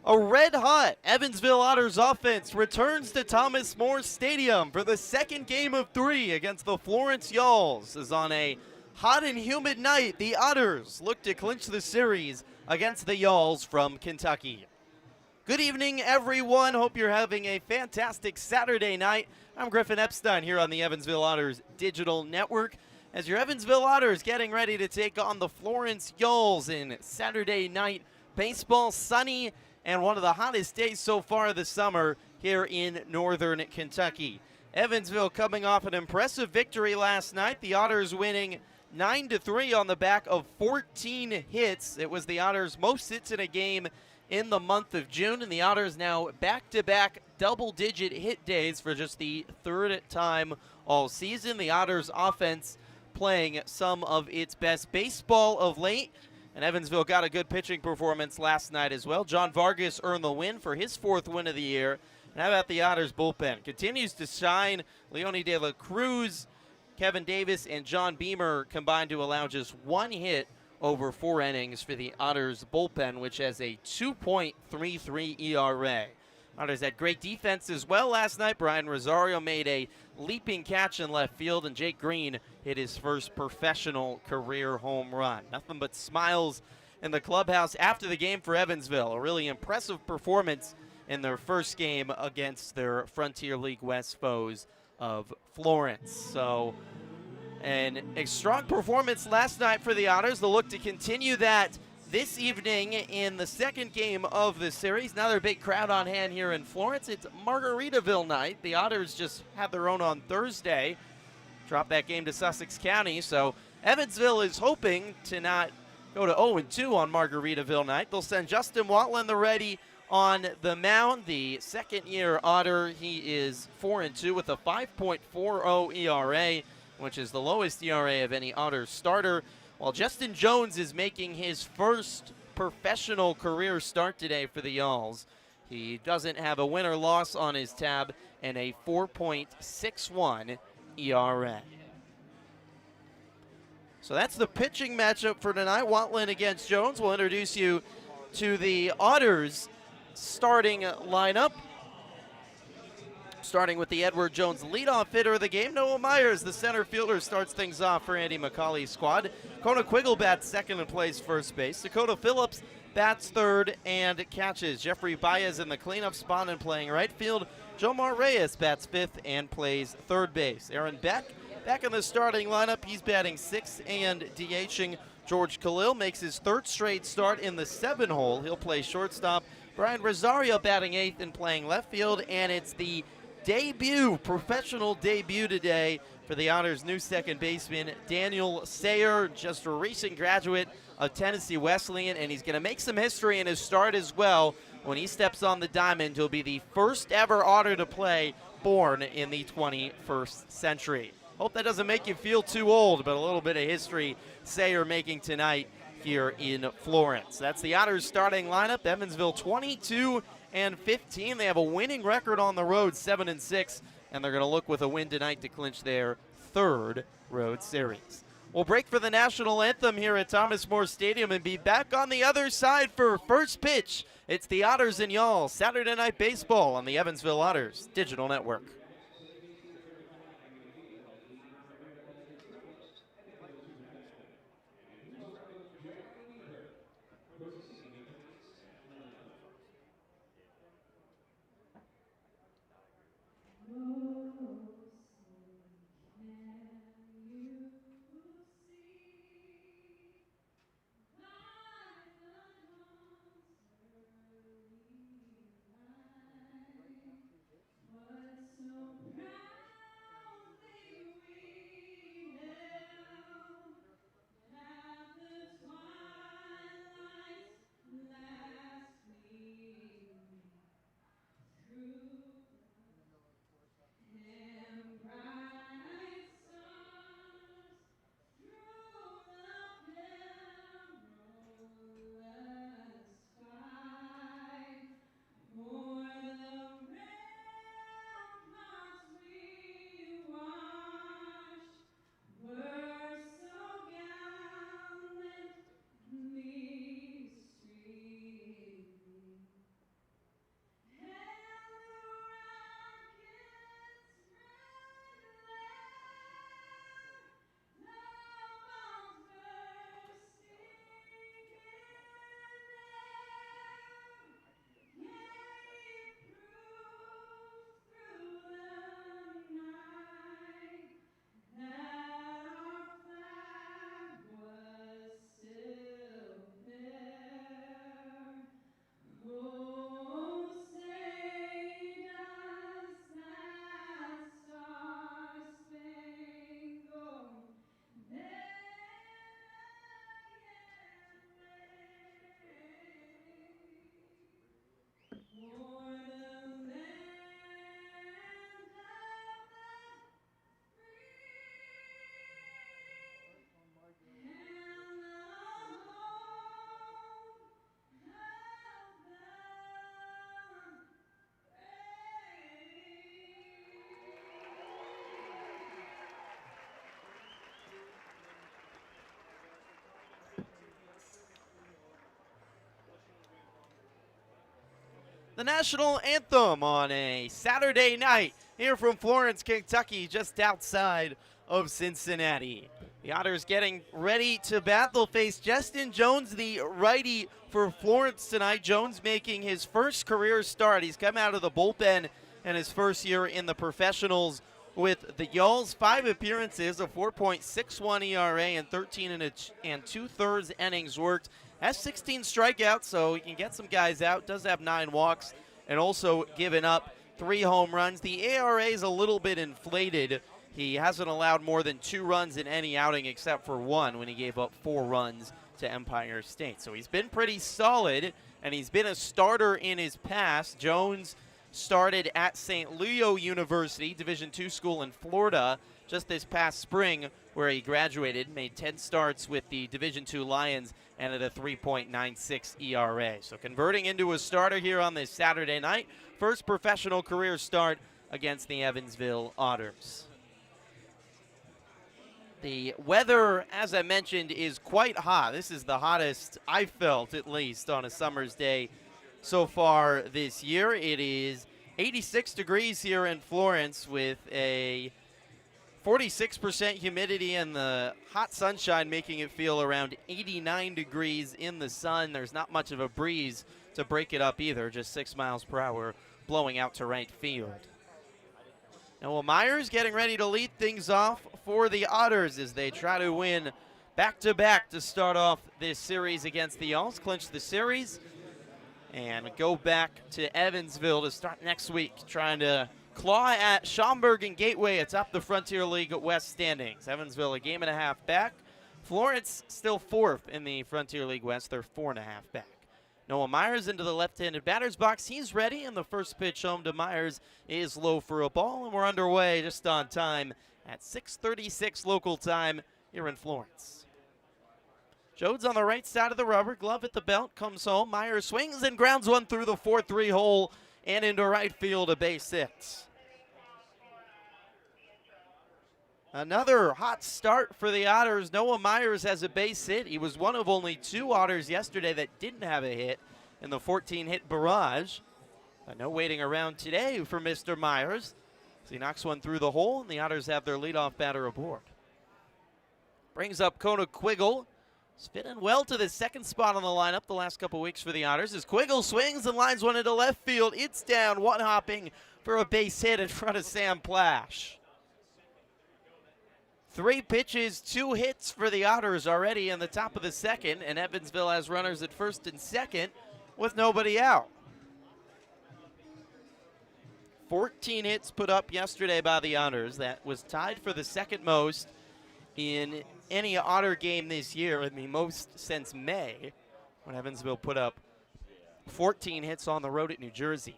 A red-hot Evansville Otters offense returns to Thomas More Stadium for the second game of 3 against the Florence Yalls. As on a hot and humid night, the Otters look to clinch the series against the Yalls from Kentucky. Good evening, everyone. Hope you're having a fantastic Saturday night. I'm Griffin Epstein here on the Evansville Otters Digital Network. As your Evansville Otters getting ready to take on the Florence Yalls in Saturday night baseball, sunny, and one of the hottest days so far this summer here in northern Kentucky. Evansville coming off an impressive victory last night. The Otters winning 9-3 on the back of 14 hits. It was the Otters' most hits in a game in the month of June, and the Otters now back-to-back double-digit hit days for just the third time all season. The Otters' offense playing some of its best baseball of late. And Evansville got a good pitching performance last night as well. John Vargas earned the win for his 4th win of the year. And how about the Otters bullpen? Continues to shine. Leone De La Cruz, Kevin Davis, and John Beamer combined to allow just 1 hit over 4 innings for the Otters bullpen, which has a 2.33 ERA. Otters had great defense as well last night. Brian Rosario made a leaping catch in left field, and Jake Green hit his first professional career home run. Nothing but smiles in the clubhouse after the game for Evansville. A really impressive performance in their first game against their Frontier League West foes of Florence. So, a strong performance last night for the Otters. They'll look to continue that this evening in the second game of the series. Another big crowd on hand here in Florence. It's Margaritaville night. The Otters just had their own on Thursday. Dropped that game to Sussex County. So Evansville is hoping to not go to 0-2 on Margaritaville night. They'll send Justin Watland the ready on the mound. The second-year Otter, he is 4-2 with a 5.40 ERA, which is the lowest ERA of any Otters starter. While Justin Jones is making his first professional career start today for the Yalls. He doesn't have a win or loss on his tab and a 4.61 ERA. So that's the pitching matchup for tonight. Watland against Jones. We'll introduce you to the Otters starting lineup. Starting with the Edward Jones leadoff hitter of the game. Noah Myers, the center fielder, starts things off for Andy McCauley's squad. Kona Quiggle bats second and plays first base. Dakota Phillips bats third and catches. Jeffrey Baez in the cleanup spot and playing right field. Jomar Reyes bats fifth and plays third base. Aaron Beck back in the starting lineup. He's batting sixth and DHing. George Khalil makes his 3rd straight start in the 7-hole. He'll play shortstop. Brian Rosario batting 8th and playing left field, and it's the professional debut today for the Otters' new second baseman, Daniel Sayer, just a recent graduate of Tennessee Wesleyan, and he's going to make some history in his start as well. When he steps on the diamond, he'll be the first ever Otter to play born in the 21st century. Hope that doesn't make you feel too old, but a little bit of history Sayer making tonight here in Florence. That's the Otters starting lineup. Evansville 22-15. They have a winning record on the road, 7-6, and they're going to look with a win tonight to clinch their 3rd road series. We'll break for the national anthem here at Thomas More Stadium and be back on the other side for first pitch. It's the Otters and Yalls, Saturday Night Baseball on the Evansville Otters Digital Network. the national anthem on a Saturday night here from Florence, Kentucky, just outside of Cincinnati. The Otters getting ready to bat. They'll face Justin Jones, the righty for Florence tonight. Jones making his first career start. He's come out of the bullpen in his first year in the professionals with the Yalls. 5 appearances, a 4.61 ERA, and 13 and 2/3 innings worked. Has 16 strikeouts, so he can get some guys out. Does have 9 walks and also given up 3 home runs. The ERA is a little bit inflated. He hasn't allowed more than 2 runs in any outing except for one when he gave up 4 runs to Empire State. So he's been pretty solid, and he's been a starter in his past. Jones started at St. Leo University, Division II school in Florida, just this past spring, where he graduated, made 10 starts with the Division II Lions, and at a 3.96 ERA. So converting into a starter here on this Saturday night. First professional career start against the Evansville Otters. The weather, as I mentioned, is quite hot. This is the hottest I've felt, at least, on a summer's day so far this year. It is 86 degrees here in Florence with a 46% humidity and the hot sunshine making it feel around 89 degrees in the sun. There's not much of a breeze to break it up either, just 6 miles per hour blowing out to right field. Noah Myers getting ready to lead things off for the Otters as they try to win back-to-back to start off this series against the Yalls, clinch the series, and go back to Evansville to start next week, trying to claw at Schaumburg and Gateway atop the Frontier League West standings. Evansville a game and a half back. Florence still 4th in the Frontier League West. They're 4.5 back. Noah Myers into the left-handed batter's box. He's ready, and the first pitch home to Myers is low for a ball, and we're underway just on time at 6:36 local time here in Florence. Jones on the right side of the rubber, glove at the belt, comes home. Myers swings and grounds one through the 4-3 hole and into right field, a base hit. Another hot start for the Otters. Noah Myers has a base hit. He was one of only 2 Otters yesterday that didn't have a hit in the 14-hit barrage. But no waiting around today for Mr. Myers. So he knocks one through the hole, and the Otters have their leadoff batter aboard. Brings up Kona Quiggle. He's fitting well to the second spot on the lineup the last couple weeks for the Otters. As Quiggle swings and lines one into left field. It's down, one hopping for a base hit in front of Sam Plash. 3 pitches, 2 hits for the Otters already in the top of the second, and Evansville has runners at first and second with nobody out. 14 hits put up yesterday by the Otters. That was tied for the second most in any Otter game this year, and the most since May, when Evansville put up 14 hits on the road at New Jersey.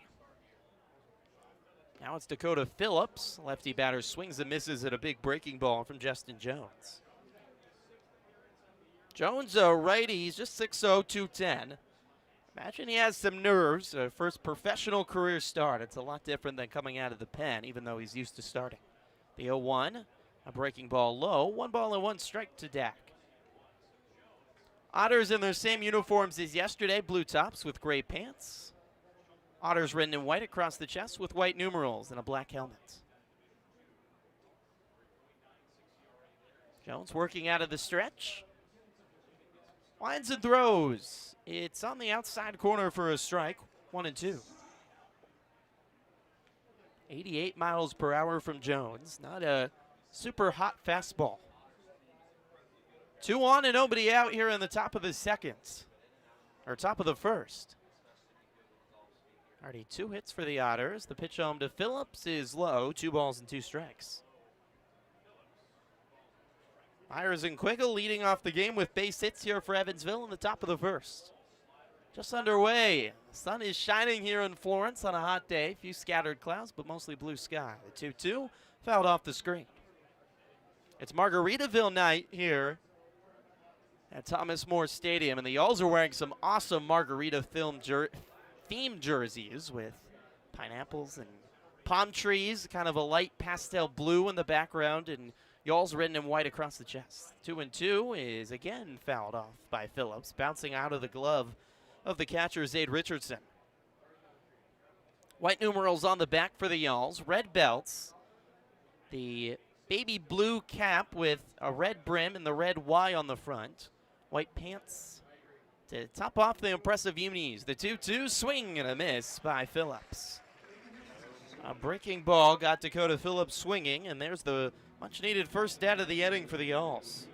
Now it's Dakota Phillips. Lefty batter swings and misses at a big breaking ball from Justin Jones. Jones, a righty, he's just 6'0", 210. Imagine he has some nerves. First professional career start. It's a lot different than coming out of the pen, even though he's used to starting. The 0-1, a breaking ball low. 1 ball and 1 strike to Dak. Otters in their same uniforms as yesterday, blue tops with gray pants. Otters written in white across the chest with white numerals and a black helmet. Jones working out of the stretch. Winds and throws. It's on the outside corner for a strike. 1-2. 88 miles per hour from Jones. Not a super hot fastball. 2 on and nobody out here in the top of the second. Or top of the first. Already 2 hits for the Otters. The pitch home to Phillips is low. 2 balls and 2 strikes. Myers and Quiggle leading off the game with base hits here for Evansville in the top of the first. Just underway. The sun is shining here in Florence on a hot day. Few scattered clouds, but mostly blue sky. The 2-2 fouled off the screen. It's Margaritaville night here at Thomas More Stadium, and the Yalls are wearing some awesome Margarita themed jerseys with pineapples and palm trees, kind of a light pastel blue in the background, and Yalls written in white across the chest. 2-2 is again fouled off by Phillips, bouncing out of the glove of the catcher, Zade Richardson. White numerals on the back for the Yalls, red belts, the baby blue cap with a red brim and the red Y on the front, white pants to top off the impressive unis. The 2-2 swing and a miss by Phillips. A breaking ball got Dakota Phillips swinging, and there's the much-needed first out of the inning for the Yalls.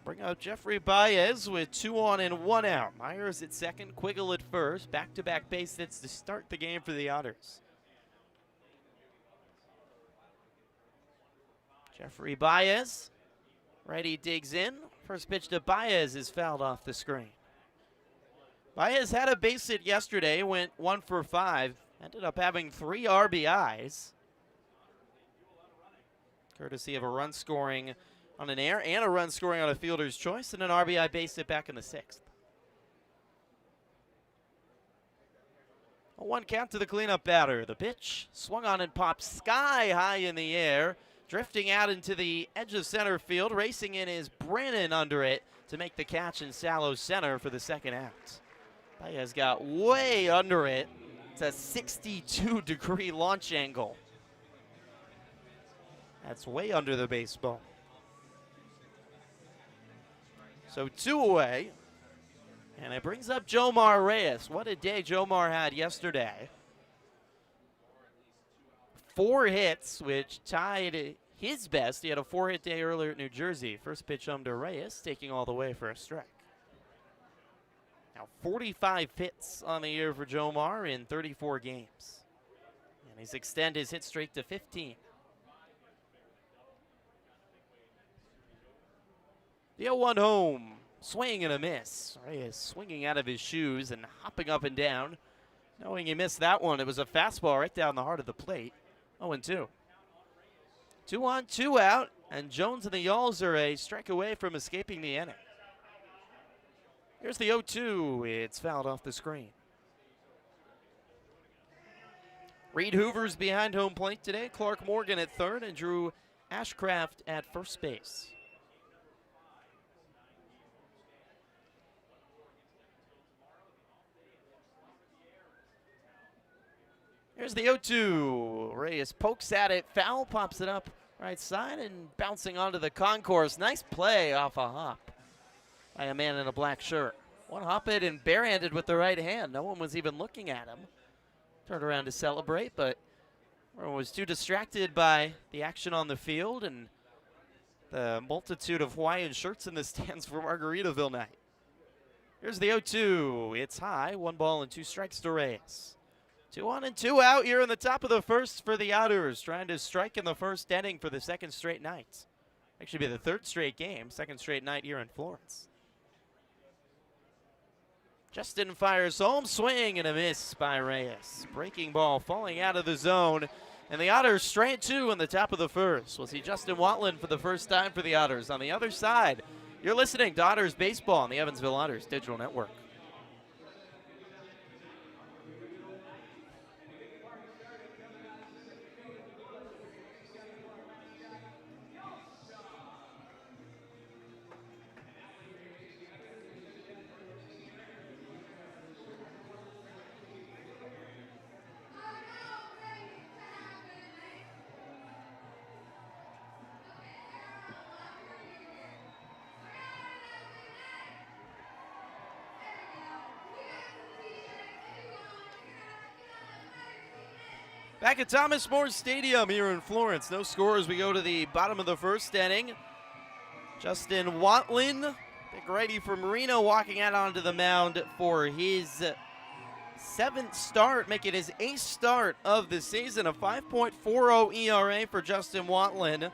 Bring out Jeffrey Baez with 2 on and 1 out. Myers at second, Quiggle at first. Back-to-back base hits to start the game for the Otters. Jeffrey Baez, righty digs in. First pitch to Baez is fouled off the screen. Baez had a base hit yesterday, went 1 for 5. Ended up having 3 RBIs. Courtesy of a run scoring on an air and a run scoring on a fielder's choice and an RBI base hit back in the 6th. A 1 count to the cleanup batter. The pitch swung on and popped sky high in the air. Drifting out into the edge of center field. Racing in is Brennan under it to make the catch in shallow center for the second out. Baez got way under it. It's a 62-degree launch angle. That's way under the baseball. So 2 away, and it brings up Jomar Reyes. What a day Jomar had yesterday. 4 hits, which tied his best. He had a 4-hit day earlier at New Jersey. First pitch home to Reyes, taking all the way for a strike. Now 45 hits on the year for Jomar in 34 games. And he's extended his hit streak to 15. The 0-1 home, swing and a miss. Reyes swinging out of his shoes and hopping up and down. Knowing he missed that one, it was a fastball right down the heart of the plate. 0-2. 2 on, 2 out, and Jones and the Yalls are a strike away from escaping the inning. Here's the 0-2. It's fouled off the screen. Reed Hoover's behind home plate today. Clark Morgan at third and Drew Ashcraft at first base. Here's the 0-2. Reyes pokes at it, foul, pops it up right side and bouncing onto the concourse. Nice play off a hop by a man in a black shirt. One hop it and barehanded with the right hand. No one was even looking at him. Turned around to celebrate, but everyone was too distracted by the action on the field and the multitude of Hawaiian shirts in the stands for Margaritaville night. Here's the 0-2. It's high. 1 ball and 2 strikes to Reyes. 2 on and 2 out here in the top of the first for the Otters, trying to strike in the first inning for the 2nd straight night. Actually be the 3rd straight game, 2nd straight night here in Florence. Justin fires home, swing and a miss by Reyes. Breaking ball falling out of the zone, and the Otters straight 2 in the top of the first. We'll see Justin Watland for the first time for the Otters. On the other side, you're listening to Otters Baseball on the Evansville Otters Digital Network. Back at Thomas More Stadium here in Florence. No score as we go to the bottom of the first inning. Justin Watland, big righty from Reno, walking out onto the mound for his 7th start, making his 8th start of the season. A 5.40 ERA for Justin Watland.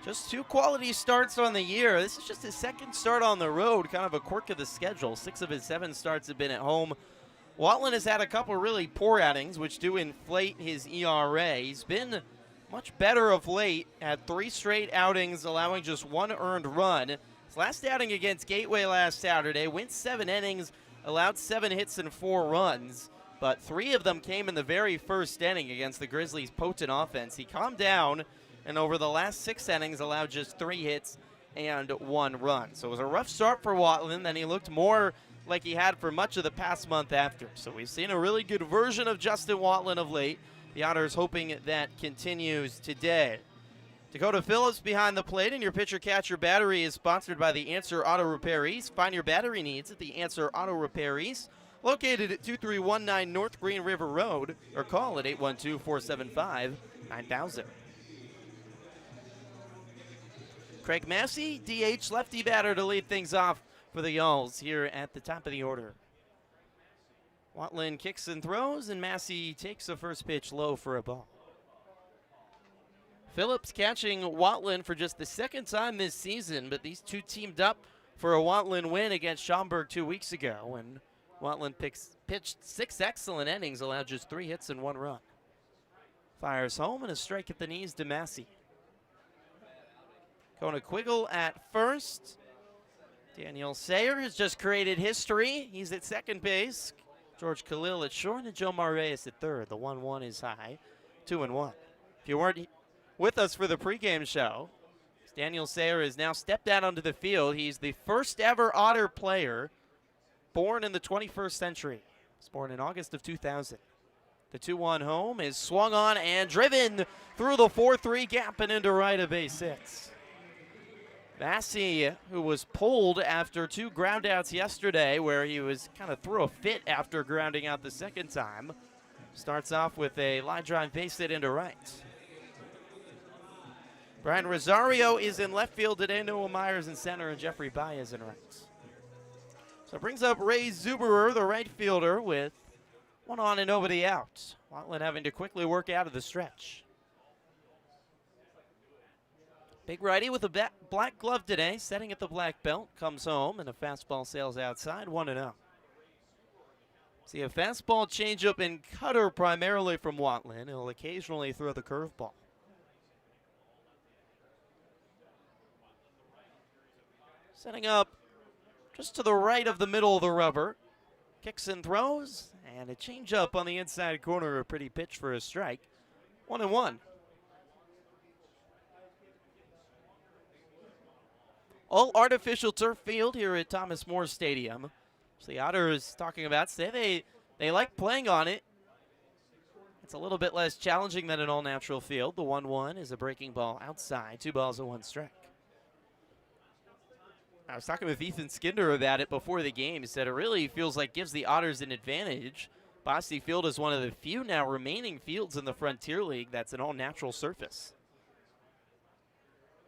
Just 2 quality starts on the year. This is just his 2nd start on the road, kind of a quirk of the schedule. 6 of his 7 starts have been at home. Watland has had a couple really poor outings, which do inflate his ERA. He's been much better of late, had 3 straight outings, allowing just 1 earned run. His last outing against Gateway last Saturday, went 7 innings, allowed 7 hits and 4 runs, but 3 of them came in the very first inning against the Grizzlies' potent offense. He calmed down, and over the last 6 innings, allowed just 3 hits and 1 run. So it was a rough start for Watland, then he looked more like he had for much of the past month after. So we've seen a really good version of Justin Watland of late. The Otters hoping that continues today. Dakota Phillips behind the plate, and your pitcher-catcher battery is sponsored by The Answer Auto Repair East. Find your battery needs at The Answer Auto Repair East, located at 2319 North Green River Road, or call at 812-475-9000. Craig Massey, DH lefty batter, to lead things off for the Yalls here at the top of the order. Watland kicks and throws, and Massey takes the first pitch low for a ball. Phillips catching Watland for just the second time this season, but these two teamed up for a Watland win against Schaumburg 2 weeks ago when Watland pitched 6 excellent innings, allowed just 3 hits and 1 run. Fires home and a strike at the knees to Massey. Kona Quiggle at first. Daniel Sayer has just created history. He's at second base. George Khalil at short and Joe Marias at third. The 1-1 is high, 2-1. If you weren't with us for the pregame show, Daniel Sayer has now stepped out onto the field. He's the first ever Otter player born in the 21st century. He was born in August of 2000. The 2-1 home is swung on and driven through the 4-3 gap and into right of base hits. Massey, who was pulled after 2 groundouts yesterday, where he was kind of threw a fit after grounding out the second time, starts off with a line drive base hit into right. Brian Rosario is in left field today. Noah Myers in center, and Jeffrey Baez in right. So it brings up Ray Zuberer, the right fielder, with 1 on and nobody out. Watland having to quickly work out of the stretch. Big righty with a black glove today, setting at the black belt, comes home, and a fastball sails outside, 1-0. See a fastball, changeup, and cutter primarily from Watland. He'll occasionally throw the curveball. Setting up just to the right of the middle of the rubber. Kicks and throws, and a changeup on the inside corner, a pretty pitch for a strike, 1-1. All artificial turf field here at Thomas More Stadium. So the Otters talking about say they like playing on it. It's a little bit less challenging than an all-natural field. The 1-1 is a breaking ball outside, 2 balls and 1 strike. I was talking with Ethan Skinder about it before the game. He said it really feels like gives the Otters an advantage. Bosse Field is one of the few now remaining fields in the Frontier League that's an all-natural surface.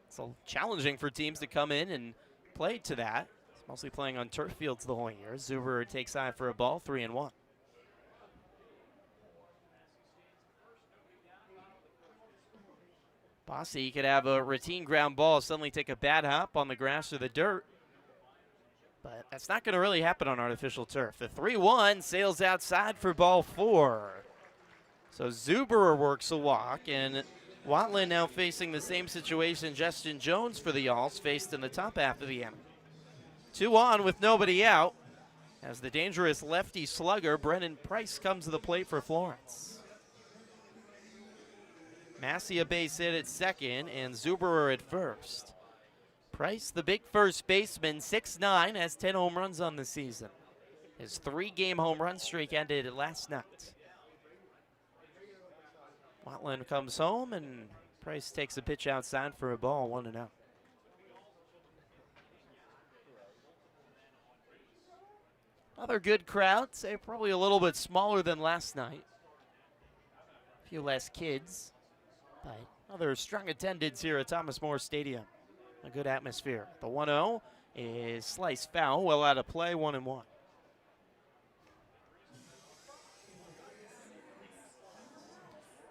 So challenging for teams to come in and play to that. It's mostly playing on turf fields the whole year. Zuberer takes high for a ball, 3-1. Bosse could have a routine ground ball, suddenly take a bad hop on the grass or the dirt. But that's not going to really happen on artificial turf. The 3-1 sails outside for ball 4. So Zuberer works a walk, and Watland now facing the same situation Justin Jones for the Yalls faced in the top half of the inning. 2 on with nobody out as the dangerous lefty slugger Brennan Price comes to the plate for Florence. Massey a base hit at second and Zuberer at first. Price, the big first baseman, 6'9", has 10 home runs on the season. His 3-game home run streak ended last night. Watland comes home, and Price takes a pitch outside for a ball, 1-0. Another good crowd, say probably a little bit smaller than last night. A few less kids, but other strong attendance here at Thomas More Stadium. A good atmosphere. The 1-0 is sliced foul, well out of play, 1-1.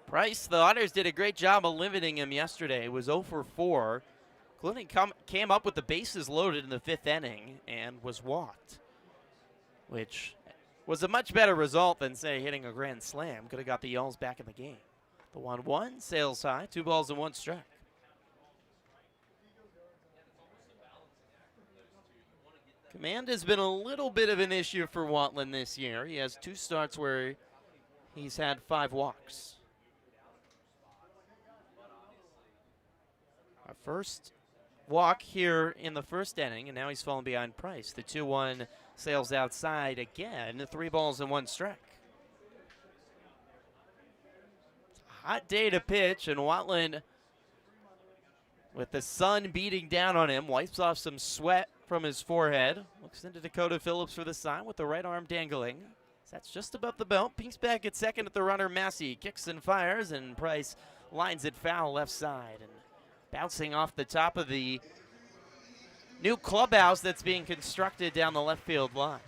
Price, the Otters did a great job of limiting him yesterday. It was 0 for 4. Including came up with the bases loaded in the 5th inning and was walked, which was a much better result than, say, hitting a grand slam. Could have got the Yalls back in the game. The 1-1 sails high, 2 balls and 1 strike. Command has been a little bit of an issue for Watland this year. He has 2 starts where he's had 5 walks. Our first walk here in the first inning, and now he's fallen behind Price. The 2-1 sails outside again. 3 balls and 1 strike. Hot day to pitch, and Watland, with the sun beating down on him, wipes off some sweat from his forehead. Looks into Dakota Phillips for the sign with the right arm dangling. That's just above the belt. Pinks back at second at the runner. Massey kicks and fires, and Price lines it foul left side. And bouncing off the top of the new clubhouse that's being constructed down the left field line.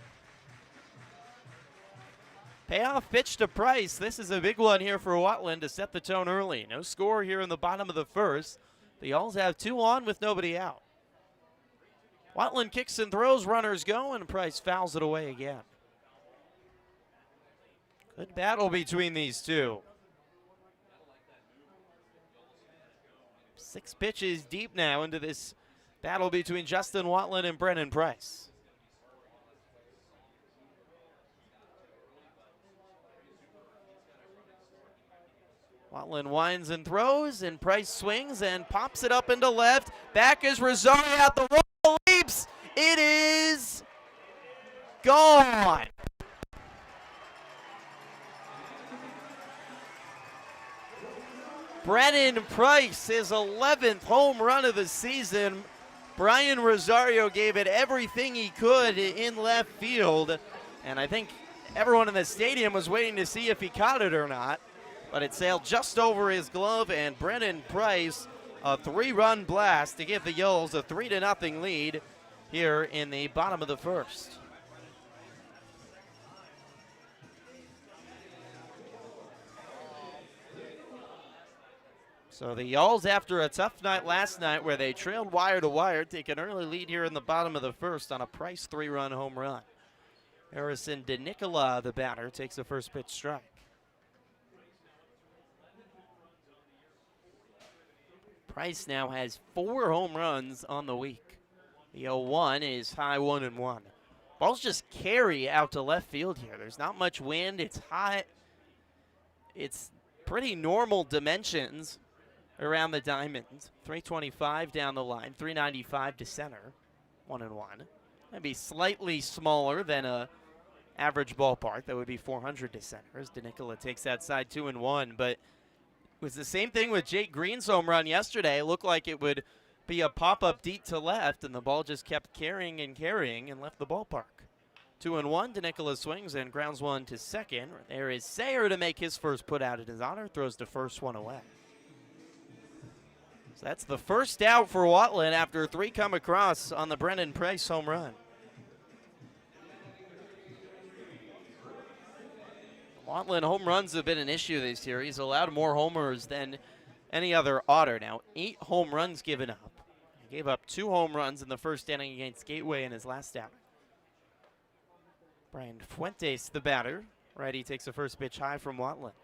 Payoff pitch to Price. This is a big one here for Watland to set the tone early. No score here in the bottom of the first. The Alls have 2 on with nobody out. Watland kicks and throws, runners go, and Price fouls it away again. Good battle between these two. 6 pitches deep now into this battle between Justin Watland and Brennan Price. Watland winds and throws, and Price swings and pops it up into left. Back is Rosario at the wall, leaps. It is gone. Brennan Price, his 11th home run of the season. Brian Rosario gave it everything he could in left field, and I think everyone in the stadium was waiting to see if he caught it or not. But it sailed just over his glove, and Brennan Price, a 3-run blast to give the Yolls a 3-0 lead here in the bottom of the first. So the Yolls, after a tough night last night where they trailed wire to wire, take an early lead here in the bottom of the first on a Price 3-run home run. Harrison DeNicola, the batter, takes the first pitch strike. Price now has 4 home runs on the week. The 0-1 is high 1-1. Balls just carry out to left field here. There's not much wind. It's hot. It's pretty normal dimensions around the diamond. 325 down the line, 395 to center, 1-1. That'd be slightly smaller than a average ballpark. That would be 400 to center as DeNicola takes that side 2-1, but it was the same thing with Jake Green's home run yesterday. It looked like it would be a pop-up deep to left, and the ball just kept carrying and left the ballpark. 2-1, DeNicola swings and grounds one to second. There is Sayer to make his first put out in his honor, throws the first one away. So that's the first out for Watland after 3 come across on the Brennan Price home run. Watland home runs have been an issue this year. He's allowed more homers than any other Otter. Now, 8 home runs given up. He gave up 2 home runs in the first inning against Gateway in his last outing. Brian Fuentes, the batter. Righty takes the first pitch high from Watland.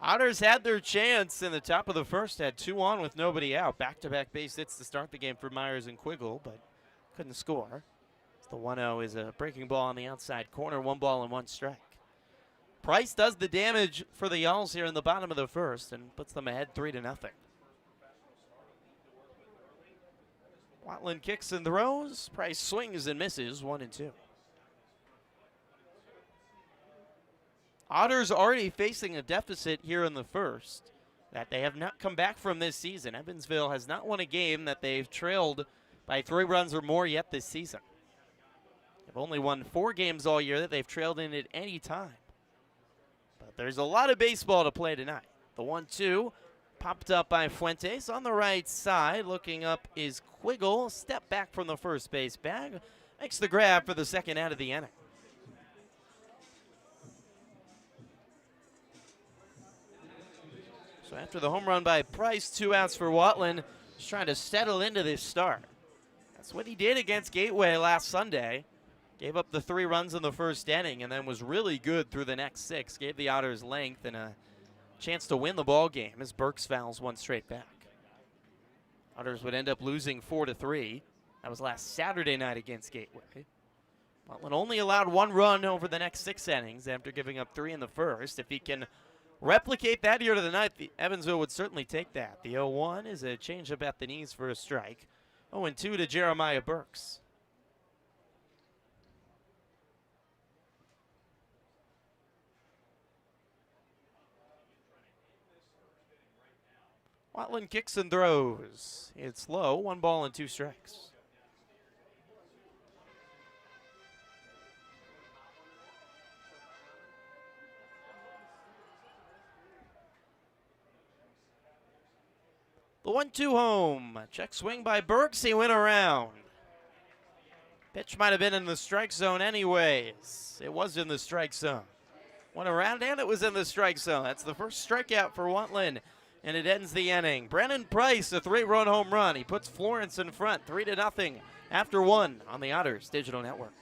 Otters had their chance in the top of the first, had 2 on with nobody out. Back-to-back base hits to start the game for Myers and Quiggle, but couldn't score. The 1-0 is a breaking ball on the outside corner, 1 ball and 1 strike. Price does the damage for the Yolls here in the bottom of the first and puts them ahead 3-0. Watland kicks and throws. Price swings and misses, 1-2. Otters already facing a deficit here in the first that they have not come back from this season. Evansville has not won a game that they've trailed by 3 runs or more yet this season. They've only won 4 games all year that they've trailed in at any time. But there's a lot of baseball to play tonight. The 1-2 popped up by Fuentes on the right side. Looking up is Quiggle. Step back from the first base bag. Makes the grab for the second out of the inning. So after the home run by Price, 2 outs for Watland. He's trying to settle into this start. That's what he did against Gateway last Sunday. Gave up the 3 runs in the first inning and then was really good through the next 6. Gave the Otters length and a chance to win the ball game as Burks fouls 1 straight back. Otters would end up losing 4-3. That was last Saturday night against Gateway. Watland only allowed 1 run over the next 6 innings after giving up 3 in the first. If he can replicate that here tonight, Evansville would certainly take that. The 0-1 is a changeup at the knees for a strike. 0-2 to Jeremiah Burks. Watland kicks and throws. It's low, 1 ball and 2 strikes. The 1-2 home. Check swing by Burks. He went around. Pitch might have been in the strike zone anyways. It was in the strike zone. Went around and it was in the strike zone. That's the first strikeout for Watland, and it ends the inning. Brennan Price, a 3-run home run. He puts Florence in front, 3-0 after 1 on the Otters Digital Network.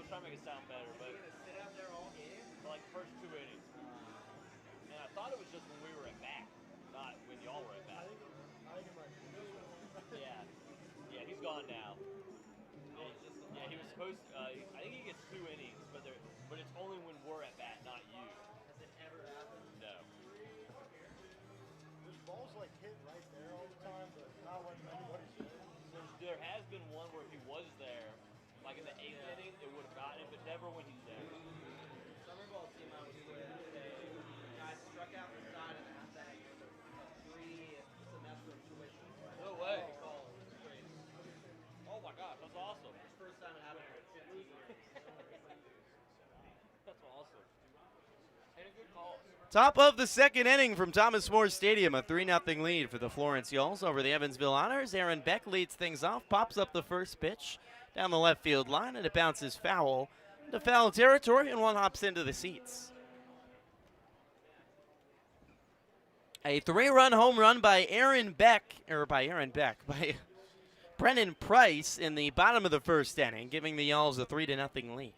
Trying to make it sound better, but you're gonna sit out there all game for like the first 2 innings. And I thought it was just when we were at bat, not when y'all were at bat. I think it might be. Yeah, he's gone now. Yeah, he was supposed to, I think he gets 2 innings, but it's only when we're at bat, not you. Has it ever happened? No. There's balls like hit right there all the time, but not when anybody's there. There has been one where if he was there, like in the 8th inning, it would have gotten it, but never when he's there. Summer ball team I was with, they guy struck out the side of the halfback for a free semester of tuition. No way. Crazy. Oh my gosh, that's awesome. It's the first time it happened in 50 years. That's awesome. And a good call. Top of the 2nd inning from Thomas More Stadium, a 3-0 lead for the Florence Yolls over the Evansville Otters. Aaron Beck leads things off, pops up the first pitch down the left field line, and it bounces foul into foul territory, and one hops into the seats. A 3-run home run by by Brennan Price in the bottom of the 1st inning, giving the Yolls a 3-0 lead.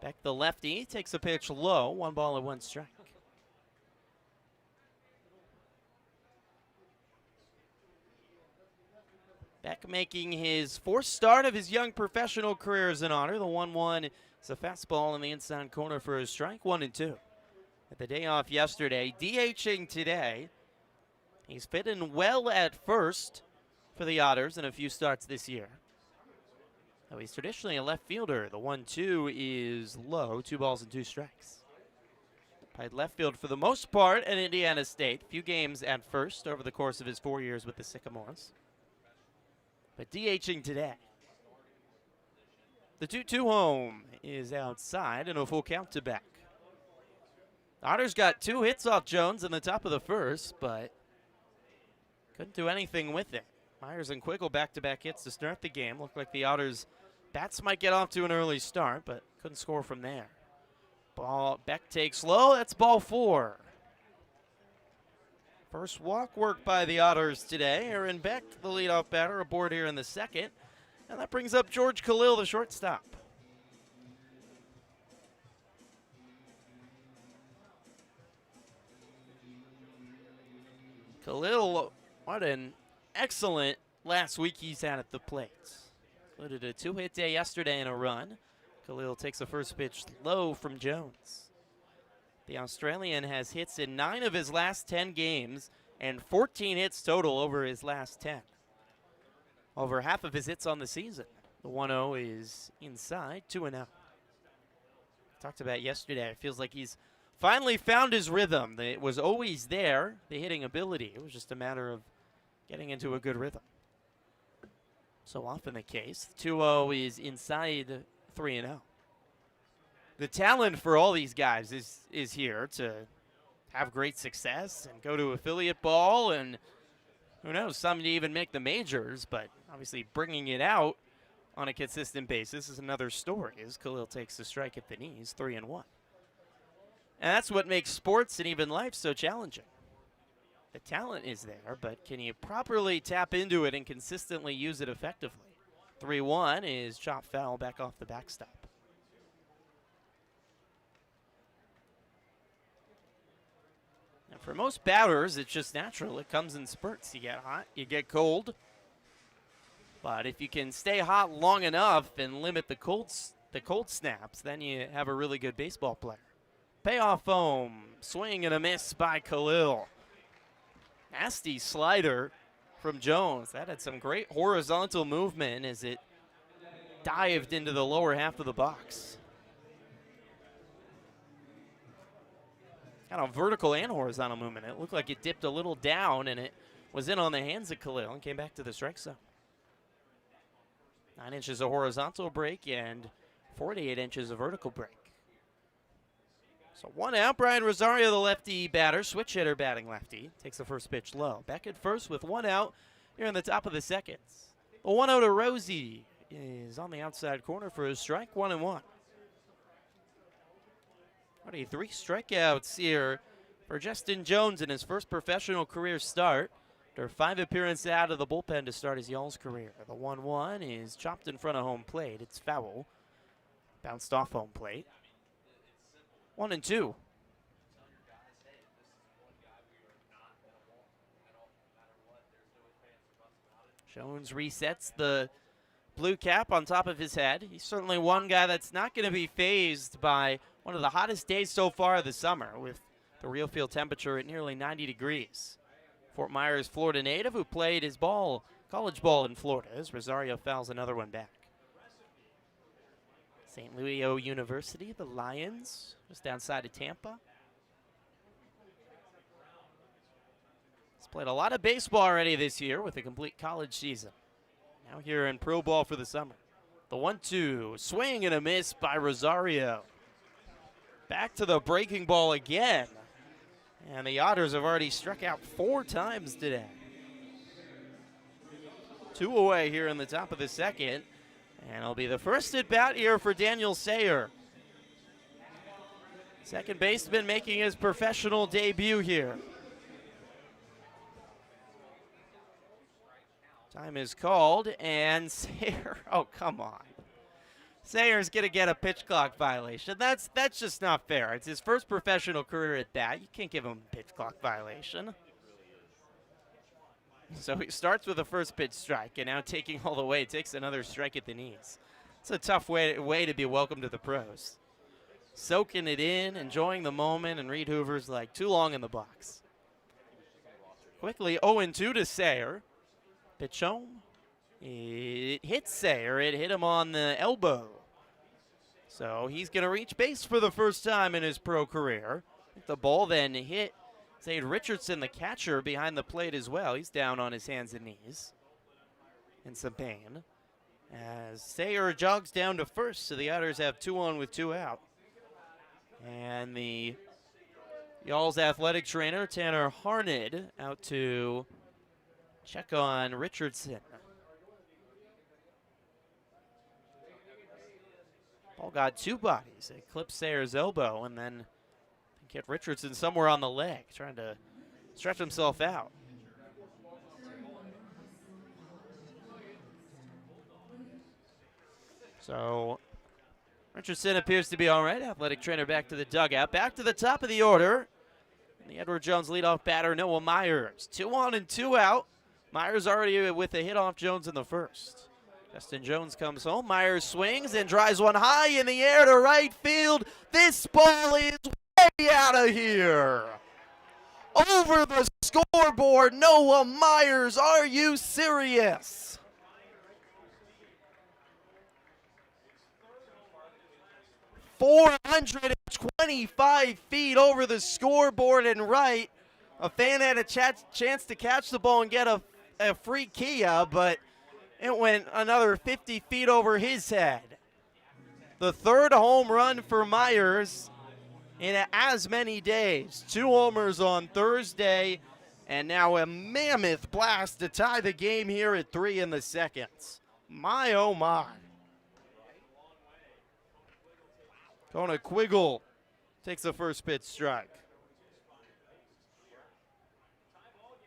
Beck, the lefty, takes a pitch low, 1 ball and 1 strike. Beck making his 4th start of his young professional career as an Otter. The 1-1 is a fastball in the inside corner for a strike, 1-2. At the day off yesterday, DHing today. He's fitting well at first for the Otters in a few starts this year. Though he's traditionally a left fielder. The 1-2 is low, 2 balls and 2 strikes. Played left field for the most part at Indiana State. Few games at first over the course of his 4 years with the Sycamores. But DHing today. The 2-2 home is outside and a full count to Beck. Otters got 2 hits off Jones in the top of the 1st, but couldn't do anything with it. Myers and Quiggle back-to-back hits to start the game. Looked like the Otters bats might get off to an early start, but couldn't score from there. Beck takes low. That's ball 4. First walk work by the Otters today. Aaron Beck, the leadoff batter, aboard here in the 2nd. And that brings up George Khalil, the shortstop. Khalil, what an excellent last week he's had at the plate. Included a 2-hit day yesterday and a run. Khalil takes the first pitch low from Jones. The Australian has hits in 9 of his last 10 games and 14 hits total over his last 10. Over half of his hits on the season. The 1-0 is inside, 2-0. Talked about yesterday. It feels like he's finally found his rhythm. It was always there, the hitting ability. It was just a matter of getting into a good rhythm. So often the case. 2-0 is inside, 3-0. the talent for all these guys is here to have great success and go to affiliate ball, and who knows, some to even make the majors, but obviously bringing it out on a consistent basis is another story, as Khalil takes the strike at the knees, 3-1. And that's what makes sports and even life so challenging. The talent is there, but can you properly tap into it and consistently use it effectively? 3-1 is chop foul back off the backstop. And for most batters, it's just natural. It comes in spurts. You get hot, you get cold. But if you can stay hot long enough and limit the cold snaps, then you have a really good baseball player. Payoff home, swing and a miss by Khalil. Nasty slider from Jones. That had some great horizontal movement as it dived into the lower half of the box. Kind of vertical and horizontal movement. It looked like it dipped a little down, and it was in on the hands of Khalil and came back to the strike zone. 9 inches of horizontal break and 48 inches of vertical break. So 1 out. Brian Rosario, the lefty batter, switch hitter batting lefty, takes the first pitch low. Back at first with 1 out here in the top of the seconds. The 1-0 to Rosie is on the outside corner for his strike, 1-1. Already 3 strikeouts here for Justin Jones in his first professional career start. After 5 appearances out of the bullpen to start his Y'all's career. The 1-1 is chopped in front of home plate. It's foul. Bounced off home plate. 1-2. Jones resets the blue cap on top of his head. He's certainly one guy that's not going to be fazed by one of the hottest days so far of the summer, with the real field temperature at nearly 90 degrees. Fort Myers, Florida native who played his college ball in Florida, as Rosario fouls another one back. St. Louis University, the Lions, just outside of Tampa. He's played a lot of baseball already this year with a complete college season. Now here in pro ball for the summer. The 1-2, swing and a miss by Rosario. Back to the breaking ball again. And the Otters have already struck out 4 times today. 2 away here in the top of the second. And it'll be the first at bat here for Daniel Sayer. Second baseman making his professional debut here. Time is called, and Sayer, oh, come on. Sayer's going to get a pitch clock violation. That's just not fair. It's his first professional career at bat. You can't give him a pitch clock violation. So he starts with a first pitch strike, and now taking all the way, takes another strike at the knees. It's a tough way to be welcome to the pros. Soaking it in, enjoying the moment, and Reed Hoover's like, too long in the box. Quickly 0-2 to Sayer. Pitch home. It hits Sayer. It hit him on the elbow. So he's going to reach base for the first time in his pro career. The ball then hit Zade Richardson, the catcher, behind the plate as well. He's down on his hands and knees in some pain. As Sayer jogs down to first, so the Otters have 2 on with 2 out. And the Y'all's athletic trainer, Tanner Harned, out to check on Richardson. Ball got 2 bodies. It clipped Sayer's elbow and then hit Richardson somewhere on the leg, trying to stretch himself out. So Richardson appears to be all right. Athletic trainer back to the dugout. Back to the top of the order. And the Edward Jones leadoff batter, Noah Myers. 2 on and 2 out. Myers already with a hit off Jones in the first. Justin Jones comes home. Myers swings and drives one high in the air to right field. This ball is way out of here. Over the scoreboard, Noah Myers. Are you serious? .425 feet over the scoreboard and right. A fan had a chance to catch the ball and get a free Kia, but it went another 50 feet over his head. the third home run for Myers in as many days. 2 homers on Thursday, and now a mammoth blast to tie the game here at 3 in the second. My, oh my. Kona Quiggle takes the first pitch strike.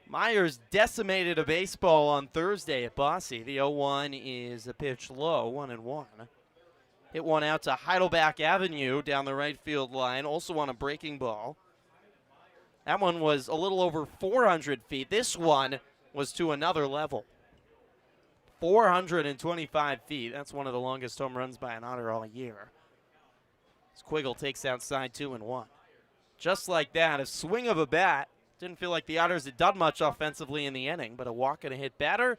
Myers decimated a baseball on Thursday at Bosse. The 0-1 is a pitch low, 1-1. Hit one out to Heidelbach Avenue down the right field line, also on a breaking ball. That one was a little over 400 feet. This one was to another level. 425 feet. That's one of the longest home runs by an Otter all year. As Quiggle takes outside 2-1. Just like that, a swing of a bat. Didn't feel like the Otters had done much offensively in the inning, but a walk and a hit batter.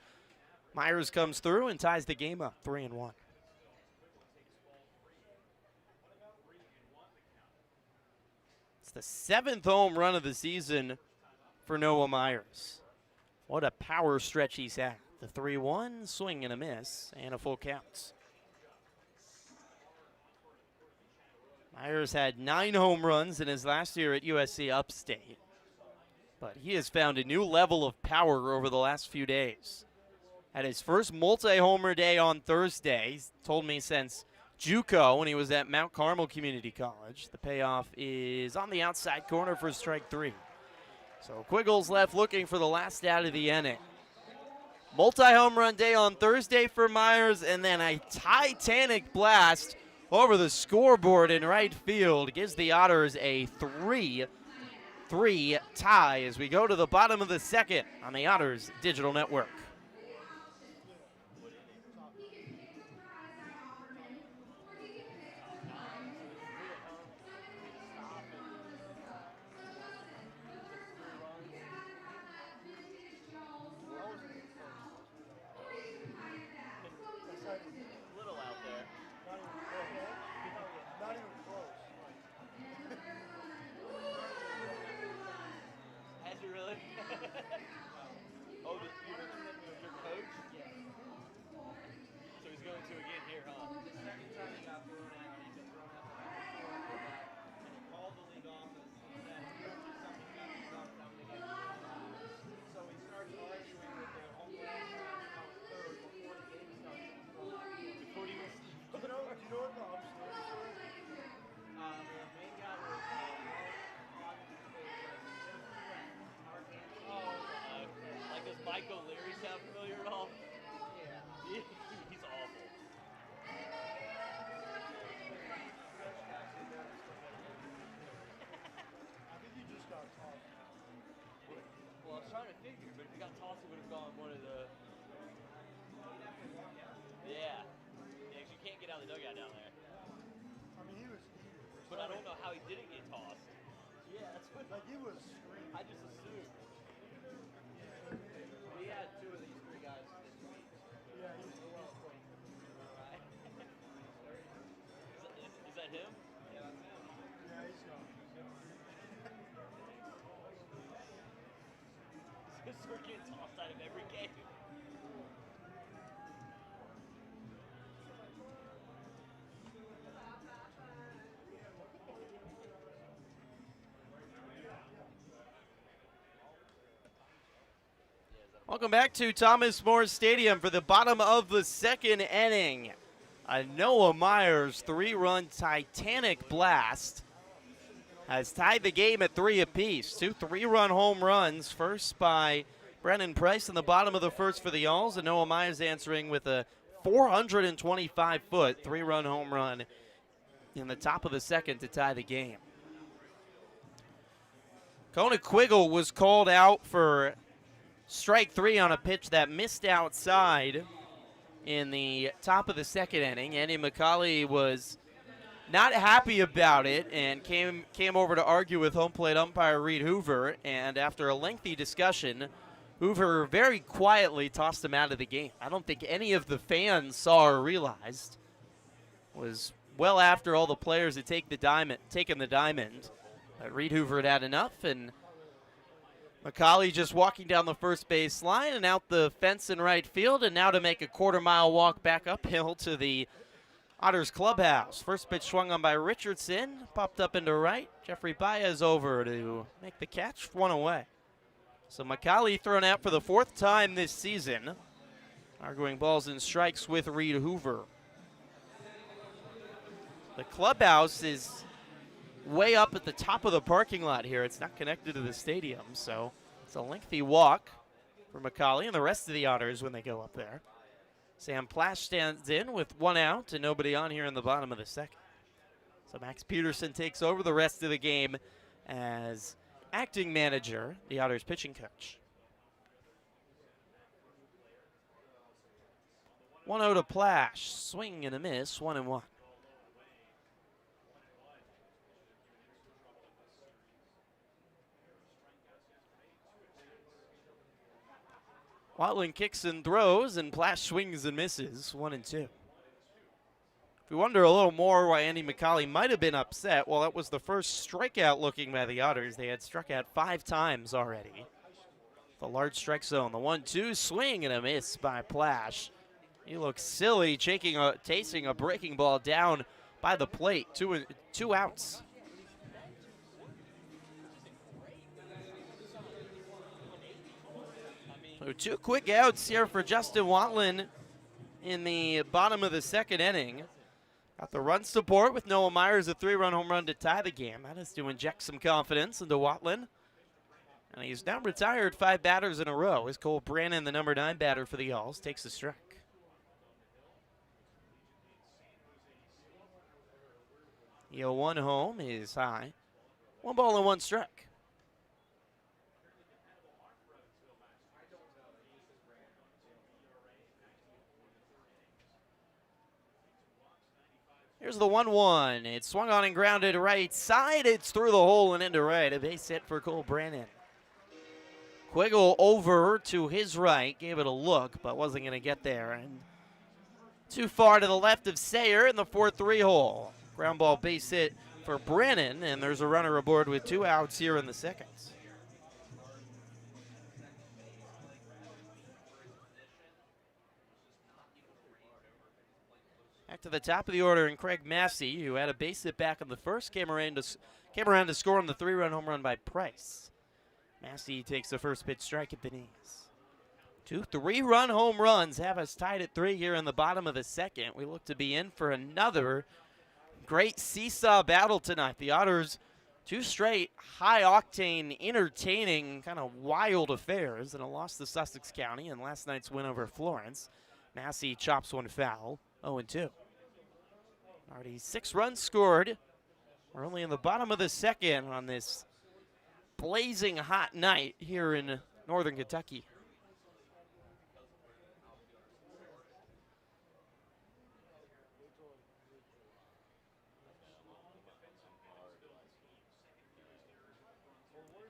Myers comes through and ties the game up, 3-1. It's the 7th home run of the season for Noah Myers. What a power stretch he's had. The 3-1, swing and a miss, and a full count. Myers had 9 home runs in his last year at USC Upstate, but he has found a new level of power over the last few days. Had his first multi-homer day on Thursday. He's told me since JUCO when he was at Mount Carmel Community College. The payoff is on the outside corner for strike 3. So Quiggle's left looking for the last out of the inning. Multi-home run day on Thursday for Myers, and then a titanic blast over the scoreboard in right field gives the Otters a 3-3 tie as we go to the bottom of the second on the Otters Digital Network. Little out there. Not even close. Has he really? Oh, your coach? Yeah. So he's going to again here, huh? The second time he got thrown out, he's been thrown out before that. And he called the league office and said, something about his son coming to get thrown. So he starts arguing with the home plate third before the game starts. Before he was. Do you know what the upstairs is? The main guy was Like, does Mike O'Leary sound familiar at all? yeah. He's awful. I think he just got tossed. Well, I was trying to figure, but if he got tossed, he would have gone one of the. Yeah. Yeah, 'cause you can't get out of the dugout down there. I mean, he was. But I don't know how he didn't get tossed. Yeah, that's what. Like, he was screaming. I just assumed. We had 2 of these 3 guys this week. Yeah, he's well. Is that him? Yeah, that's him. Yeah, he's gone. So we're getting tossed out of every game. Welcome back to Thomas More Stadium for the bottom of the second inning. A Noah Myers 3-run titanic blast has tied the game at 3 apiece. 2 3-run home runs, first by Brennan Price in the bottom of the first for the Yalls, and Noah Myers answering with a 425-foot 3-run home run in the top of the second to tie the game. Kona Quiggle was called out for strike 3 on a pitch that missed outside in the top of the second inning. Andy McCauley was not happy about it and came over to argue with home plate umpire Reed Hoover, and after a lengthy discussion, Hoover very quietly tossed him out of the game. I don't think any of the fans saw or realized. It was well after all the players had taken the diamond. But Reed Hoover had enough, and McCauley just walking down the first base line and out the fence in right field, and now to make a quarter-mile walk back uphill to the Otters clubhouse. First pitch swung on by Richardson. Popped up into right. Jeffrey Baez over to make the catch. One away. So McCauley thrown out for the 4th time this season. Arguing balls and strikes with Reed Hoover. The clubhouse is way up at the top of the parking lot here. It's not connected to the stadium, so it's a lengthy walk for McCauley and the rest of the Otters when they go up there. Sam Plash stands in with 1 out and nobody on here in the bottom of the 2nd. So Max Peterson takes over the rest of the game as acting manager, the Otters pitching coach. 1-0 to Plash. Swing and a miss, 1-1. Watland kicks and throws, and Plash swings and misses, 1-2. If we wonder a little more why Andy McCauley might have been upset, well, that was the first strikeout looking by the Otters. They had struck out 5 times already. The large strike zone, the 1-2 swing and a miss by Plash. He looks silly, tasting a breaking ball down by the plate. Two outs. So 2 quick outs here for Justin Watland in the bottom of the 2nd inning. Got the run support with Noah Myers, a 3-run home run to tie the game. That is to inject some confidence into Watland. And he's now retired 5 batters in a row as Cole Brannon, the number 9 batter for the Alls, takes a strike. The 0-1 home is high. 1 ball and 1 strike. Here's the 1-1. It's swung on and grounded right side. It's through the hole and into right. A base hit for Cole Brannon. Quiggle over to his right. Gave it a look, but wasn't going to get there. And too far to the left of Sayer in the 4-3 hole. Ground ball base hit for Brannon, and there's a runner aboard with 2 outs here in the 2nd. Back to the top of the order, and Craig Massey, who had a base hit back in the 1st, came around to score on the 3-run home run by Price. Massey takes the first pitch strike at the knees. 2 3-run home runs have us tied at 3 here in the bottom of the 2nd. We look to be in for another great seesaw battle tonight. The Otters, 2 straight high-octane, entertaining, kind of wild affairs, and a loss to Sussex County and last night's win over Florence. Massey chops 1 foul, 0-2. Already 6 runs scored. We're only in the bottom of the 2nd on this blazing hot night here in northern Kentucky.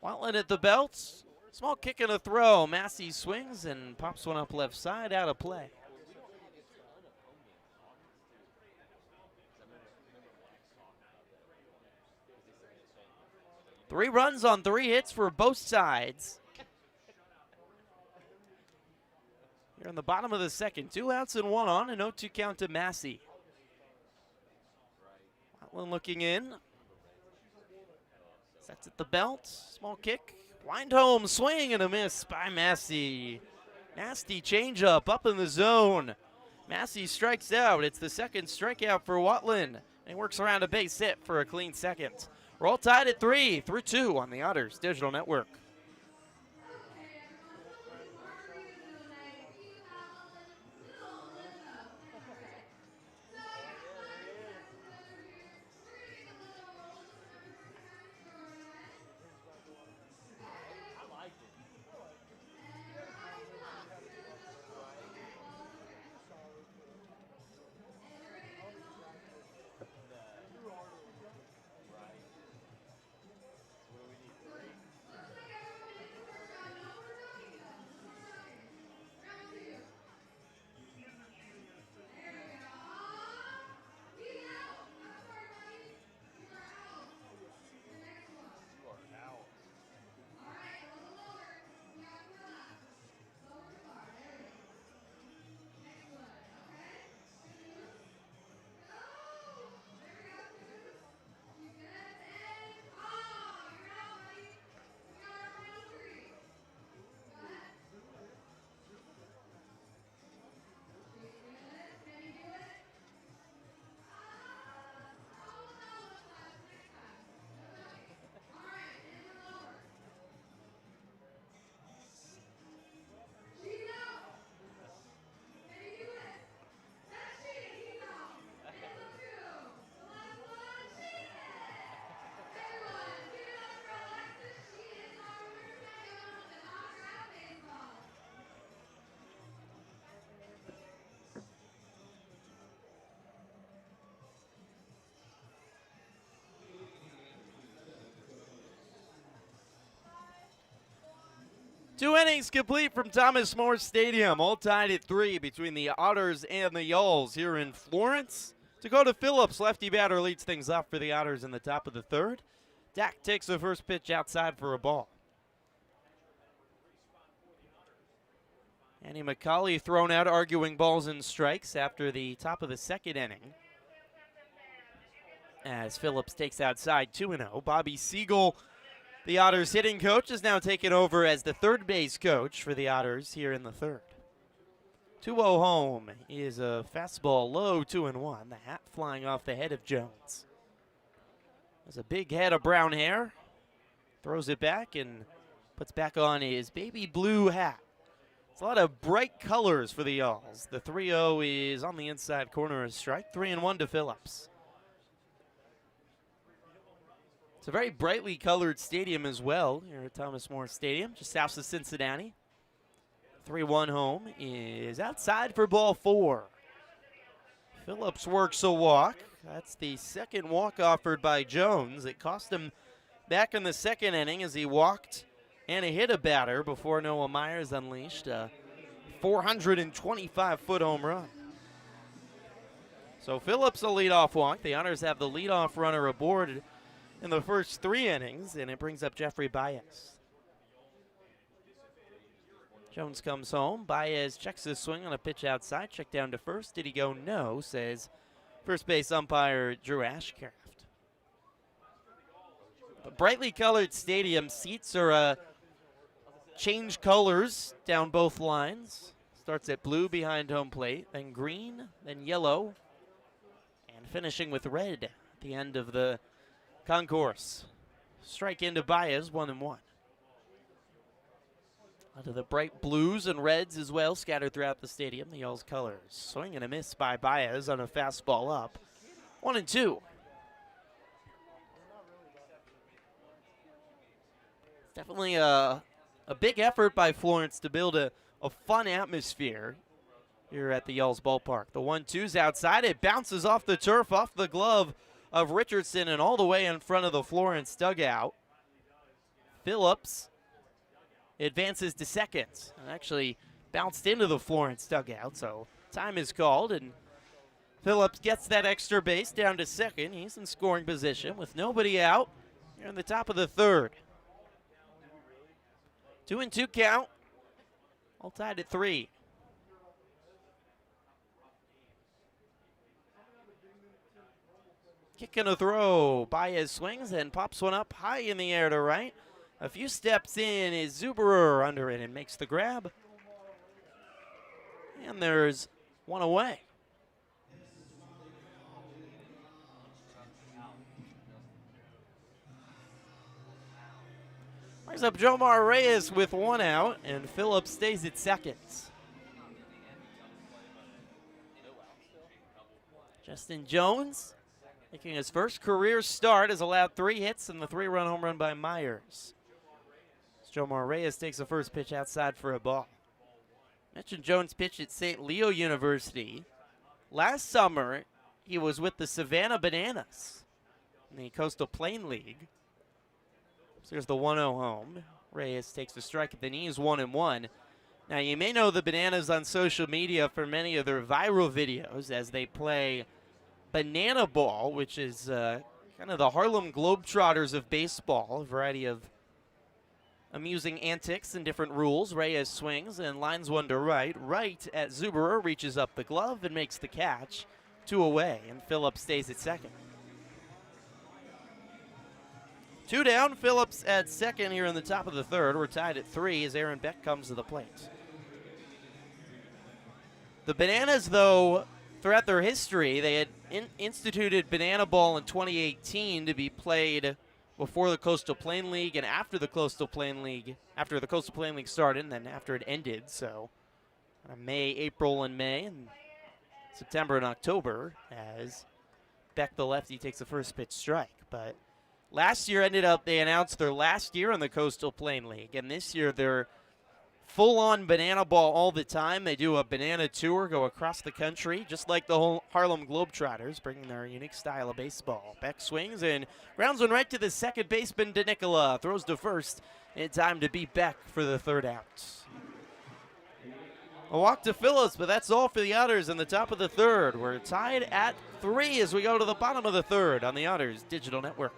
Watland at the belt. Small kick and a throw. Massey swings and pops one up left side, out of play. Three runs on 3 hits for both sides. Here in the bottom of the 2nd. 2 outs and 1 on, an 0-2 count to Massey. Watland looking in. Sets at the belt. Small kick. Wind home. Swing and a miss by Massey. Nasty changeup up in the zone. Massey strikes out. It's the 2nd strikeout for Watland. And he works around a base hit for a clean 2nd. We're all tied at 3 through 2 on the Otters Digital Network. 2 innings complete from Thomas More Stadium, all tied at 3 between the Otters and the Yulls here in Florence. Dakota Phillips, lefty batter, leads things off for the Otters in the top of the third. Dak takes the first pitch outside for a ball. Andy McCauley thrown out, arguing balls and strikes after the top of the second inning. As Phillips takes outside 2-0. Bobby Siegel, the Otters hitting coach, is now taken over as the third base coach for the Otters here in the third. 2-0 home is a fastball low, 2-1. The hat flying off the head of Jones. Has a big head of brown hair. Throws it back and puts back on his baby blue hat. It's a lot of bright colors for the Yulls. The 3-0 is on the inside corner, a strike. 3-1 to Phillips. It's a very brightly colored stadium as well here at Thomas More Stadium, just south of Cincinnati. 3-1 home is outside for ball 4. Phillips works a walk. That's the second walk offered by Jones. It cost him back in the second inning as he walked and hit a batter before Noah Myers unleashed a 425-foot home run. So Phillips a leadoff walk. The Otters have the leadoff runner aboard in the first 3 innings, and it brings up Jeffrey Baez. Jones comes home. Baez checks his swing on a pitch outside. Check down to first. Did he go? No, says first base umpire Drew Ashcraft. A brightly colored stadium. Seats are change colors down both lines. Starts at blue behind home plate, then green, then yellow, and finishing with red at the end of the concourse. Strike into Baez, 1-1. Onto the bright blues and reds as well, scattered throughout the stadium, the Yulls colors. Swing and a miss by Baez on a fastball up. 1-2. It's definitely a big effort by Florence to build a fun atmosphere here at the Yulls ballpark. The 1-2's outside. It bounces off the turf, off the glove of Richardson, and all the way in front of the Florence dugout. Phillips advances to second and actually bounced into the Florence dugout, so time is called, and Phillips gets that extra base down to second. He's in scoring position with nobody out here in the top of the third. 2-2 count, all tied at 3. Kick and a throw. Baez swings and pops one up high in the air to right. A few steps in is Zuberer under it and makes the grab. And there's one away. Brings up Jomar Reyes with 1 out, and Phillips stays at second. Justin Jones, making his first career start, has allowed 3 hits and the 3-run home run by Myers. Jomar Reyes takes the first pitch outside for a ball. Mentioned Jones pitched at St. Leo University. Last summer, he was with the Savannah Bananas in the Coastal Plain League. So here's the 1-0 home. Reyes takes the strike at the knees, 1-1. Now, you may know the Bananas on social media for many of their viral videos as they play Banana Ball, which is kind of the Harlem Globetrotters of baseball, a variety of amusing antics and different rules. Reyes swings and lines one to right. Right at Zuberer, reaches up the glove and makes the catch. 2 away, and Phillips stays at second. 2 down, Phillips at second here in the top of the third. We're tied at 3 as Aaron Beck comes to the plate. The Bananas, though, throughout their history, they had instituted Banana Ball in 2018 to be played before the Coastal Plain League and after the Coastal Plain League, after the Coastal Plain League started and then after it ended. So May, April, and May, and September and October as Beck, the lefty, takes the first pitch strike. But last year they announced their last year in the Coastal Plain League, and this year their full-on banana ball all the time. They do a banana tour, go across the country, just like the whole Harlem Globetrotters, bringing their unique style of baseball. Beck swings and grounds one right to the second baseman, DeNicola. Throws to first in time to beat Beck for the third out. A walk to Phillips, but that's all for the Otters in the top of the third. We're tied at 3 as we go to the bottom of the third on the Otters Digital Network.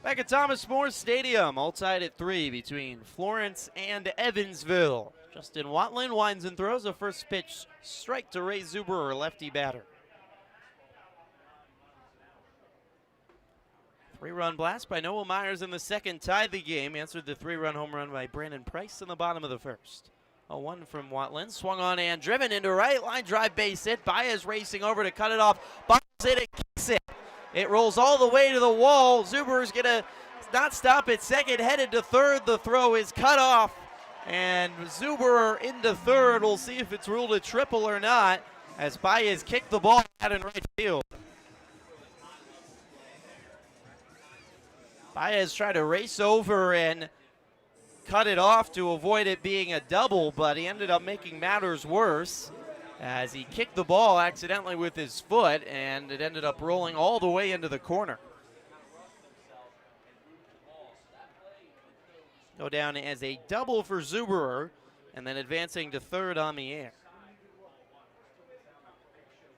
Back at Thomas More Stadium, all tied at 3 between Florence and Evansville. Justin Watland winds and throws a first pitch strike to Ray Zuberer, lefty batter. 3-run blast by Noah Myers in the second tied the game. Answered the 3-run home run by Brandon Price in the bottom of the first. A 1 from Watland, swung on and driven into right, line drive base hit. Baez racing over to cut it off. Baez hit it, kicks it. It rolls all the way to the wall. Zuberer's going to not stop at second, headed to third. The throw is cut off, and Zuberer into third. We'll see if it's ruled a triple or not, as Baez kicked the ball out in right field. Baez tried to race over and cut it off to avoid it being a double, but he ended up making matters worse as he kicked the ball accidentally with his foot, and it ended up rolling all the way into the corner. Go down as a double for Zuberer, and then advancing to third on the air.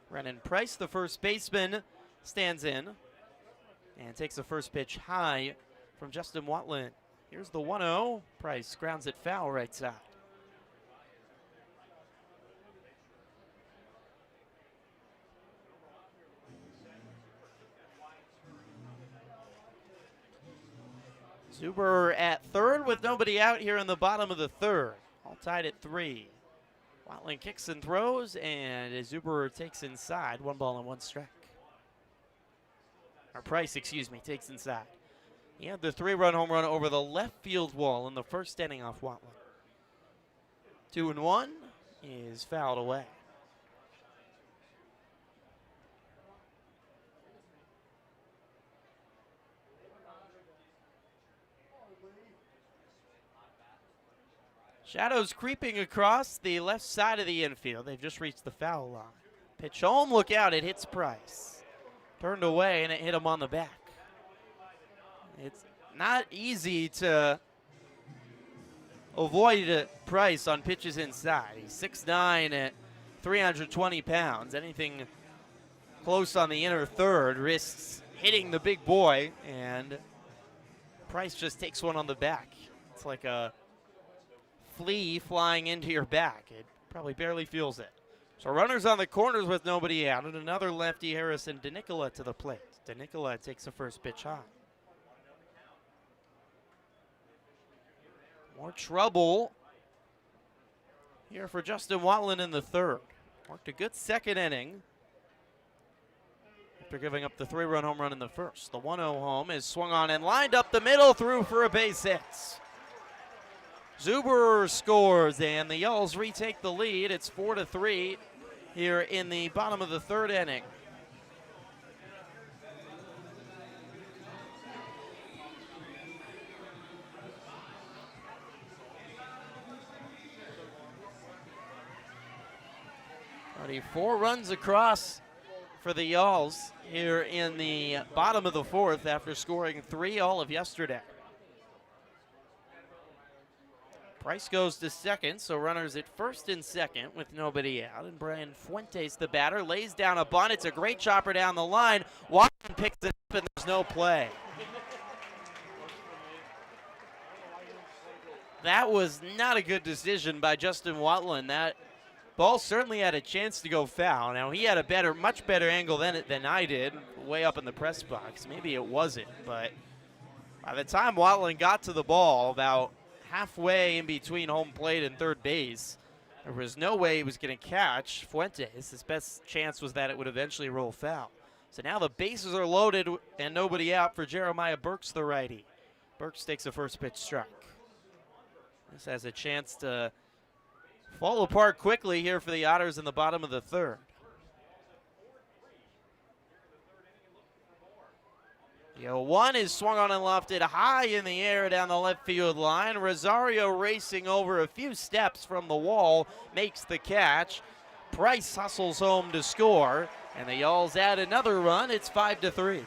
Brennan Price, the first baseman, stands in and takes the first pitch high from Justin Watland. Here's the 1-0. Price grounds it foul right side. Zuberer at third with nobody out here in the bottom of the third. All tied at 3. Watland kicks and throws, and Zuberer takes inside. 1 ball and 1 strike. Or Price, excuse me, takes inside. He had the 3-run home run over the left field wall in the first inning off Watland. 2-1 is fouled away. Shadows creeping across the left side of the infield. They've just reached the foul line. Pitch home, look out, it hits Price. Turned away, and it hit him on the back. It's not easy to avoid Price on pitches inside. He's 6'9" at 320 pounds. Anything close on the inner third risks hitting the big boy, and Price just takes one on the back. It's like a flea flying into your back. It probably barely feels it. So runners on the corners with nobody out, and another lefty, Harrison DeNicola, to the plate. DeNicola takes the first pitch high. More trouble here for Justin Watland in the third. Worked a good second inning after giving up the 3-run home run in the first. The 1-0 home is swung on and lined up the middle, through for a base hit. Zuber scores, and the Yells retake the lead. It's 4-3 here in the bottom of the third inning. Already 4 runs across for the Yalls here in the bottom of the fourth after scoring 3 all of yesterday. Price goes to second, so runners at first and second with nobody out. And Brian Fuentes, the batter, lays down a bunt. It's a great chopper down the line. Watson picks it up, and there's no play. That was not a good decision by Justin Watland. That ball certainly had a chance to go foul. Now, he had a much better angle than I did, way up in the press box. Maybe it wasn't, but by the time Watland got to the ball, about halfway in between home plate and third base, there was no way he was going to catch Fuentes. His best chance was that it would eventually roll foul. So now the bases are loaded and nobody out for Jeremiah Burks, the righty. Burks takes a first pitch strike. This has a chance to fall apart quickly here for the Otters in the bottom of the third. The 0-1 is swung on and lofted high in the air down the left field line. Rosario racing over a few steps from the wall, makes the catch. Price hustles home to score, and the Yalls add another run. It's 5-3.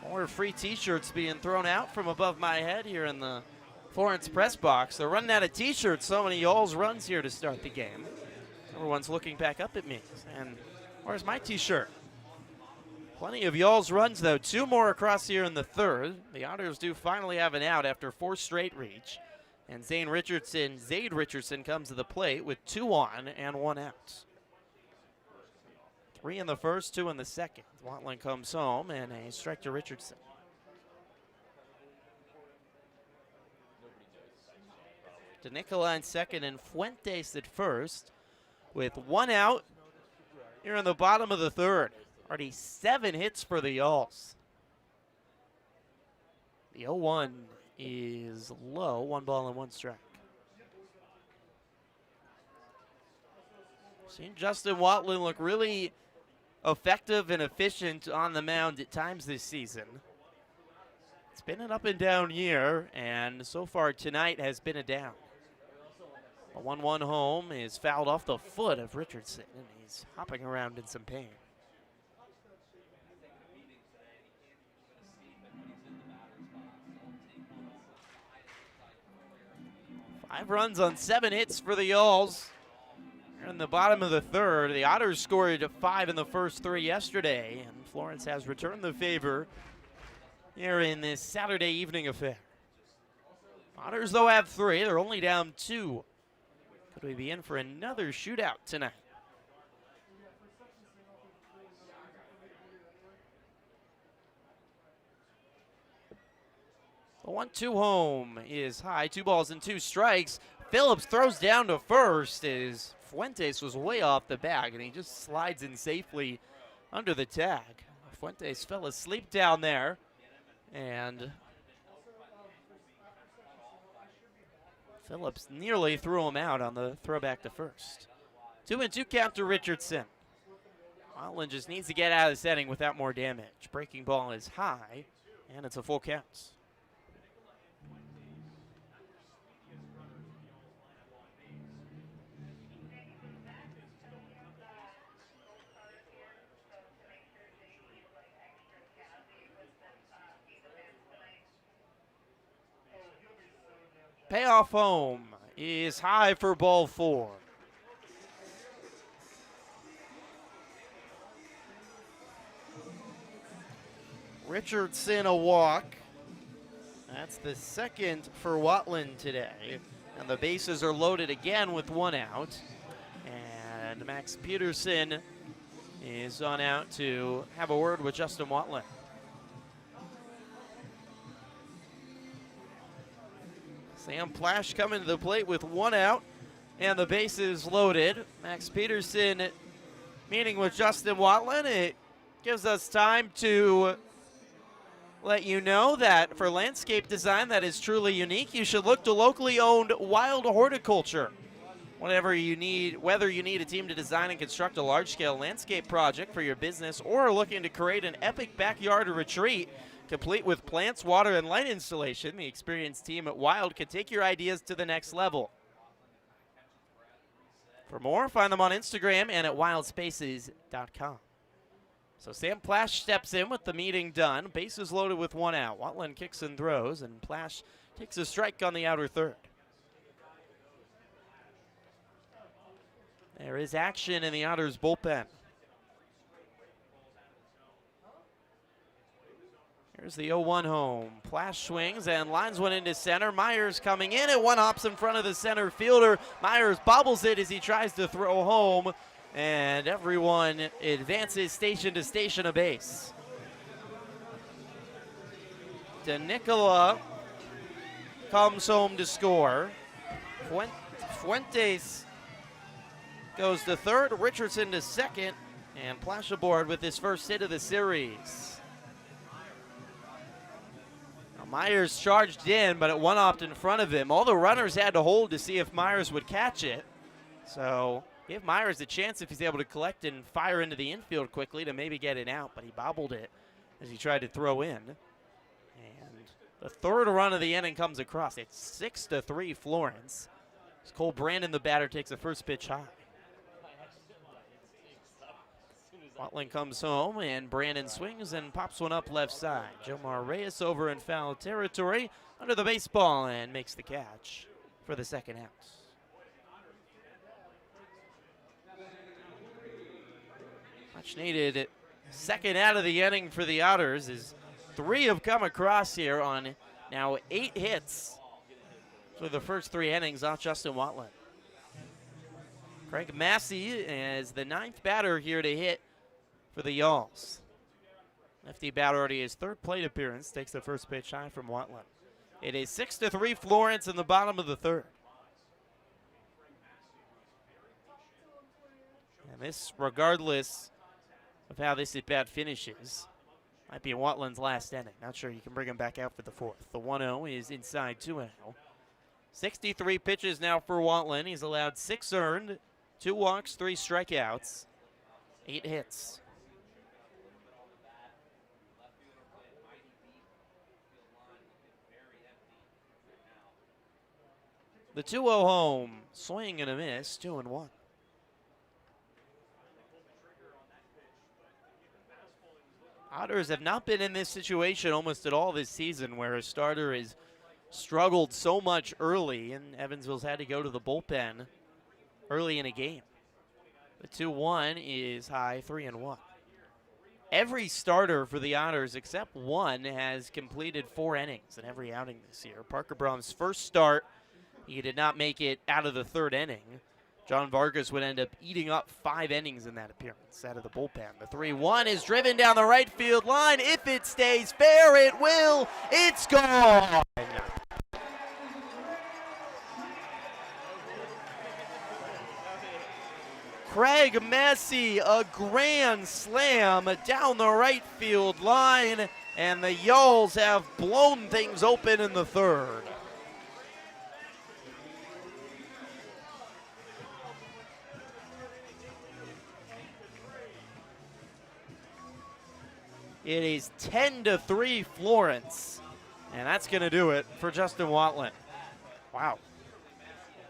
More free t-shirts being thrown out from above my head here in the Florence press box. They're running out of t-shirts. So many Yalls runs here to start the game. Everyone's looking back up at me. And where's my t-shirt? Plenty of Yalls runs, though. 2 more across here in the third. The Otters do finally have an out after 4 straight reach. And Zade Richardson comes to the plate with 2 on and 1 out. 3 in the first, 2 in the second. Watland comes home and a strike to Richardson. DeNicola in second and Fuentes at first with 1 out here in the bottom of the third. Already 7 hits for the Yalls. The 0-1 is low, 1 ball and 1 strike. Seen Justin Watland look really effective and efficient on the mound at times this season. It's been an up and down year, and so far tonight has been a down. A 1-1 home is fouled off the foot of Richardson, and he's hopping around in some pain. Five runs on 7 hits for the Yalls. In the bottom of the third, the Otters scored 5 in the first 3 yesterday, and Florence has returned the favor here in this Saturday evening affair. Otters, though, have 3. They're only down 2. Could we be in for another shootout tonight? The 1-2 home is high. 2 balls and 2 strikes. Phillips throws down to first as Fuentes was way off the bag, and he just slides in safely under the tag. Fuentes fell asleep down there, and Phillips nearly threw him out on the throwback to first. 2-2 count to Richardson. Watland just needs to get out of this inning without more damage. Breaking ball is high, and it's a full count. Payoff home is high for ball 4. Richardson a walk. That's the second for Watland today. And the bases are loaded again with 1 out. And Max Peterson is on out to have a word with Justin Watland. Sam Plash coming to the plate with 1 out. And the bases loaded. Max Peterson meeting with Justin Watland. It gives us time to let you know that for landscape design that is truly unique, you should look to locally owned Wild Horticulture. Whatever you need, whether you need a team to design and construct a large-scale landscape project for your business or are looking to create an epic backyard retreat, complete with plants, water, and light installation, the experienced team at Wild can take your ideas to the next level. For more, find them on Instagram and at wildspaces.com. So Sam Plash steps in with the meeting done. Bases loaded with 1 out. Watland kicks and throws, and Plash takes a strike on the outer third. There is action in the Otters bullpen. Here's the 0-1 home. Plash swings and lines one into center. Myers coming in and 1 hops in front of the center fielder. Myers bobbles it as he tries to throw home. And everyone advances station to station a base. DeNicola comes home to score. Fuentes goes to third, Richardson to second, and Plash aboard with his first hit of the series. Now Myers charged in, but it 1-hopped in front of him. All the runners had to hold to see if Myers would catch it. So give Myers a chance if he's able to collect and fire into the infield quickly to maybe get it out, but he bobbled it as he tried to throw in. And the third run of the inning comes across. It's 6-3 Florence. As Cole Brandon, the batter, takes the first pitch high. Watland comes home, and Brandon swings and pops one up left side. Jomar Reyes over in foul territory under the baseball and makes the catch for the second out. Much needed second out of the inning for the Otters as 3 have come across here on now 8 hits for the first 3 innings off Justin Watland. Craig Massey is the 9th batter here to hit for the Yalls. Lefty batter already his 3rd plate appearance, takes the first pitch high from Watland. It is 6-3 Florence in the bottom of the 3rd. And this, regardless of how this at-bat finishes, might be Watland's last inning. Not sure you can bring him back out for the 4th. The 1-0 is inside 2-0. 63 pitches now for Watland. He's allowed 6 earned, 2 walks, 3 strikeouts, 8 hits. The 2-0 home, swing and a miss, 2-1. Otters have not been in this situation almost at all this season where a starter has struggled so much early, and Evansville's had to go to the bullpen early in a game. The 2-1 is high, 3-1. Every starter for the Otters except one has completed 4 innings in every outing this year. Parker Brahm's first start, he did not make it out of the 3rd inning. John Vargas would end up eating up 5 innings in that appearance out of the bullpen. The 3-1 is driven down the right field line. If it stays fair, it will. It's gone. Craig Massey, a grand slam down the right field line, and the Yalls have blown things open in the 3rd. It is 10-3 Florence, and that's going to do it for Justin Watland. Wow.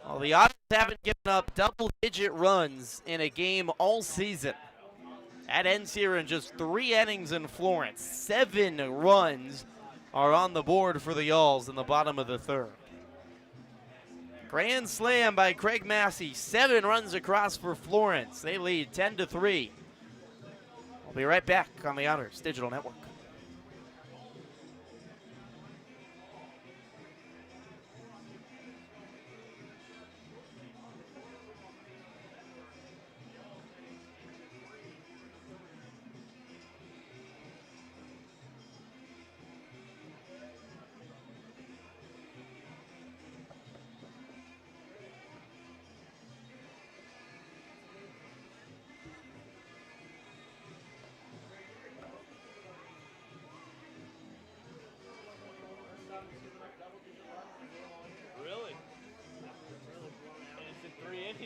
Well, the Otters haven't given up double-digit runs in a game all season. That ends here in just 3 innings in Florence. 7 runs are on the board for the Yalls in the bottom of the 3rd. Grand slam by Craig Massey. 7 runs across for Florence. They lead 10-3. We'll be right back on the Otters Digital Network.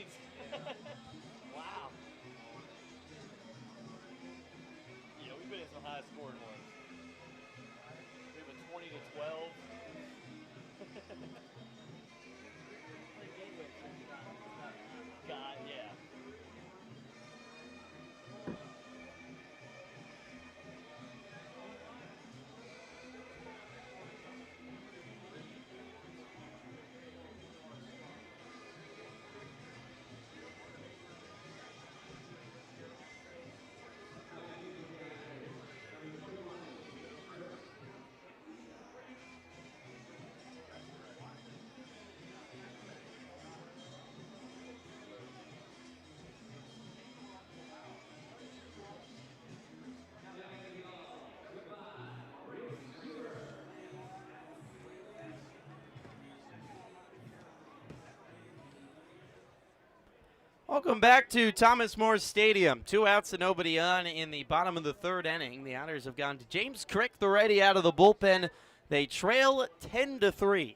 points. Wow. Yeah, we've been in some high scoring ones. We have a 20 to 12. God, yeah. Welcome back to Thomas More Stadium. 2 outs and nobody on in the bottom of the third inning. The Otters have gone to James Crick, the righty, out of the bullpen. They trail 10 to 3.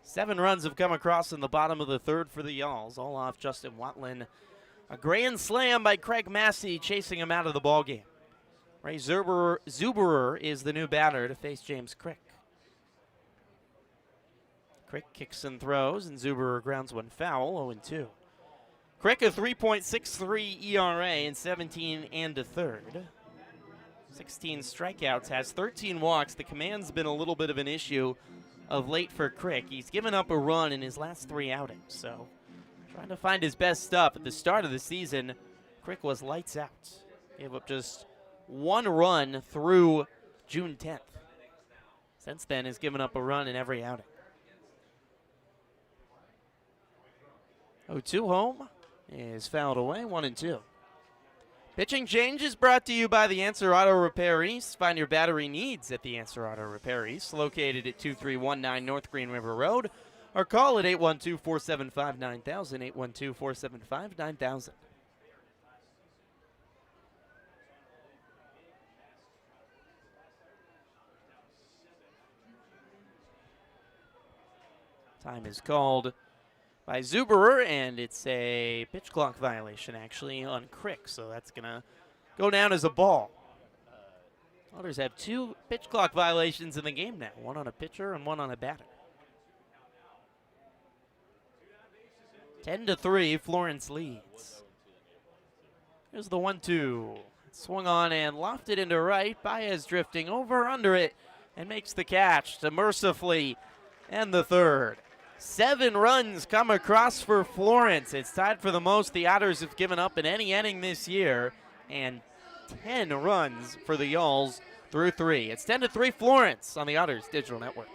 7 runs have come across in the bottom of the third for the Yalls, all off Justin Watlin. A grand slam by Craig Massey chasing him out of the ballgame. Ray Zuberer is the new batter to face James Crick. Crick kicks and throws, and Zuberer grounds one foul, 0-2. Crick a 3.63 ERA in 17 and a third. 16 strikeouts, has 13 walks. The command's been a little bit of an issue of late for Crick. He's given up a run in his last 3 outings, so trying to find his best stuff. At the start of the season, Crick was lights out. Gave up just 1 run through June 10th. Since then, has given up a run in every outing. 0-2 home is fouled away, 1-2. Pitching change is brought to you by the Answer Auto Repair East. Find your battery needs at the Answer Auto Repair East, located at 2319 North Green River Road, or call at 812-475-9000, 812-475-9000. Time is called by Zuberer, and it's a pitch clock violation, actually, on Crick, so that's going to go down as a ball. Otters have 2 pitch clock violations in the game now, 1 on a pitcher and 1 on a batter. 10 to 3, Florence leads. Here's the 1-2. Swung on and lofted into right. Baez drifting over under it and makes the catch to mercifully end the third. 7 runs come across for Florence. It's tied for the most the Otters have given up in any inning this year, and 10 runs for the Yalls through 3. It's 10 to 3 Florence on the Otters Digital Network.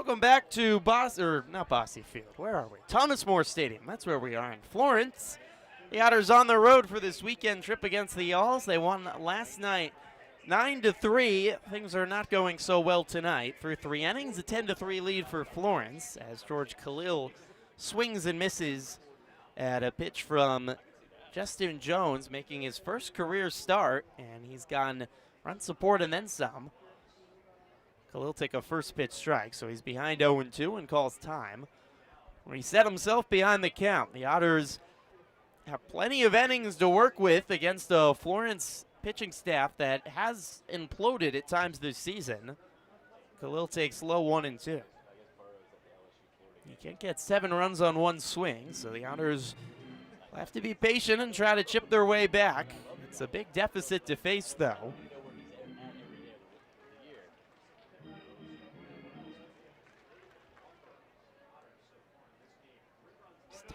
Welcome back to not Bossy Field. Where are we? Thomas More Stadium. That's where we are in Florence. The Otters on the road for this weekend trip against the Yalls. They won last night 9-3. Things are not going so well tonight. Through 3 innings, a 10-3 lead for Florence as George Khalil swings and misses at a pitch from Justin Jones, making his first career start, and he's gotten run support and then some. Khalil take a first pitch strike, so he's behind 0-2 and calls time. When he set himself behind the count, the Otters have plenty of innings to work with against a Florence pitching staff that has imploded at times this season. Khalil takes low 1-2. You can't get 7 runs on 1 swing, so the Otters will have to be patient and try to chip their way back. It's a big deficit to face, though.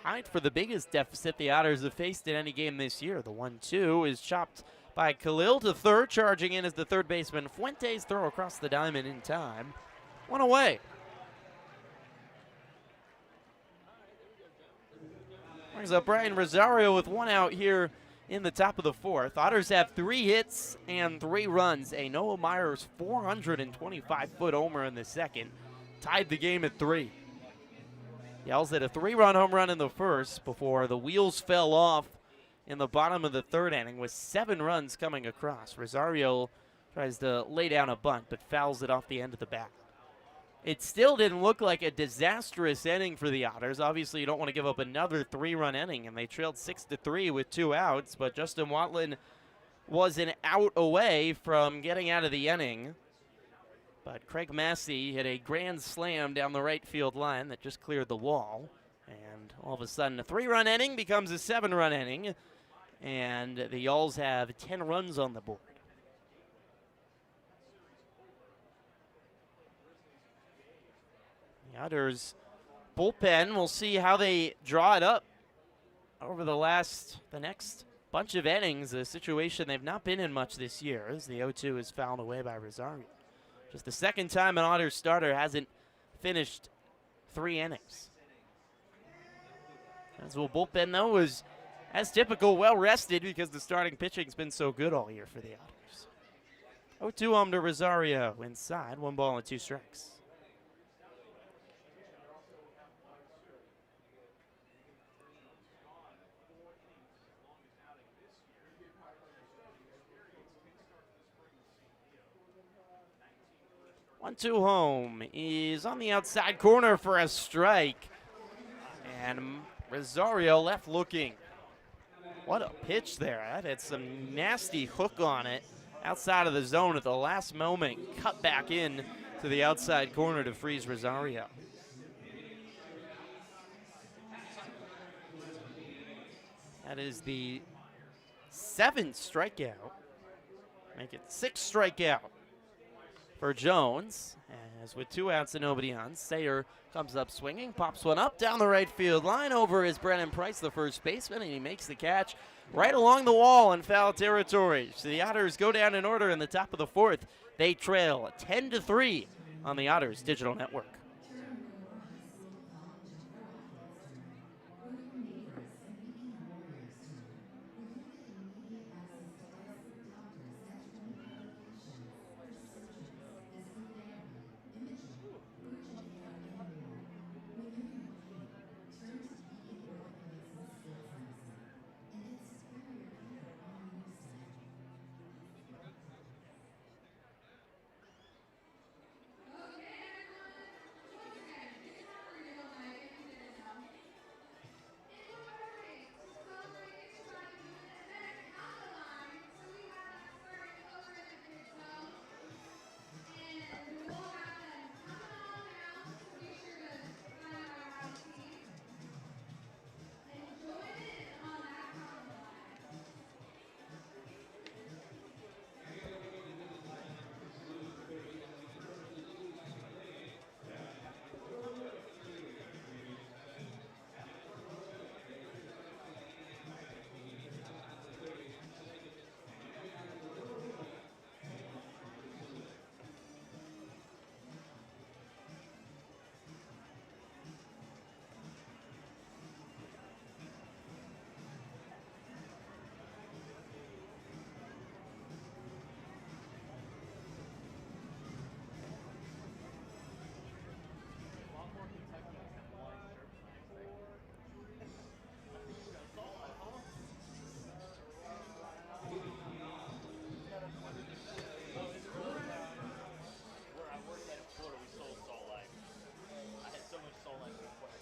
Tied for the biggest deficit the Otters have faced in any game this year. The 1-2 is chopped by Khalil to third. Charging in as the third baseman Fuentes. Throw across the diamond in time. 1 away. Brings up Brian Rosario with 1 out here in the top of the 4th. Otters have 3 hits and 3 runs. A Noah Myers 425-foot homer in the second tied the game at 3. Yells at a 3-run home run in the first before the wheels fell off in the bottom of the 3rd inning with 7 runs coming across. Rosario tries to lay down a bunt but fouls it off the end of the bat. It still didn't look like a disastrous inning for the Otters. Obviously, you don't want to give up another 3-run inning, and they trailed 6-3 with 2 outs, but Justin Watland was an out away from getting out of the inning. But Craig Massey hit a grand slam down the right field line that just cleared the wall. And all of a sudden, a 3-run inning becomes a 7-run inning. And the Yalls have 10 runs on the board. The Otters bullpen, we'll see how they draw it up over the next bunch of innings. A situation they've not been in much this year as the 0-2 is fouled away by Rosario. Just the second time an Otters starter hasn't finished 3 innings. Evansville bullpen, though, was, as typical, well-rested because the starting pitching's been so good all year for the Otters. 0-2 home to Rosario inside, 1 ball and 2 strikes. One-two home is on the outside corner for a strike. And Rosario left looking. What a pitch there. That had some nasty hook on it outside of the zone at the last moment. Cut back in to the outside corner to freeze Rosario. That is the 7th strikeout. Make it 6th strikeout for Jones, as with 2 outs and nobody on, Sayer comes up swinging, pops one up down the right field line. Over is Brennan Price, the first baseman, and he makes the catch right along the wall in foul territory. So the Otters go down in order in the top of the 4th. They trail 10-3 on the Otters Digital Network.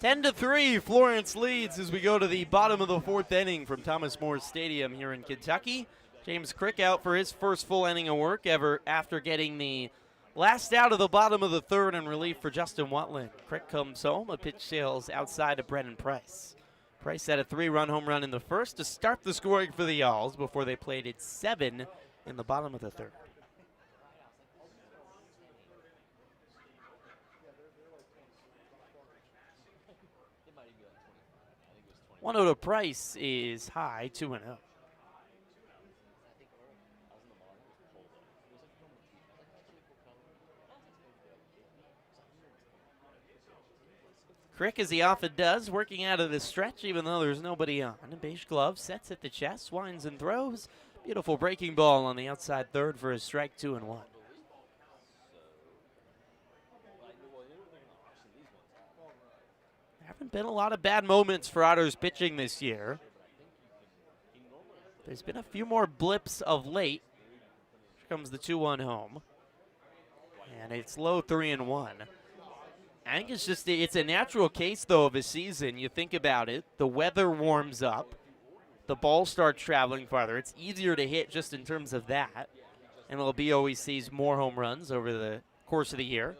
10-3, Florence leads as we go to the bottom of the fourth inning from Thomas More Stadium here in Kentucky. James Crick out for his first full inning of work ever after getting the last out of the bottom of the third in relief for Justin Watland. Crick comes home, a pitch sails outside of Brennan Price. Price had a 3-run home run in the first to start the scoring for the Yalls before they played at 7 in the bottom of the third. 1-0 to Price is high, 2-0. Crick, as he often does, working out of the stretch even though there's nobody on. Beige glove sets at the chest, winds and throws. Beautiful breaking ball on the outside third for a strike, 2-1. There haven't been a lot of bad moments for Otters pitching this year. There's been a few more blips of late. Here comes the 2-1 home. And it's low 3-1. I think it's a natural case, though, of a season. You think about it, the weather warms up, the ball starts traveling farther. It's easier to hit just in terms of that. MLB always sees more home runs over the course of the year.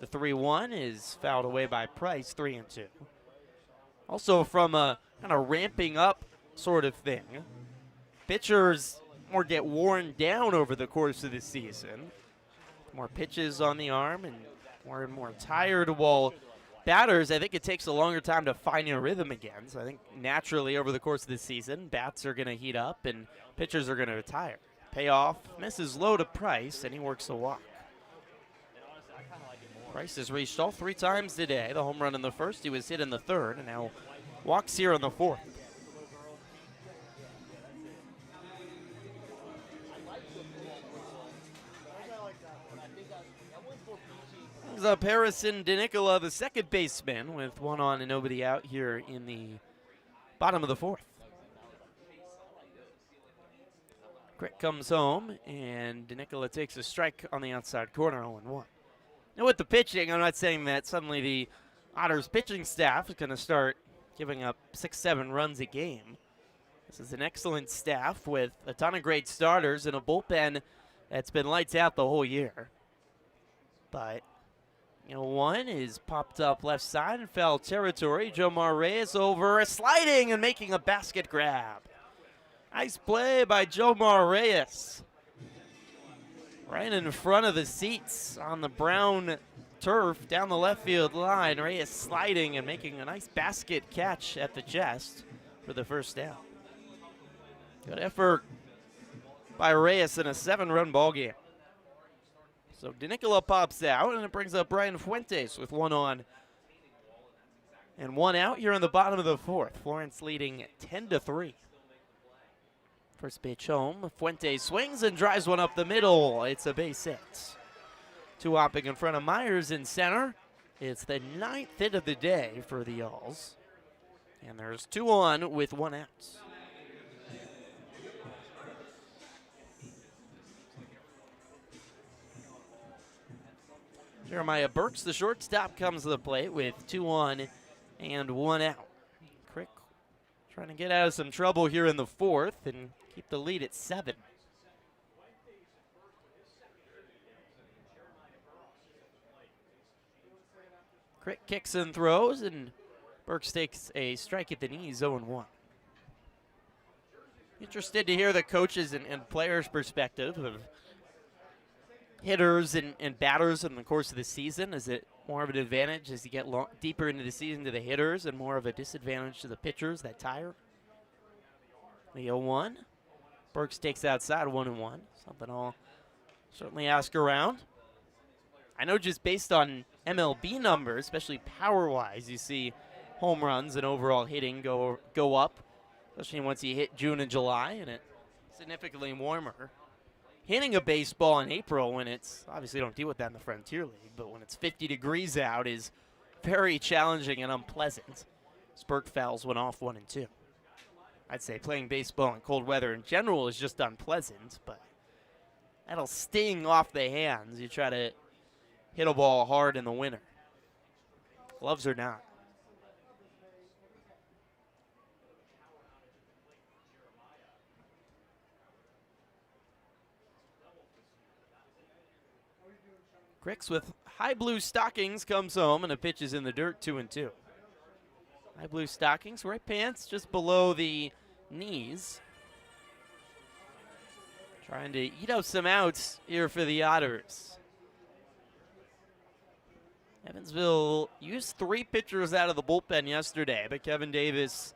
The 3-1 is fouled away by Price, 3-2. Also from a kind of ramping up sort of thing, pitchers more get worn down over the course of the season. More pitches on the arm and more tired, while batters, I think it takes a longer time to find your rhythm again. So I think naturally over the course of the season, bats are going to heat up and pitchers are going to retire. Payoff misses low to Price, and he works a walk. Price has reached all 3 times today. The home run in the first, he was hit in the third, and now walks here in the fourth. Brings up Harrison DeNicola, the second baseman, with 1 on and nobody out here in the bottom of the fourth. Crick comes home, and DeNicola takes a strike on the outside corner, 0-1. Now with the pitching, I'm not saying that suddenly the Otters pitching staff is going to start giving up 6-7 runs a game. This is an excellent staff with a ton of great starters and a bullpen that's been lights out the whole year. But one is popped up left side in foul territory. Jomar Reyes over, sliding and making a basket grab. Nice play by Jomar Reyes. Right in front of the seats on the brown turf down the left field line. Reyes sliding and making a nice basket catch at the chest for the first down. Good effort by Reyes in a 7-run ball game. So DeNicola pops out, and it brings up Brian Fuentes with 1 on and 1 out here in the bottom of the fourth. Florence leading 10-3. First pitch home. Fuentes swings and drives one up the middle. It's a base hit. 2 hopping in front of Myers in center. It's the 9th hit of the day for the Yalls. And there's 2 on with 1 out. Jeremiah Burks, the shortstop, comes to the plate with 2 on and 1 out. Crick trying to get out of some trouble here in the fourth and keep the lead at 7. Crick kicks and throws, and Burks takes a strike at the knees, 0-1. Interested to hear the coaches and players' perspective of hitters and batters in the course of the season. Is it more of an advantage as you get deeper into the season to the hitters and more of a disadvantage to the pitchers that tire? The 0-1. Burks takes outside, 1-1. Something I'll certainly ask around. I know just based on MLB numbers, especially power-wise, you see home runs and overall hitting go up, especially once you hit June and July, and it's significantly warmer. Hitting a baseball in April when it's, obviously don't deal with that in the Frontier League, but when it's 50 degrees out is very challenging and unpleasant. Burke fouls went off 1 and 2. I'd say playing baseball in cold weather in general is just unpleasant, but that'll sting off the hands. You try to hit a ball hard in the winter. Gloves or not. Cricks with high blue stockings comes home, and a pitch is in the dirt, 2-2. High blue stockings, right pants just below the knees. Trying to eat up some outs here for the Otters. Evansville used 3 pitchers out of the bullpen yesterday, but Kevin Davis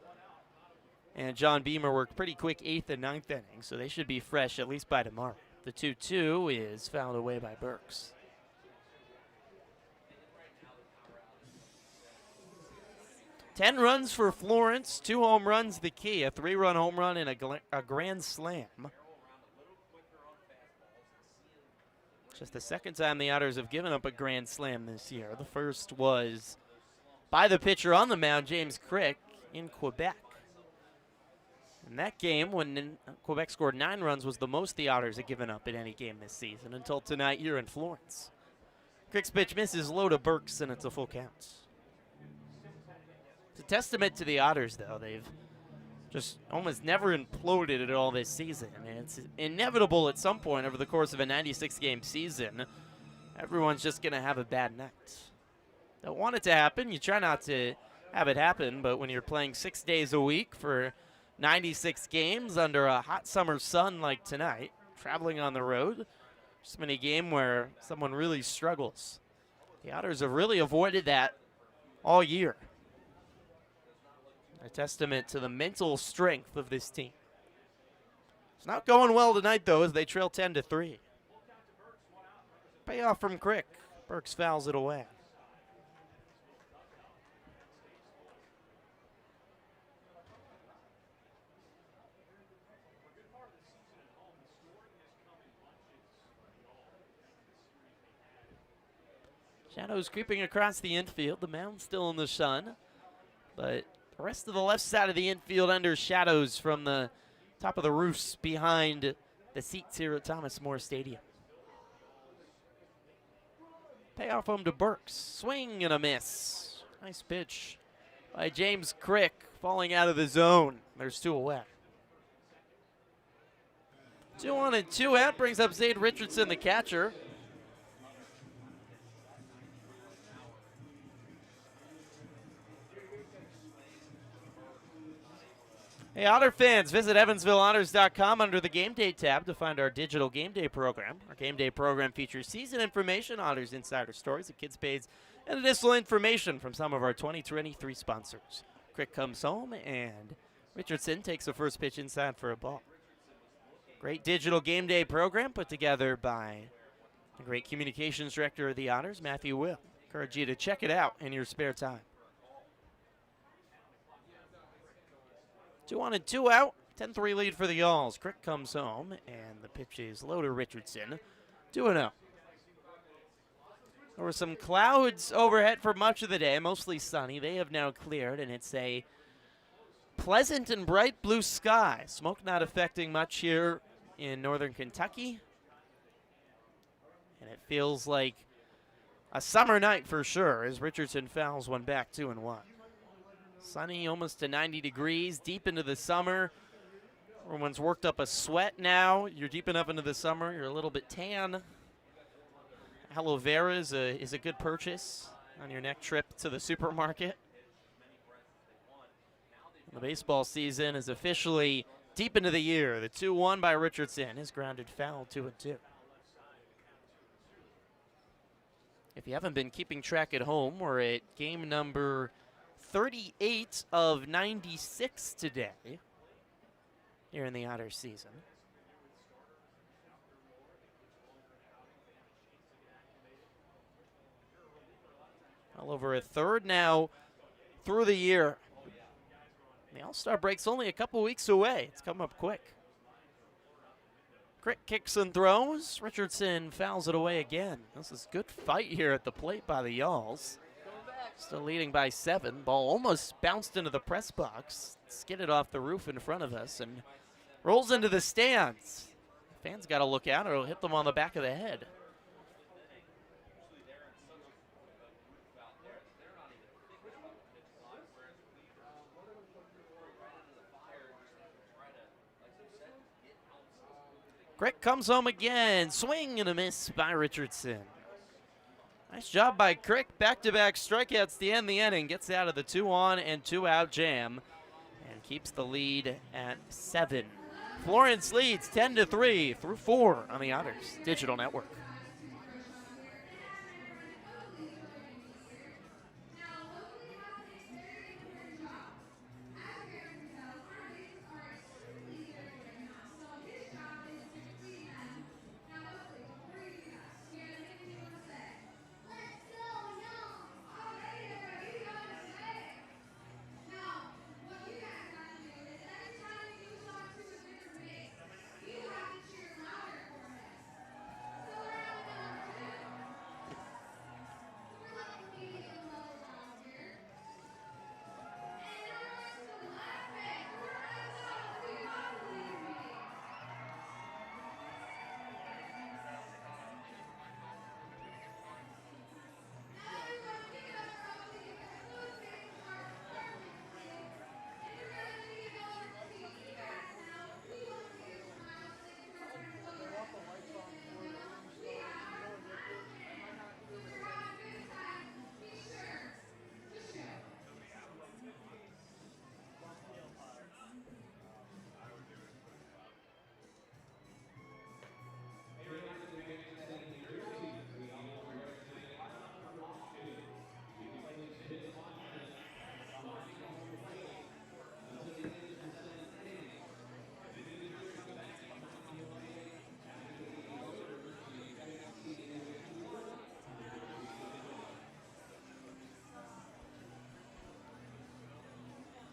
and John Beamer worked pretty quick 8th and 9th innings, so they should be fresh at least by tomorrow. The 2-2 is fouled away by Burks. Ten runs for Florence, 2 home runs the key, a 3-run home run and a grand slam. Just the second time the Otters have given up a grand slam this year. The first was by the pitcher on the mound, James Crick, in Quebec. And that game, when Quebec scored 9 runs, was the most the Otters had given up in any game this season until tonight here in Florence. Crick's pitch misses low to Burks, and it's a full count. It's a testament to the Otters, though. They've just almost never imploded at all this season. And it's inevitable at some point over the course of a 96-game season. Everyone's just going to have a bad night. Don't want it to happen. You try not to have it happen, but when you're playing 6 days a week for 96 games under a hot summer sun like tonight, traveling on the road, just been a game where someone really struggles. The Otters have really avoided that all year. A testament to the mental strength of this team. It's not going well tonight, though, as they trail 10-3. Payoff from Crick. Burks fouls it away. Shadows creeping across the infield. The mound's still in the sun, but the rest of the left side of the infield under shadows from the top of the roofs behind the seats here at Thomas More Stadium. Payoff home to Burks. Swing and a miss. Nice pitch by James Crick, falling out of the zone. There's 2 away. 2-1 and 2 out brings up Zade Richardson, the catcher. Hey, Otter fans, visit EvansvilleOtters.com under the Game Day tab to find our digital Game Day program. Our Game Day program features season information, Otters insider stories, a kids page, and additional information from some of our 2023 sponsors. Crick comes home, and Richardson takes the first pitch inside for a ball. Great digital Game Day program put together by the great communications director of the Otters, Matthew Will. Encourage you to check it out in your spare time. 2-1 and 2 out. 10-3 lead for the Yalls. Crick comes home, and the pitch is low to Richardson. 2-0. There were some clouds overhead for much of the day, mostly sunny. They have now cleared, and it's a pleasant and bright blue sky. Smoke not affecting much here in northern Kentucky. And it feels like a summer night for sure as Richardson fouls one back 2-1. Sunny, almost to 90 degrees, deep into the summer. Everyone's worked up a sweat now. You're deep enough into the summer. You're a little bit tan. Aloe vera is a good purchase on your next trip to the supermarket. The baseball season is officially deep into the year. The 2-1 by Richardson is grounded foul, 2-2. If you haven't been keeping track at home, we're at game number 38 of 96 today here in the Otters season. Well over a third now through the year. The All-Star break's only a couple weeks away. It's come up quick. Crick kicks and throws. Richardson fouls it away again. This is a good fight here at the plate by the Yalls. Still leading by 7. Ball almost bounced into the press box, skidded off the roof in front of us, and rolls into the stands. Fans got to look out or it'll hit them on the back of the head. Crick comes home again. Swing and a miss by Richardson. Nice job by Crick. Back-to-back strikeouts to end the inning. Gets out of the 2-on and 2-out jam and keeps the lead at 7. Florence leads 10-3 through 4 on the Otters Digital Network.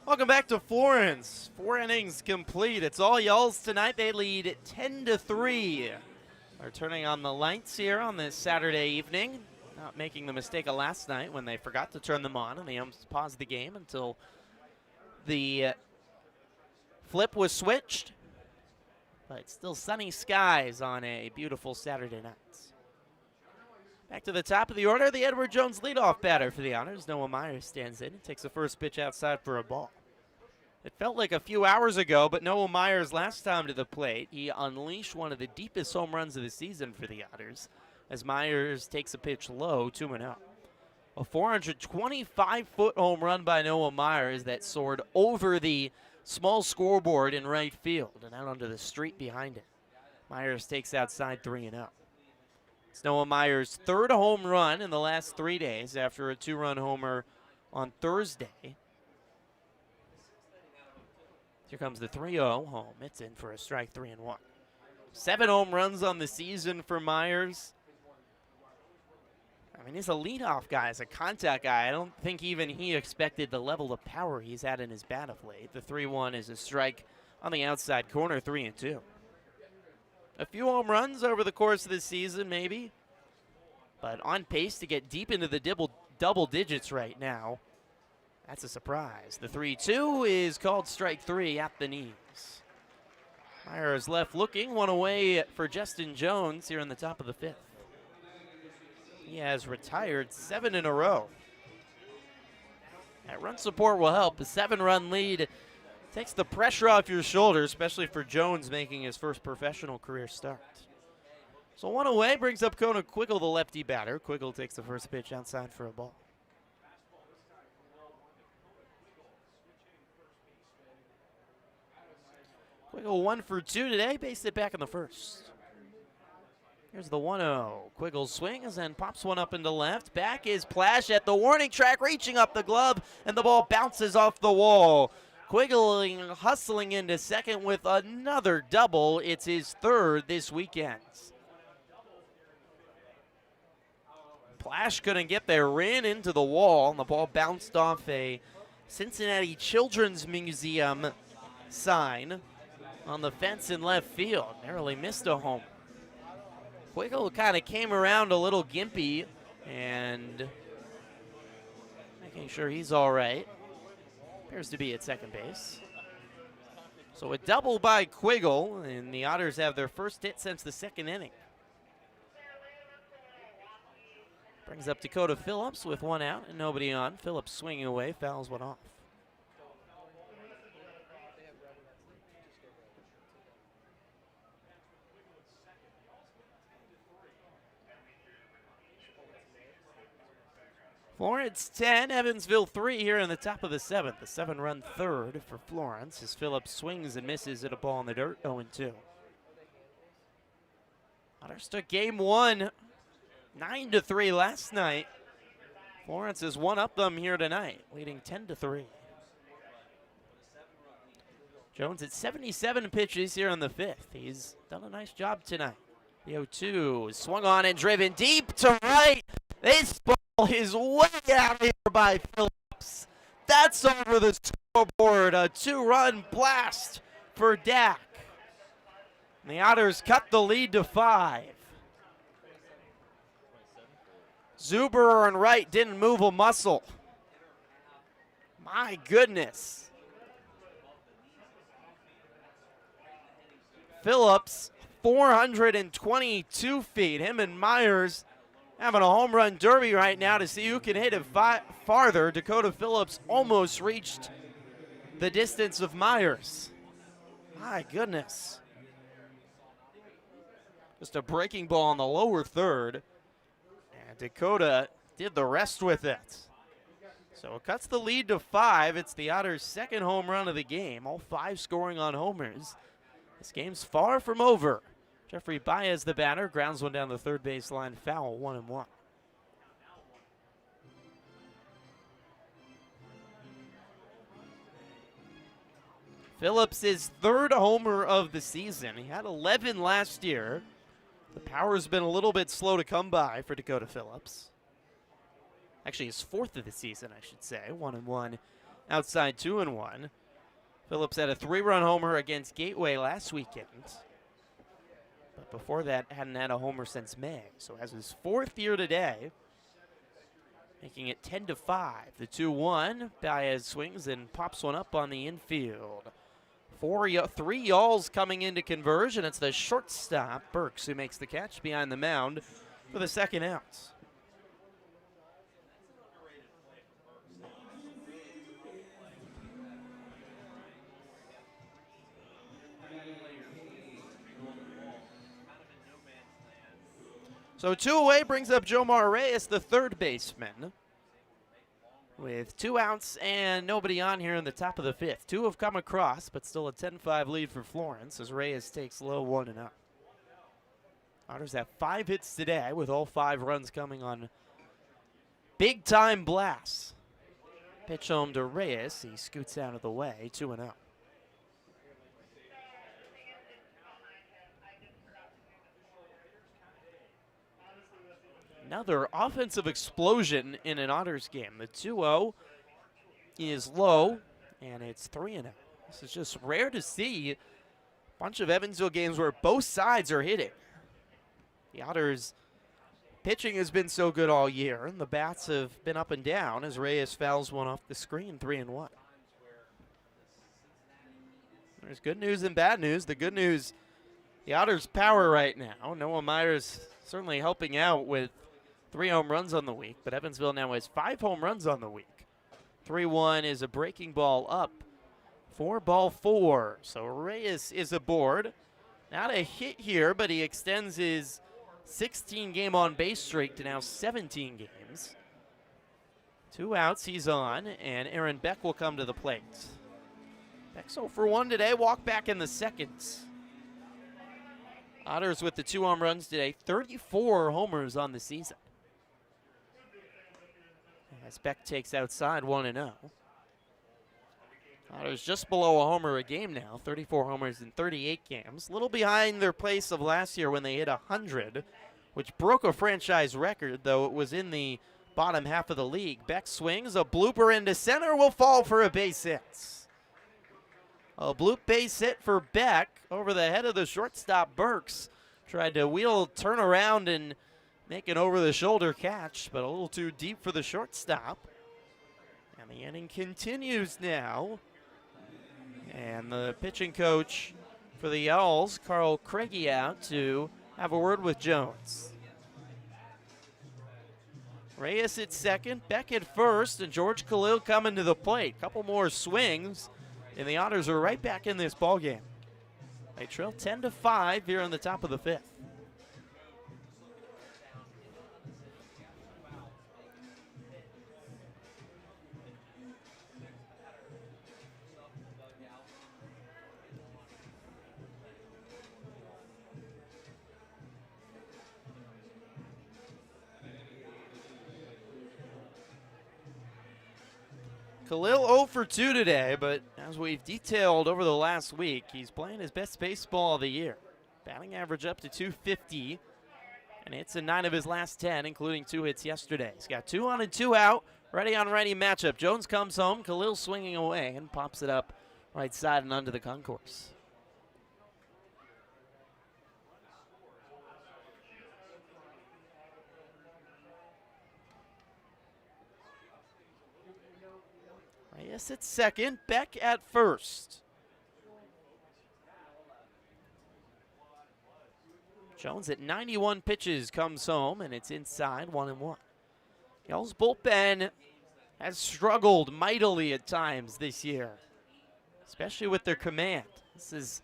Welcome back to Florence. 4 innings complete. It's all y'alls tonight. They lead 10-3. They're turning on the lights here on this Saturday evening. Not making the mistake of last night when they forgot to turn them on and they paused the game until the flip was switched. But still sunny skies on a beautiful Saturday night. Back to the top of the order, the Edward Jones leadoff batter for the Otters. Noah Myers stands in and takes the first pitch outside for a ball. It felt like a few hours ago, but Noah Myers last time to the plate, he unleashed one of the deepest home runs of the season for the Otters as Myers takes a pitch low, 2-0. A 425-foot home run by Noah Myers that soared over the small scoreboard in right field and out onto the street behind it. Myers takes outside 3-0. It's Noah Myers' third home run in the last 3 days after a 2-run homer on Thursday. Here comes the 3-0 home. It's in for a strike, 3-1. 7 home runs on the season for Myers. I mean, he's a leadoff guy, he's a contact guy. I don't think even he expected the level of power he's had in his bat of late. The 3-1 is a strike on the outside corner, 3-2. A few home runs over the course of the season, maybe, but on pace to get deep into the double digits right now. That's a surprise. The 3-2 is called strike 3 at the knees. Myers left looking, one away for Justin Jones here in the top of the 5th. He has retired 7 in a row. That run support will help. A 7-run lead takes the pressure off your shoulders, especially for Jones making his first professional career start. So one away brings up Kona Quiggle, the lefty batter. Quiggle takes the first pitch outside for a ball. Quiggle 1 for 2 today, based it back in the first. Here's the 1-0. Quiggle swings and pops one up into left. Back is Plash at the warning track, reaching up the glove, and the ball bounces off the wall. Quiggle hustling into second with another double. It's his third this weekend. Plash couldn't get there, ran into the wall, and the ball bounced off a Cincinnati Children's Museum sign on the fence in left field. Narrowly missed a home. Quiggle kind of came around a little gimpy and making sure he's all right. Appears to be at second base. So a double by Quiggle, and the Otters have their first hit since the second inning. Brings up Dakota Phillips with 1 out and nobody on. Phillips swinging away, fouls one off. Florence 10, Evansville 3 here in the top of the 7th. The 7-run third for Florence as Phillips swings and misses at a ball in the dirt, 0-2. Otters took game 1, 9-3 last night. Florence has one up them here tonight, leading 10-3. Jones at 77 pitches here in the 5th. He's done a nice job tonight. The 0-2 swung on and driven deep to right. This ball is way out here by Phillips. That's over the scoreboard. A 2-run blast for Dak. And the Otters cut the lead to 5. Zuber and Wright didn't move a muscle. My goodness. Phillips, 422 feet. Him and Myers having a home run derby right now to see who can hit it farther. Dakota Phillips almost reached the distance of Myers. My goodness. Just a breaking ball in the lower third. And Dakota did the rest with it. So it cuts the lead to 5. It's the Otters' second home run of the game. All 5 scoring on homers. This game's far from over. Jeffrey Baez, the batter, grounds one down the third baseline, foul, 1-1. Phillips' his 3rd homer of the season. He had 11 last year. The power's been a little bit slow to come by for Dakota Phillips. Actually, his 4th of the season, I should say. 1-1 outside, 2-1. Phillips had a 3-run homer against Gateway last weekend. But before that, hadn't had a homer since May. So has his 4th year today, making it 10-5. The 2-1, Baez swings and pops one up on the infield. 3 yalls coming into conversion. It's the shortstop, Burks, who makes the catch behind the mound for the second out. So 2 away brings up Jomar Reyes, the 3rd baseman, with 2 outs and nobody on here in the top of the 5th. 2 have come across, but still a 10-5 lead for Florence as Reyes takes low 1-0. Otters have 5 hits today, with all 5 runs coming on big-time blasts. Pitch home to Reyes. He scoots out of the way, 2-0. Another offensive explosion in an Otters game. The 2-0 is low, and it's 3-0. This is just rare to see a bunch of Evansville games where both sides are hitting. The Otters pitching has been so good all year, and the bats have been up and down as Reyes fouls one off the screen, 3-1. There's good news and bad news. The good news, the Otters power right now. Noah Myers certainly helping out with 3 home runs on the week, but Evansville now has 5 home runs on the week. 3-1 is a breaking ball up. 4-4. So Reyes is aboard. Not a hit here, but he extends his 16-game on-base streak to now 17 games. 2 outs, he's on, and Aaron Beck will come to the plate. Beck 0 for 1 today, walk back in the 2nd. Otters with the 2 home runs today, 34 homers on the season. As Beck takes outside 1-0. Otters just below a homer a game now, 34 homers in 38 games. A little behind their place of last year when they hit 100, which broke a franchise record, though it was in the bottom half of the league. Beck swings, a blooper into center, will fall for a base hit. A bloop base hit for Beck over the head of the shortstop, Burks. Tried to turn around and make an over-the-shoulder catch, but a little too deep for the shortstop. And the inning continues now. And the pitching coach for the Owls, Carl Craigie, out to have a word with Jones. Reyes at second, Beck at first, and George Khalil coming to the plate. Couple more swings, and the Otters are right back in this ballgame. They trail 10-5 here on the top of the 5th. Khalil 0 for 2 today, but as we've detailed over the last week, he's playing his best baseball of the year. Batting average up to 250, and hits in 9 of his last 10, including 2 hits yesterday. He's got 2 on and 2 out, righty-on-righty matchup. Jones comes home, Khalil swinging away and pops it up right side and under the concourse. Reyes at second, Beck at first. Jones at 91 pitches comes home, and it's inside 1-1. Y'all's bullpen has struggled mightily at times this year, especially with their command. This is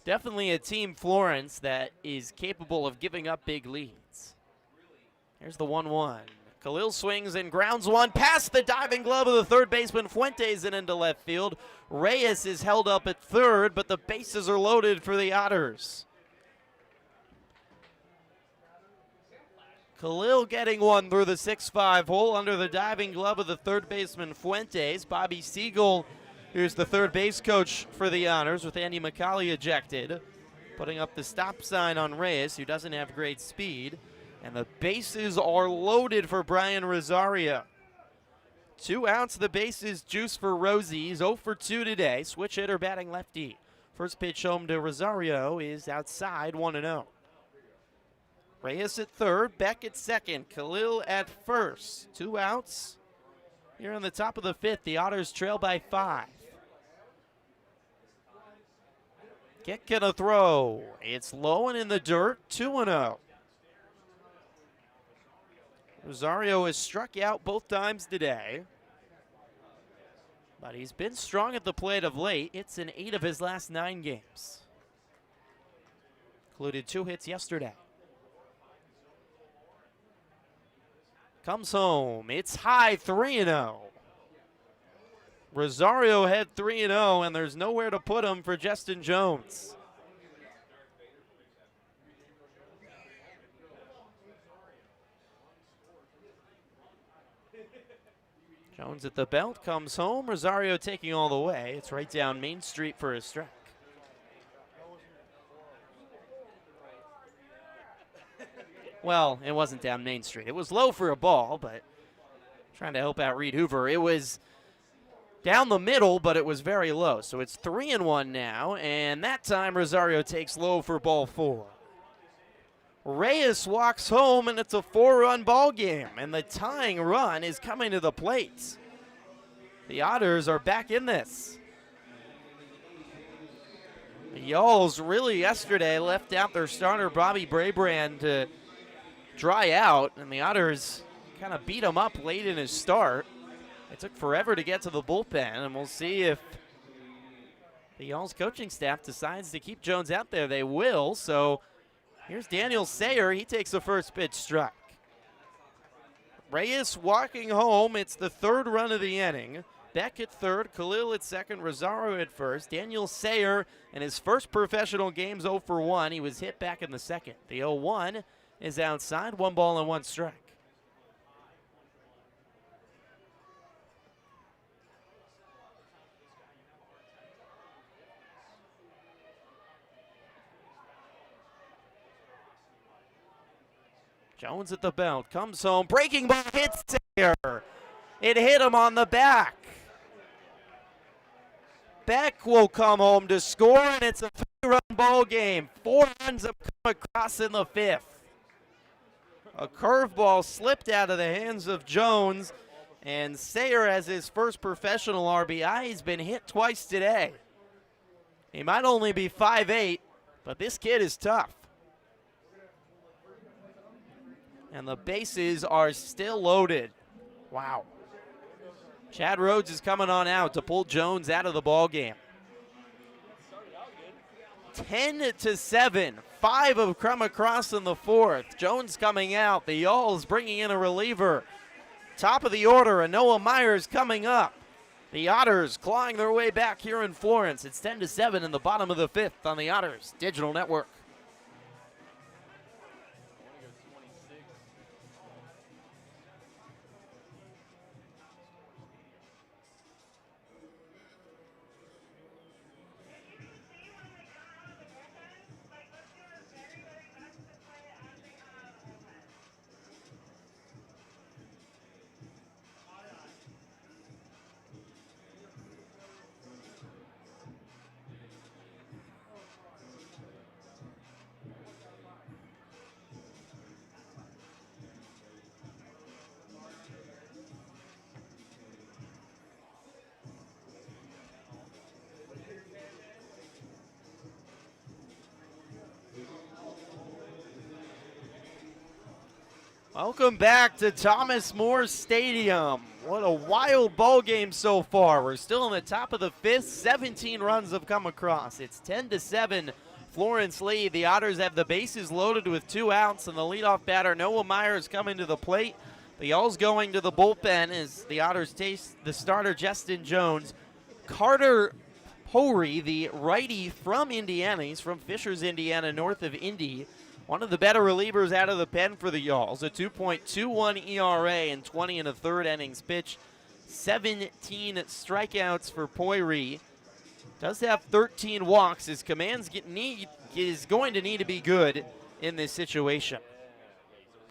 definitely a team, Florence, that is capable of giving up big leads. Here's the 1-1. Khalil swings and grounds one past the diving glove of the third baseman Fuentes and into left field. Reyes is held up at third, but the bases are loaded for the Otters. Khalil getting one through the 6-5 hole under the diving glove of the third baseman Fuentes. Bobby Siegel, here's the third base coach for the Otters, with Andy McCauley ejected, putting up the stop sign on Reyes, who doesn't have great speed. And the bases are loaded for Brian Rosario. 2 outs, the bases juice for Rosie. He's 0 for 2 today. Switch hitter batting lefty. First pitch home to Rosario is outside, 1-0. Reyes at third, Beck at second, Khalil at first. 2 outs. Here in the top of the 5th, the Otters trail by 5. Kick and a throw. It's low and in the dirt, 2-0. Rosario has struck out both times today, but he's been strong at the plate of late. It's in 8 of his last 9 games. Included 2 hits yesterday. Comes home. It's high, 3-0. Rosario had 3-0, and there's nowhere to put him for Justin Jones. Jones at the belt, comes home. Rosario taking all the way. It's right down Main Street for a strike. Well, it wasn't down Main Street. It was low for a ball, but trying to help out Reed Hoover. It was down the middle, but it was very low. So it's 3-1 now, and that time Rosario takes low for ball 4. Reyes walks home, and it's a 4-run ball game, and the tying run is coming to the plate. The Otters are back in this. The Yalls really yesterday left out their starter Bobby Brabrand to dry out, and the Otters kind of beat him up late in his start. It took forever to get to the bullpen, and we'll see if the Yalls coaching staff decides to keep Jones out there. They will, so here's Daniel Sayer. He takes the first pitch strike. Reyes walking home. It's the 3rd run of the inning. Beck at third, Khalil at second, Rosario at first. Daniel Sayer in his first professional game's 0 for 1. He was hit back in the second. The 0-1 is outside, 1 ball and 1 strike. Jones at the belt, comes home, breaking ball, hits Sayer. It hit him on the back. Beck will come home to score, and it's a 3-run ball game. 4 runs have come across in the 5th. A curveball slipped out of the hands of Jones, and Sayer has his first professional RBI. He's been hit twice today. He might only be 5'8", but this kid is tough. And the bases are still loaded. Wow. Chad Rhodes is coming on out to pull Jones out of the ball game. 10-7. 5 have come across in the 4th. Jones coming out. The Yalls bringing in a reliever. Top of the order, and Noah Myers coming up. The Otters clawing their way back here in Florence. It's 10-7 in the bottom of the 5th on the Otters Digital Network. Welcome back to Thomas More Stadium. What a wild ball game so far. We're still in the top of the fifth. 17 runs have come across. It's 10-7 Florence lead. The Otters have the bases loaded with 2 outs, and the leadoff batter Noah Myers coming to the plate. The Yells going to the bullpen as the Otters taste the starter Justin Jones. Carter Pori, the righty from Indiana. He's from Fishers, Indiana, north of Indy. One of the better relievers out of the pen for the Yalls. A 2.21 ERA and 20 1/3 innings pitched. 17 strikeouts for Poiri. Does have 13 walks. His commands is going to need to be good in this situation.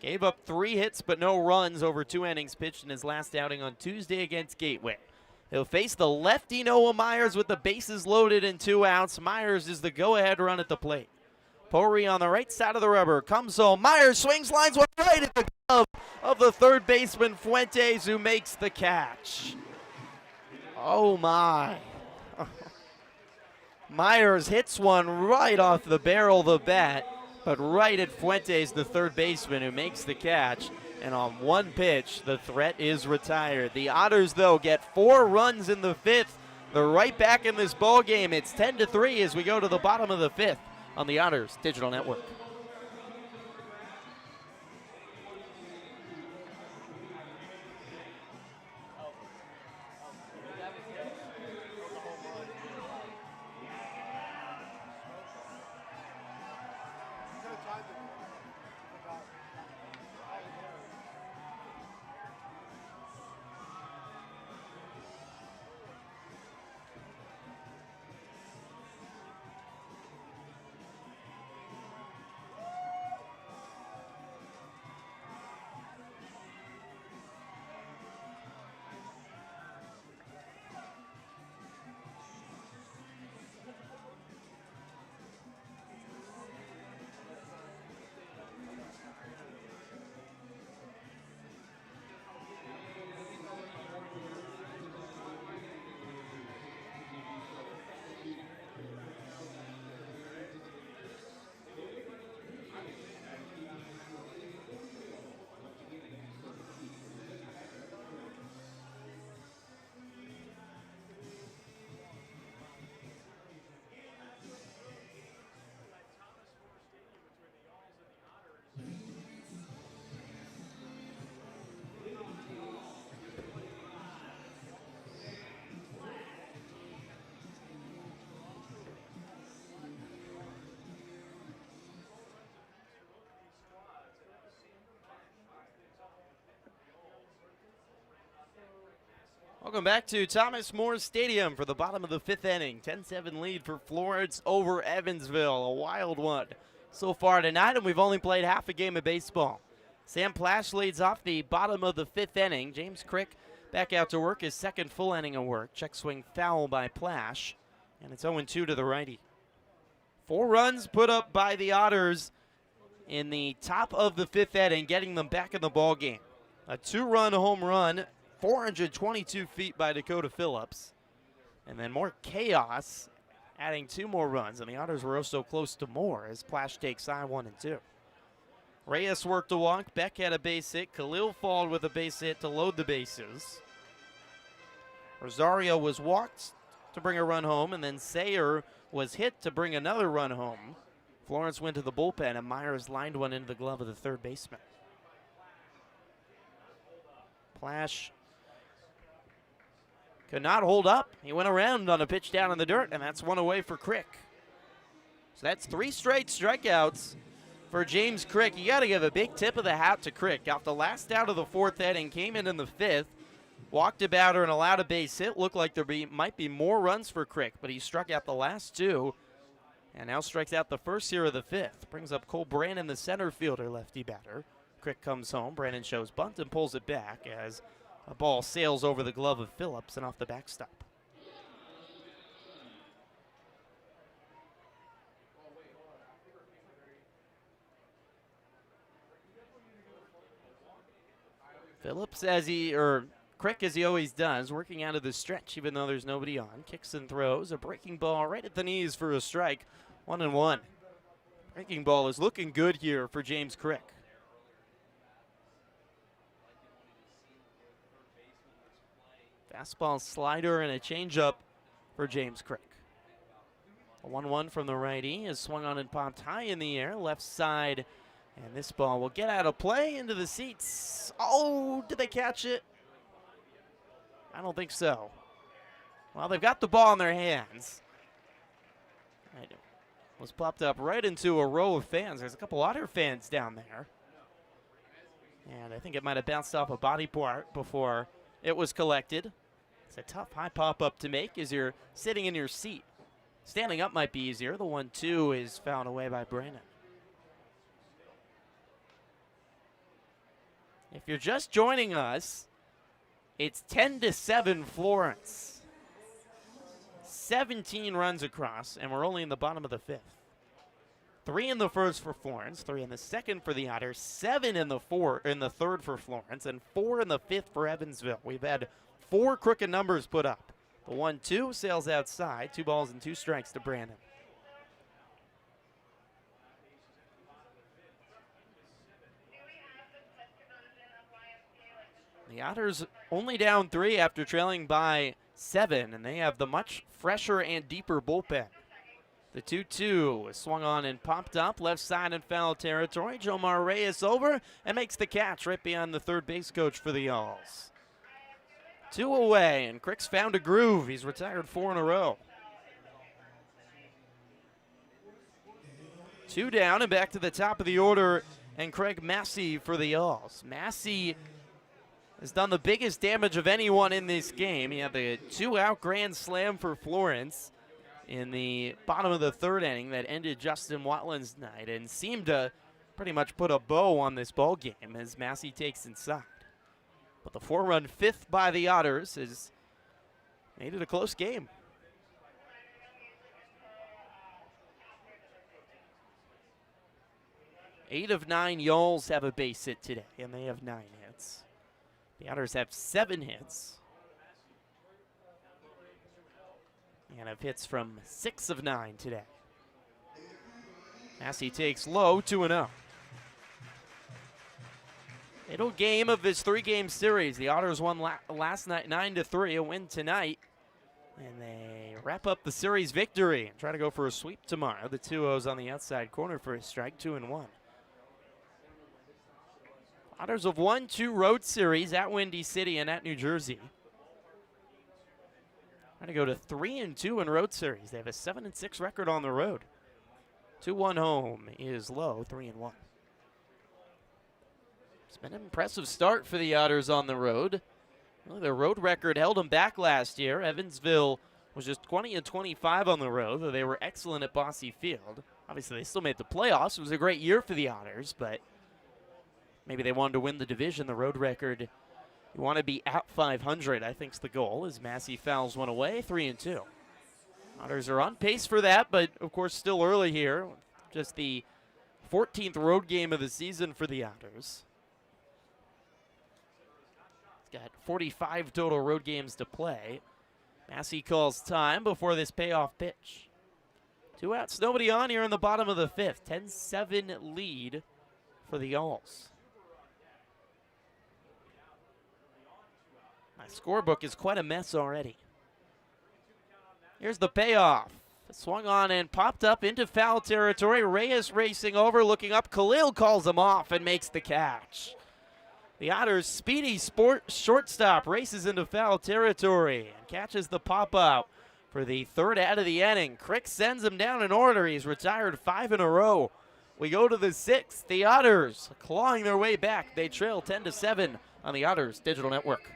Gave up 3 hits but no runs over 2 innings pitched in his last outing on Tuesday against Gateway. He'll face the lefty Noah Myers with the bases loaded and 2 outs. Myers is the go-ahead run at the plate. Pori on the right side of the rubber, comes home. Myers swings, lines one right at the glove of the third baseman Fuentes, who makes the catch. Oh my. Myers hits one right off the barrel of the bat, but right at Fuentes, the third baseman, who makes the catch. And on one pitch, the threat is retired. The Otters, though, get 4 runs in the 5th. They're right back in this ball game. It's 10-3 as we go to the bottom of the 5th. On the Otters Digital Network. Welcome back to Thomas More Stadium for the bottom of the 5th inning. 10-7 lead for Florence over Evansville. A wild one so far tonight, and we've only played half a game of baseball. Sam Plash leads off the bottom of the 5th inning. James Crick back out to work his second full inning of work. Check swing foul by Plash, and it's 0-2 to the righty. 4 runs put up by the Otters in the top of the 5th inning, getting them back in the ball game. A 2-run home run, 422 feet by Dakota Phillips. And then more chaos, adding 2 more runs. And the Otters were also close to more as Plash takes side 1 and 2. Reyes worked a walk. Beck had a base hit. Khalil followed with a base hit to load the bases. Rosario was walked to bring a run home. And then Sayer was hit to bring another run home. Florence went to the bullpen, and Myers lined one into the glove of the third baseman. Plash could not hold up. He went around on a pitch down in the dirt, and that's 1 away for Crick. So that's 3 straight strikeouts for James Crick. You got to give a big tip of the hat to Crick. Off the last out of the 4th inning, came in the 5th, walked a batter and allowed a base hit. Looked like might be more runs for Crick, but he struck out the last 2, and now strikes out the first here of the 5th. Brings up Cole Brandon, the center fielder, lefty batter. Crick comes home. Brandon shows bunt and pulls it back as a ball sails over the glove of Phillips and off the backstop. Phillips, Crick, as he always does, working out of the stretch even though there's nobody on. Kicks and throws. A breaking ball right at the knees for a strike. 1-1. Breaking ball is looking good here for James Crick. Fastball, slider, and a changeup for James Crick. A 1-1 from the righty is swung on and popped high in the air, left side. And this ball will get out of play into the seats. Oh, did they catch it? I don't think so. Well, they've got the ball in their hands. It was popped up right into a row of fans. There's a couple Otter fans down there. And I think it might have bounced off a body part before it was collected. It's a tough high pop-up to make as you're sitting in your seat. Standing up might be easier. The 1-2 is fouled away by Brandon. If you're just joining us, it's 10-7 Florence. 17 runs across, and we're only in the bottom of the fifth. 3 in the first for Florence, 3 in the second for the Otters, 7 in the third for Florence, and 4 in the fifth for Evansville. We've had 4 crooked numbers put up. The 1-2 sails outside, 2 balls and 2 strikes to Brandon. The Otters only down 3 after trailing by 7, and they have the much fresher and deeper bullpen. The 2-2 is swung on and popped up, left side in foul territory. Jomar Reyes over and makes the catch right beyond the third base coach for the Yalls. 2 away, and Crick's found a groove. He's retired 4 in a row. 2 down and back to the top of the order, and Craig Massey for the Yalls. Massey has done the biggest damage of anyone in this game. He had the 2-out grand slam for Florence in the bottom of the third inning that ended Justin Watland's night and seemed to pretty much put a bow on this ball game as Massey takes inside. But the 4-run fifth by the Otters has made it a close game. 8 of 9 Yalls have a base hit today, and they have 9 hits. The Otters have 7 hits. And have hits from 6 of 9 today. Massey takes low, 2-0. Middle game of this 3-game series. The Otters won last night 9-3, a win tonight. And they wrap up the series victory and try to go for a sweep tomorrow. The 2-0's on the outside corner for a strike, 2-1. Otters have won 2 road series at Windy City and at New Jersey. Trying to go to 3-2 in road series. They have a 7-6 record on the road. 2-1 home is low, 3-1. It's been an impressive start for the Otters on the road. Well, their road record held them back last year. Evansville was just 20-25 on the road, though they were excellent at Bosse Field. Obviously, they still made the playoffs. It was a great year for the Otters, but maybe they wanted to win the division. The road record, you want to be at 500, I think is the goal, as Massey fouls one away, 3-2. Otters are on pace for that, but of course still early here. Just the 14th road game of the season for the Otters. It's got 45 total road games to play. Massey calls time before this payoff pitch. 2 outs, nobody on here in the bottom of the fifth. 10-7 lead for the Yalls. My scorebook is quite a mess already. Here's the payoff. Swung on and popped up into foul territory. Reyes racing over, looking up. Khalil calls him off and makes the catch. The Otters' speedy shortstop races into foul territory and catches the pop-out for the 3rd out of the inning. Crick sends him down in order. He's retired 5 in a row. We go to the 6th. The Otters clawing their way back. They trail 10-7 on the Otters Digital Network.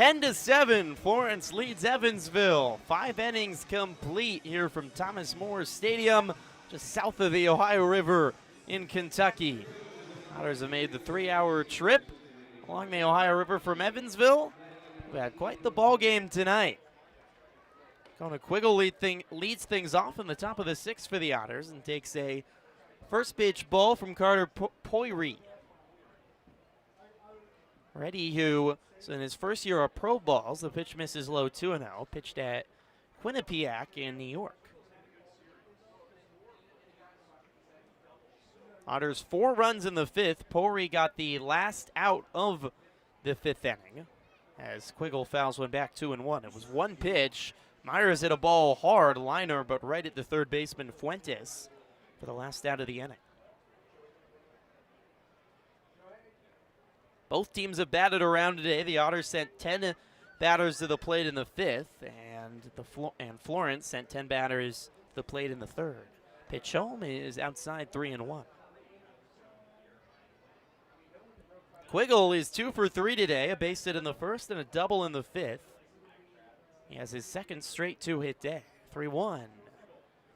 10-7, Florence leads Evansville. 5 innings complete here from Thomas More Stadium, just south of the Ohio River in Kentucky. Otters have made the 3-hour trip along the Ohio River from Evansville. We had quite the ball game tonight. Kona Quiggle leads things off in the top of the 6th for the Otters and takes a first pitch ball from Carter Poiri. Reddy, who is in his first year of pro balls, the pitch misses low 2-0, pitched at Quinnipiac in New York. Otters 4 runs in the 5th. Poiri got the last out of the 5th inning as Quiggle fouls one back 2-1. It was one pitch. Myers hit a ball hard, liner, but right at the third baseman Fuentes for the last out of the inning. Both teams have batted around today. The Otters sent 10 batters to the plate in the 5th, and Florence sent 10 batters to the plate in the 3rd. Pitch home is outside 3-1. Quiggle is 2 for 3 today, a base hit in the 1st and a double in the 5th. He has his second straight 2-hit day. 3-1.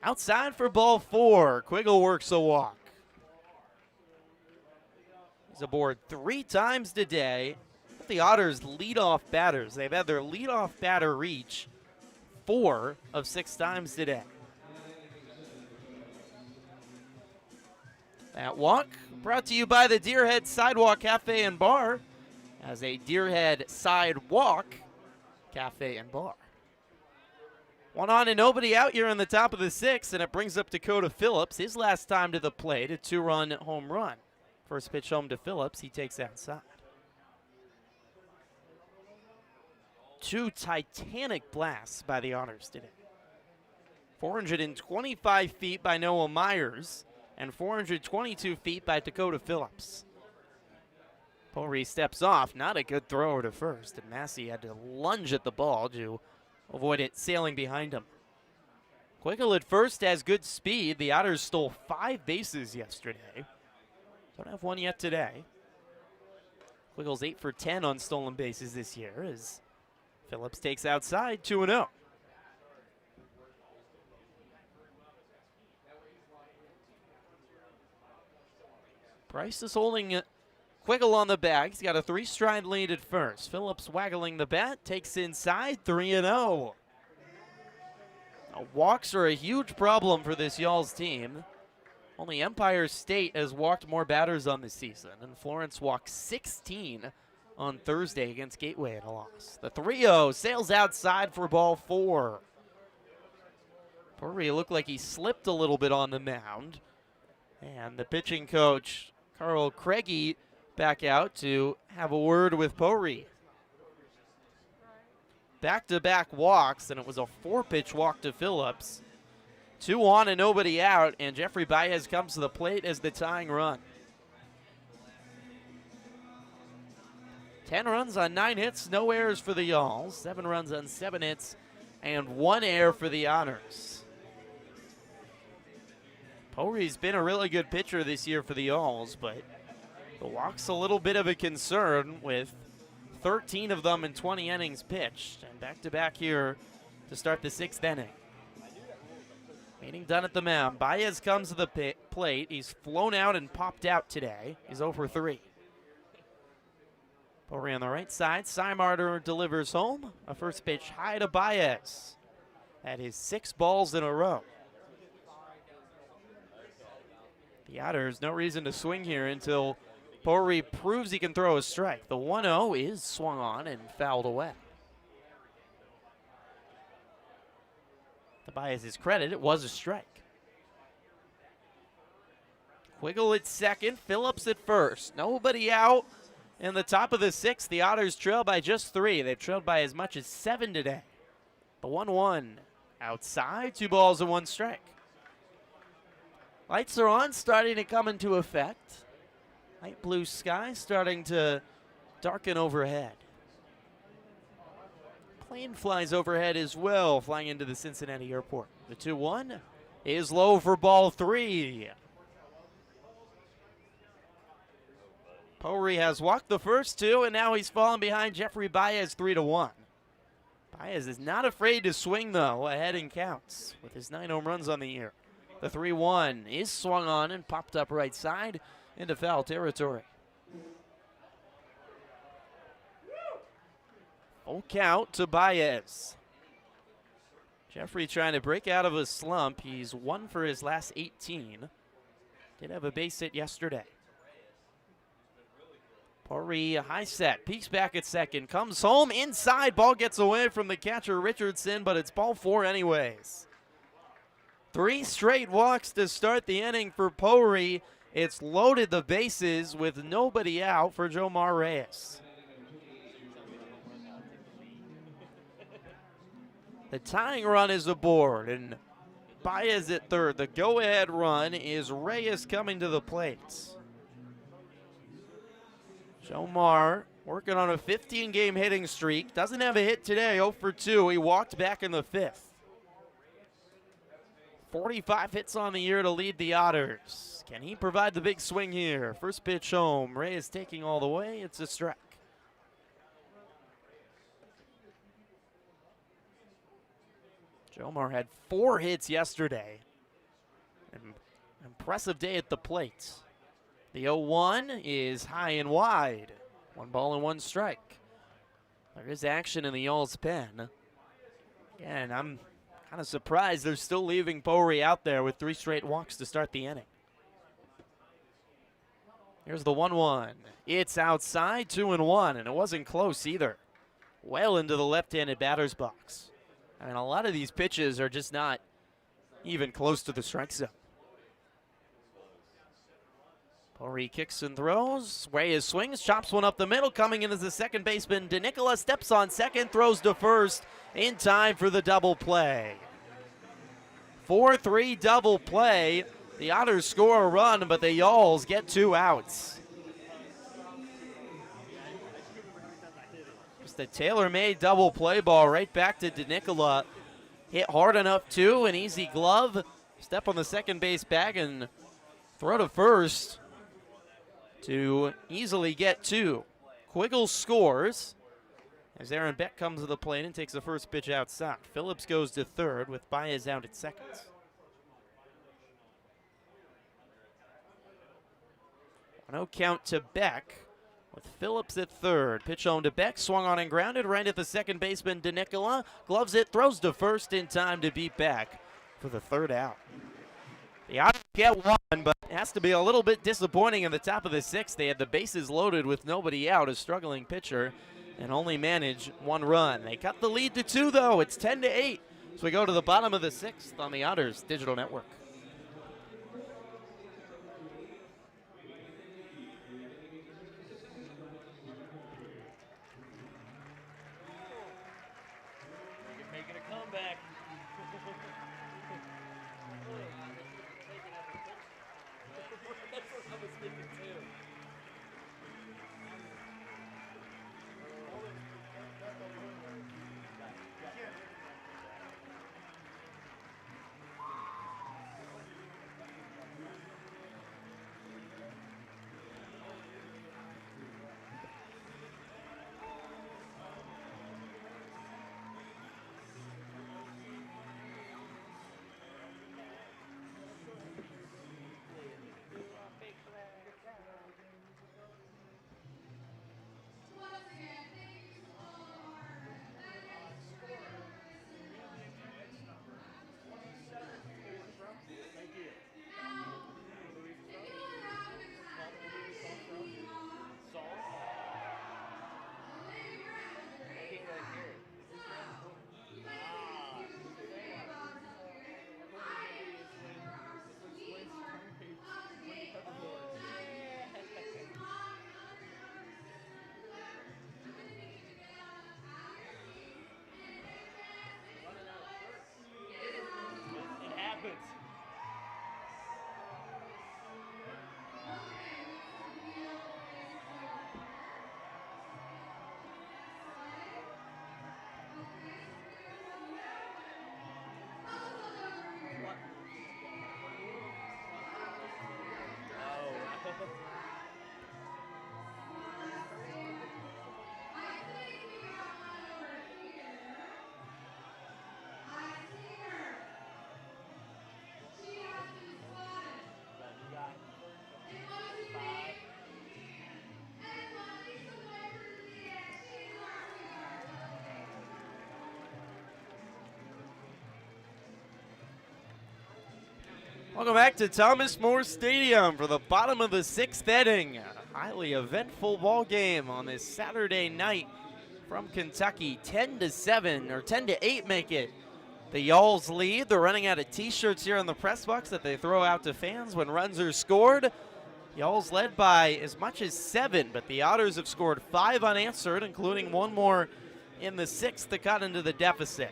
Outside for ball 4. Quiggle works a walk. He's aboard 3 times today. The Otters leadoff batters. They've had their leadoff batter reach 4 of 6 times today. That walk brought to you by the Deerhead Sidewalk Cafe and Bar as a Deerhead Sidewalk Cafe and Bar. 1 on and nobody out here in the top of the 6th, and it brings up Dakota Phillips. His last time to the plate, a 2-run home run. First pitch home to Phillips, he takes outside. 2 titanic blasts by the Otters today. 425 feet by Noah Myers and 422 feet by Dakota Phillips. Poiri steps off, not a good thrower to first, and Massey had to lunge at the ball to avoid it sailing behind him. Quiggle at first has good speed. The Otters stole 5 bases yesterday. Don't have one yet today. Quiggle's 8 for 10 on stolen bases this year as Phillips takes outside 2-0. Price is holding Quiggle on the bag. He's got a 3-stride lead at first. Phillips waggling the bat, takes inside 3-0. Walks are a huge problem for this Y'all's team. Only Empire State has walked more batters on the season, and Florence walked 16 on Thursday against Gateway in a loss. The 3-0 sails outside for ball 4. Poiri looked like he slipped a little bit on the mound, and the pitching coach, Carl Craigie, back out to have a word with Poiri. Back-to-back walks, and it was a 4-pitch walk to Phillips. 2 on and nobody out, and Jeffrey Baez comes to the plate as the tying run. 10 runs on 9 hits, no errors for the Y'alls. 7 runs on 7 hits, and 1 error for the Otters. Poiri's been a really good pitcher this year for the Y'alls, but the walk's a little bit of a concern with 13 of them in 20 innings pitched. And back-to-back here to start the 6th inning. Meeting done at the mound. Baez comes to the plate. He's flown out and popped out today. He's 0 for 3. Poiri on the right side. Seimarter delivers home. A first pitch high to Baez. At his 6 balls in a row. The Otters, no reason to swing here until Poiri proves he can throw a strike. The 1-0 is swung on and fouled away. To Baez's credit, it was a strike. Quiggle at second, Phillips at first. Nobody out in the top of the 6th. The Otters trail by just 3. They've trailed by as much as 7 today. The 1-1 outside, 2 balls and 1 strike. Lights are on, starting to come into effect. Light blue sky starting to darken overhead. Plane flies overhead as well, flying into the Cincinnati airport. The 2-1 is low for ball 3. Powry has walked the first two, and now he's fallen behind Jeffrey Baez 3-1. Baez is not afraid to swing, though, ahead in counts with his 9 home runs on the year. The 3-1 is swung on and popped up right side into foul territory. Full count to Baez. Jeffrey trying to break out of a slump. He's 1 for his last 18. Did have a base hit yesterday. Powry, a high set, peeks back at second, comes home inside, ball gets away from the catcher Richardson, but it's ball 4 anyways. 3 straight walks to start the inning for Powry. It's loaded the bases with nobody out for Jomar Reyes. The tying run is aboard, and Baez at third. The go-ahead run is Reyes coming to the plate. Jomar working on a 15-game hitting streak. Doesn't have a hit today, 0 for 2. He walked back in the 5th. 45 hits on the year to lead the Otters. Can he provide the big swing here? First pitch home. Reyes taking all the way. It's a strike. Jomar had 4 hits yesterday. An impressive day at the plate. The 0-1 is high and wide. 1 ball and 1 strike. There is action in the Y'all's pen. Again, I'm kind of surprised they're still leaving Powry out there with 3 straight walks to start the inning. Here's the 1-1. It's outside, 2-1, and it wasn't close either. Well into the left-handed batter's box. I mean, a lot of these pitches are just not even close to the strike zone. Powry kicks and throws. Reyes swings, chops one up the middle. Coming in as the second baseman, DeNicola steps on second, throws to first in time for the double play. 4-3 double play. The Otters score a run, but the Y'alls get 2 outs. Just a tailor-made double play ball right back to DeNicola. Hit hard enough too, an easy glove. Step on the second base bag and throw to first to easily get 2. Quiggle scores as Aaron Beck comes to the plate and takes the first pitch outside. Phillips goes to third with Baez out at second. 1-0 count to Beck with Phillips at third. Pitch home to Beck, swung on and grounded right at the second baseman DeNicola. Gloves it, throws to first in time to beat Beck for the 3rd out. The Otters get 1, but it has to be a little bit disappointing in the top of the 6th. They had the bases loaded with nobody out, a struggling pitcher, and only manage 1 run. They cut the lead to 2, though. It's 10-8. So we go to the bottom of the 6th on the Otters Digital Network. Making a comeback. That's what I was thinking too. Welcome back to Thomas More Stadium for the bottom of the 6th inning. A highly eventful ball game on this Saturday night from Kentucky. 10-7 or 10-8 make it. The Y'alls lead. They're running out of t-shirts here in the press box that they throw out to fans when runs are scored. Y'alls led by as much as 7, but the Otters have scored 5 unanswered, including one more in the 6th that got into the deficit.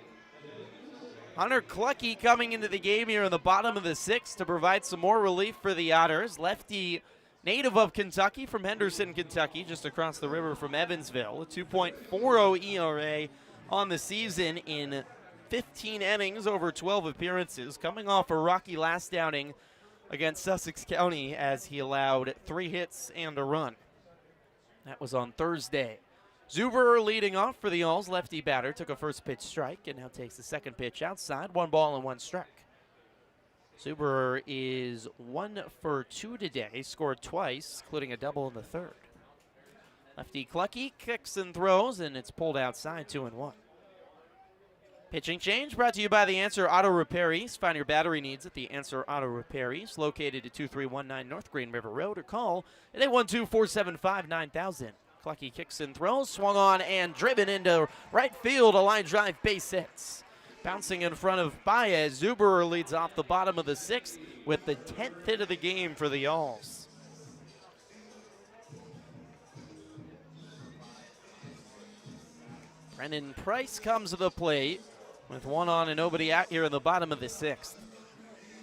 Hunter Clucky coming into the game here in the bottom of the 6th to provide some more relief for the Otters. Lefty, native of Kentucky, from Henderson, Kentucky, just across the river from Evansville. A 2.40 ERA on the season in 15 innings over 12 appearances, coming off a rocky last outing against Sussex County as he allowed 3 hits and a run. That was on Thursday. Zuber leading off for the Y'alls. Lefty batter took a first pitch strike and now takes the second pitch outside. 1 ball and 1 strike. Zuber is 1 for 2 today. Scored twice, including a double in the 3rd. Lefty Clucky kicks and throws, and it's pulled outside. 2-1. Pitching change brought to you by the Answer Auto Repair East. Find your battery needs at the Answer Auto Repair East, located at 2319 North Green River Road, or call at 812-475-9000. Clucky kicks and throws, swung on and driven into right field, a line drive, base hits. Bouncing in front of Baez, Zuberer leads off the bottom of the 6th with the 10th hit of the game for the Y'alls. Brennan Price comes to the plate with 1 on and nobody out here in the bottom of the 6th.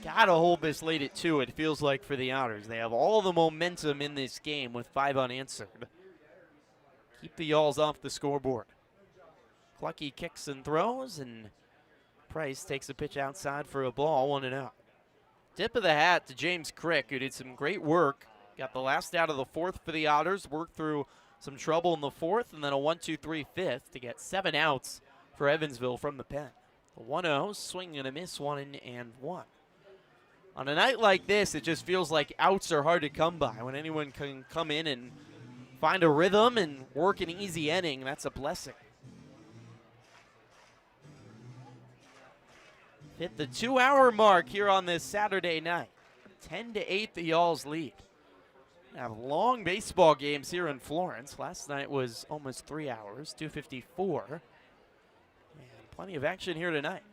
Gotta hold this lead at 2, it feels like, for the Otters. They have all the momentum in this game with 5 unanswered. Keep the Y'alls off the scoreboard. Clucky kicks and throws, and Price takes a pitch outside for a ball, 1-0. Tip of the hat to James Crick, who did some great work. Got the last out of the 4th for the Otters, worked through some trouble in the 4th, and then a 1-2-3 5th to get 7 outs for Evansville from the pen. A 1-0, swing and a miss, 1-1. On a night like this, it just feels like outs are hard to come by. When anyone can come in and find a rhythm and work an easy inning, that's a blessing. Hit the 2-hour mark here on this Saturday night. 10-8 the Y'alls lead. Have long baseball games here in Florence. Last night was almost 3 hours, 2:54. And plenty of action here tonight.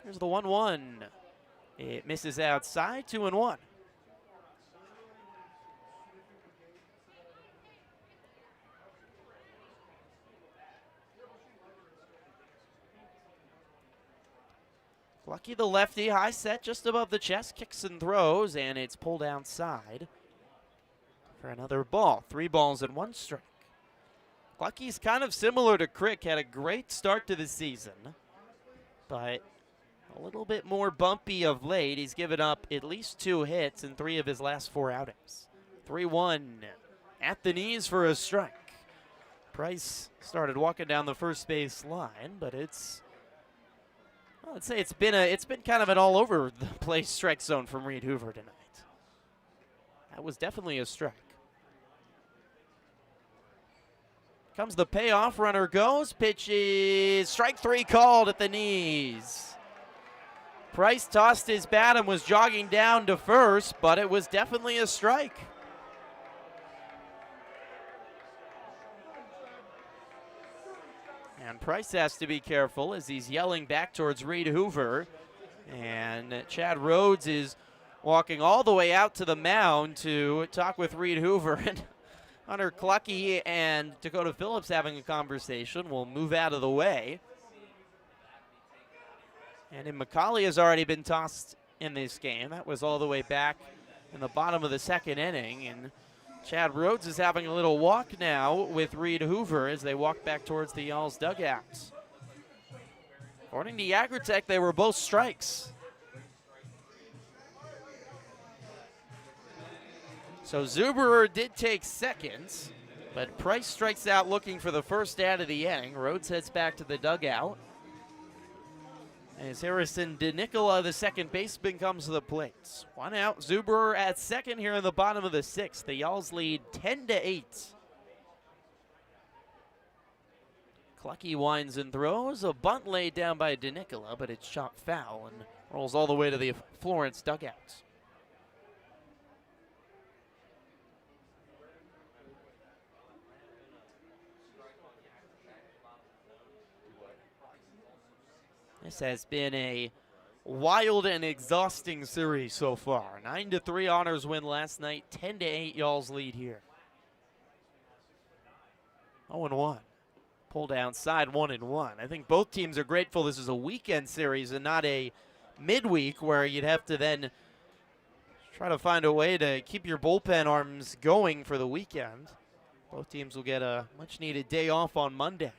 Here's the 1-1. It misses outside, 2-1. Lucky the lefty, high set just above the chest, kicks and throws, and it's pulled outside for another ball. 3 balls and 1 strike. Lucky's kind of similar to Crick, had a great start to the season, but a little bit more bumpy of late. He's given up at least 2 hits in 3 of his last 4 outings. 3-1 at the knees for a strike. Price started walking down the first base line, but it's, well, I'd say it's been kind of an all over the place strike zone from Reed Hoover tonight. That was definitely a strike. Comes the payoff, runner goes, pitch is strike 3 called at the knees. Price tossed his bat and was jogging down to first, but it was definitely a strike. And Price has to be careful as he's yelling back towards Reed Hoover. And Chad Rhodes is walking all the way out to the mound to talk with Reed Hoover. And Hunter Clucky and Dakota Phillips having a conversation. Will move out of the way. And McCauley has already been tossed in this game. That was all the way back in the bottom of the 2nd inning. And Chad Rhodes is having a little walk now with Reed Hoover as they walk back towards the Y'alls dugouts. According to Agritech, they were both strikes. So Zuberer did take seconds, but Price strikes out looking for the first out of the inning. Rhodes heads back to the dugout. As Harrison DeNicola, the second baseman, comes to the plate. 1 out, Zuberer at second here in the bottom of the 6th. The Y'alls lead 10-8. Clucky winds and throws. A bunt laid down by DeNicola, but it's shot foul, and Rolls all the way to the Florence dugouts. This has been a wild and exhausting series so far. 9-3 Otters win last night. 10-8 Y'all's lead here. 0-1. Pulled outside 1-1. I think both teams are grateful this is a weekend series and not a midweek where you'd have to then try to find a way to keep your bullpen arms going for the weekend. Both teams will get a much-needed day off on Monday.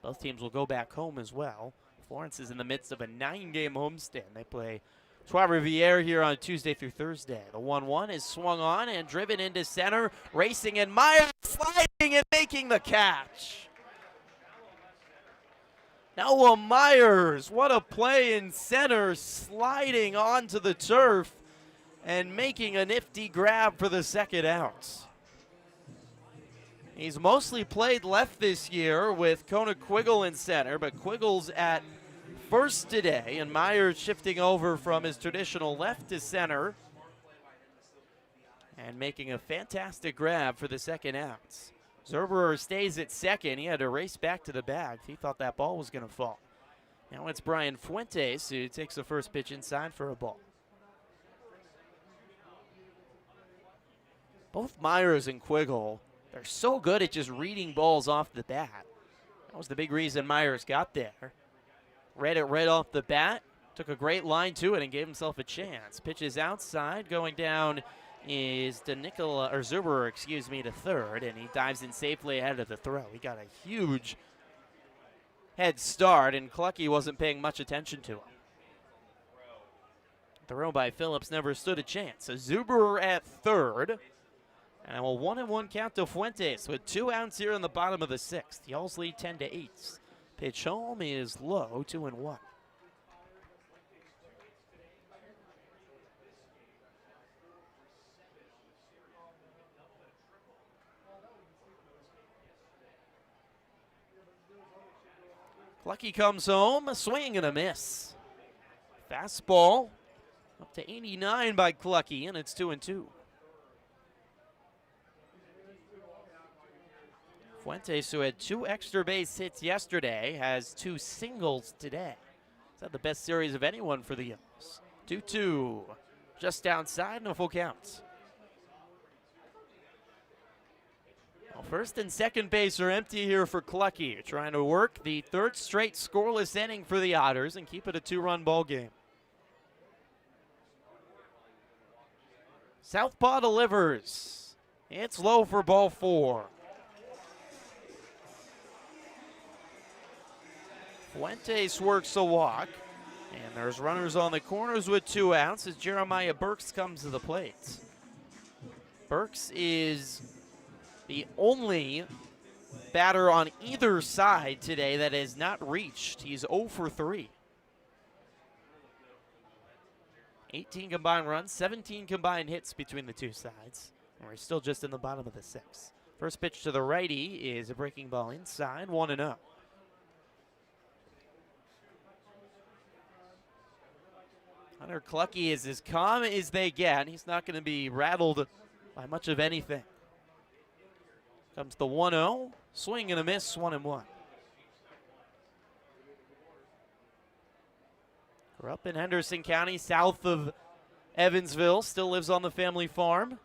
Both teams will go back home as well. Florence is in the midst of a 9-game homestand. They play Trois-Rivières here on Tuesday through Thursday. The 1-1 is swung on and driven into center, racing, and Myers sliding and making the catch. Noah Myers, what a play in center, sliding onto the turf and making a nifty grab for the second out. He's mostly played left this year with Kona Quiggle in center, but Quiggle's at first today, and Myers shifting over from his traditional left to center and making a fantastic grab for the second out. Zerberer stays at second. He had to race back to the bag. He thought that ball was going to fall. Now it's Brian Fuentes who takes the first pitch inside for a ball. Both Myers and Quiggle, they're so good at just reading balls off the bat. That was the big reason Myers got there. Read it right off the bat, took a great line to it and gave himself a chance. Pitches outside, going down is Zerberer, to third, and he dives in safely ahead of the throw. He got a huge head start, and Clucky wasn't paying much attention to him. Throw by Phillips never stood a chance. So Zerberer at third. And a 1-1 count to Fuentes with 2 outs here in the bottom of the 6th. Y'all's lead 10-8. Pitch home is low, 2-1. Clucky comes home, a swing and a miss. Fastball up to 89 by Clucky, and it's 2-2. Fuentes, who had 2 extra base hits yesterday, has 2 singles today. He's had the best series of anyone for the Yellows. 2-2, just outside and a full count. Well, first and second base are empty here for Clucky, trying to work the 3rd straight scoreless inning for the Otters and keep it a 2-run ball game. Southpaw delivers. It's low for ball 4. Fuentes works a walk, and there's runners on the corners with 2 outs as Jeremiah Burks comes to the plate. Burks is the only batter on either side today that has not reached. He's 0 for 3. 18 combined runs, 17 combined hits between the two sides. And we're still just in the bottom of the 6th. First pitch to the righty is a breaking ball inside, 1-0. Hunter Clucky is as calm as they get. He's not going to be rattled by much of anything. Comes the 1-0. Swing and a miss, 1-1. Grew up in Henderson County, south of Evansville. Still lives on the family farm.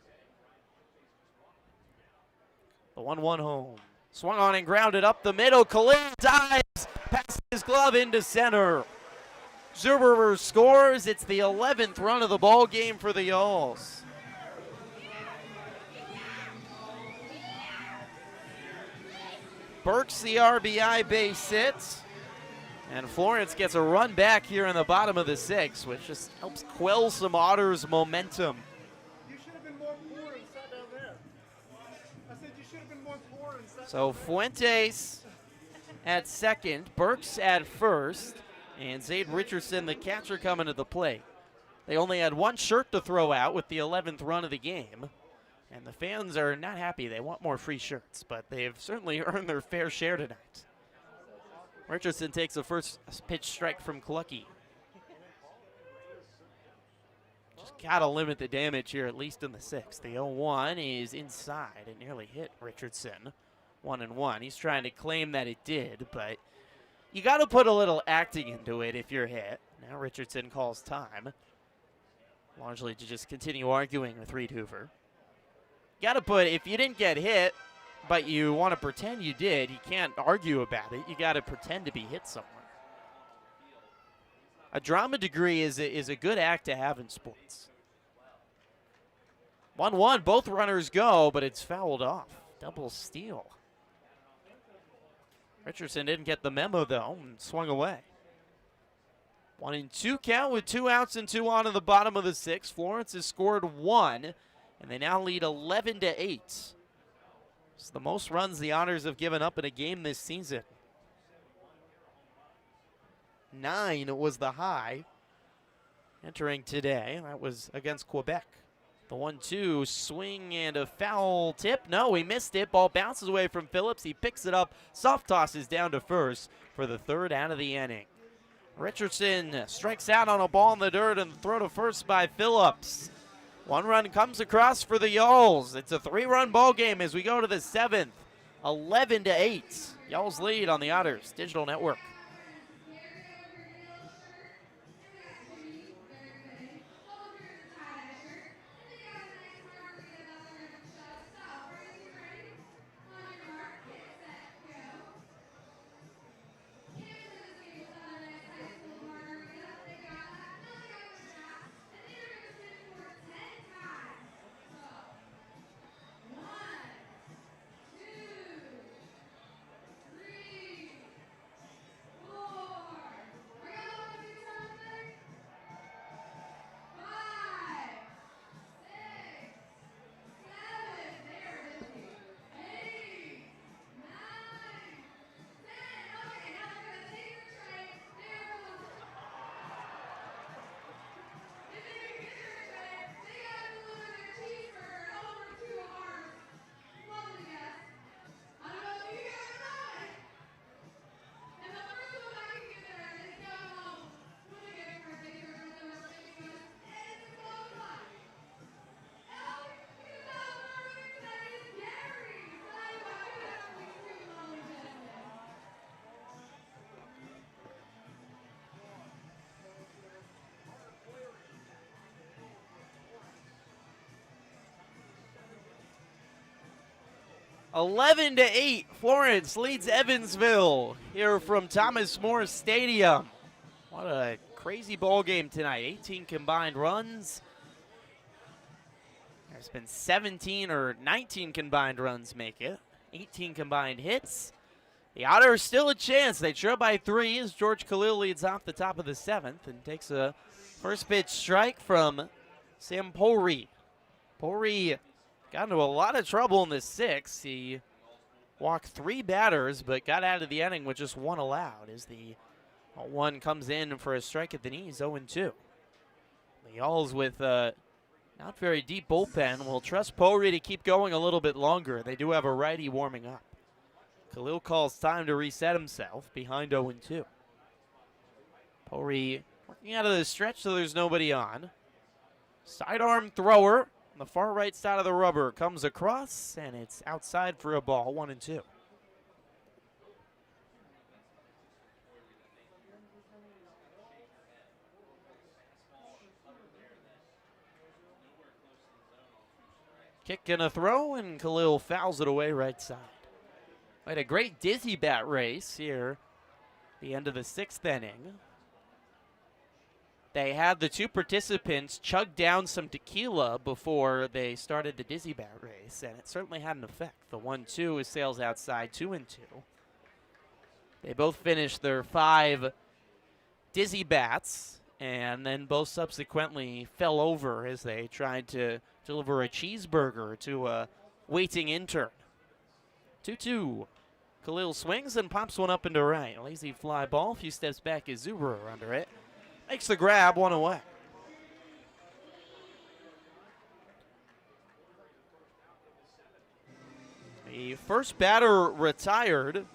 The 1-1 home. Swung on and grounded up the middle. Khalil dives past his glove into center. Zerberer scores. It's the 11th run of the ball game for the Y'alls. Burks the RBI base hit. And Florence gets a run back here in the bottom of the 6th, which just helps quell some Otters' momentum. You should have been more poor and sat down there. I said you should have been more poor and sat So Fuentes at second, Burks at first, and Zayd Richardson, the catcher, coming to the plate. They only had 1 shirt to throw out with the 11th run of the game, and the fans are not happy. They want more free shirts, but they've certainly earned their fair share tonight. Richardson takes the first pitch strike from Clucky. Just gotta limit the damage here, at least in the sixth. The 0-1 is inside. It nearly hit Richardson. 1-1. He's trying to claim that it did, but you gotta put a little acting into it if you're hit. Now Richardson calls time, largely to just continue arguing with Reed Hoover. Gotta put, if you didn't get hit, but you want to pretend you did, you can't argue about it. You gotta pretend to be hit somewhere. A drama degree is a good act to have in sports. 1-1, both runners go, but it's fouled off. Double steal. Richardson didn't get the memo, though, and swung away. 1-2 count with 2 outs and 2 on in the bottom of the sixth. Florence has scored 1, and they now lead 11-8. It's the most runs the Otters have given up in a game this season. 9 was the high entering today. That was against Quebec. The 1-2 swing and a foul tip. No, he missed it. Ball bounces away from Phillips. He picks it up. Soft tosses down to first for the third out of the inning. Richardson strikes out on a ball in the dirt and throw to first by Phillips. 1 run comes across for the Yalls. It's a 3-run ball game as we go to the 7th. 11-8. Yalls lead on the Otters Digital Network. Eleven to 8, Florence leads Evansville here from Thomas More Stadium. What a crazy ball game tonight. 18 combined runs. There's been 17 or 19 combined runs make it. 18 combined hits. The Otters still a chance. They trail by 3 as George Khalil leads off the top of the 7th and takes a first pitch strike from Sam Polry. Polry got into a lot of trouble in the 6th. He walked 3 batters, but got out of the inning with just 1 allowed as the 1 comes in for a strike at the knees, 0-2. The Yalls with not very deep bullpen will trust Polry to keep going a little bit longer. They do have a righty warming up. Khalil calls time to reset himself behind 0-2. Polry working out of the stretch so there's nobody on. Sidearm thrower. On the far right side of the rubber comes across, and it's outside for a ball, 1-2. Kick and a throw, and Khalil fouls it away right side. We had a great dizzy bat race here, the end of the 6th inning. They had the 2 participants chug down some tequila before they started the dizzy bat race, and it certainly had an effect. The 1-2 sails outside, 2-2. They both finished their 5 dizzy bats, and then both subsequently fell over as they tried to deliver a cheeseburger to a waiting intern. 2-2. Khalil swings and pops one up into right. Lazy fly ball. A few steps back is Zuberer under it. Makes the grab, 1 away. The first batter retired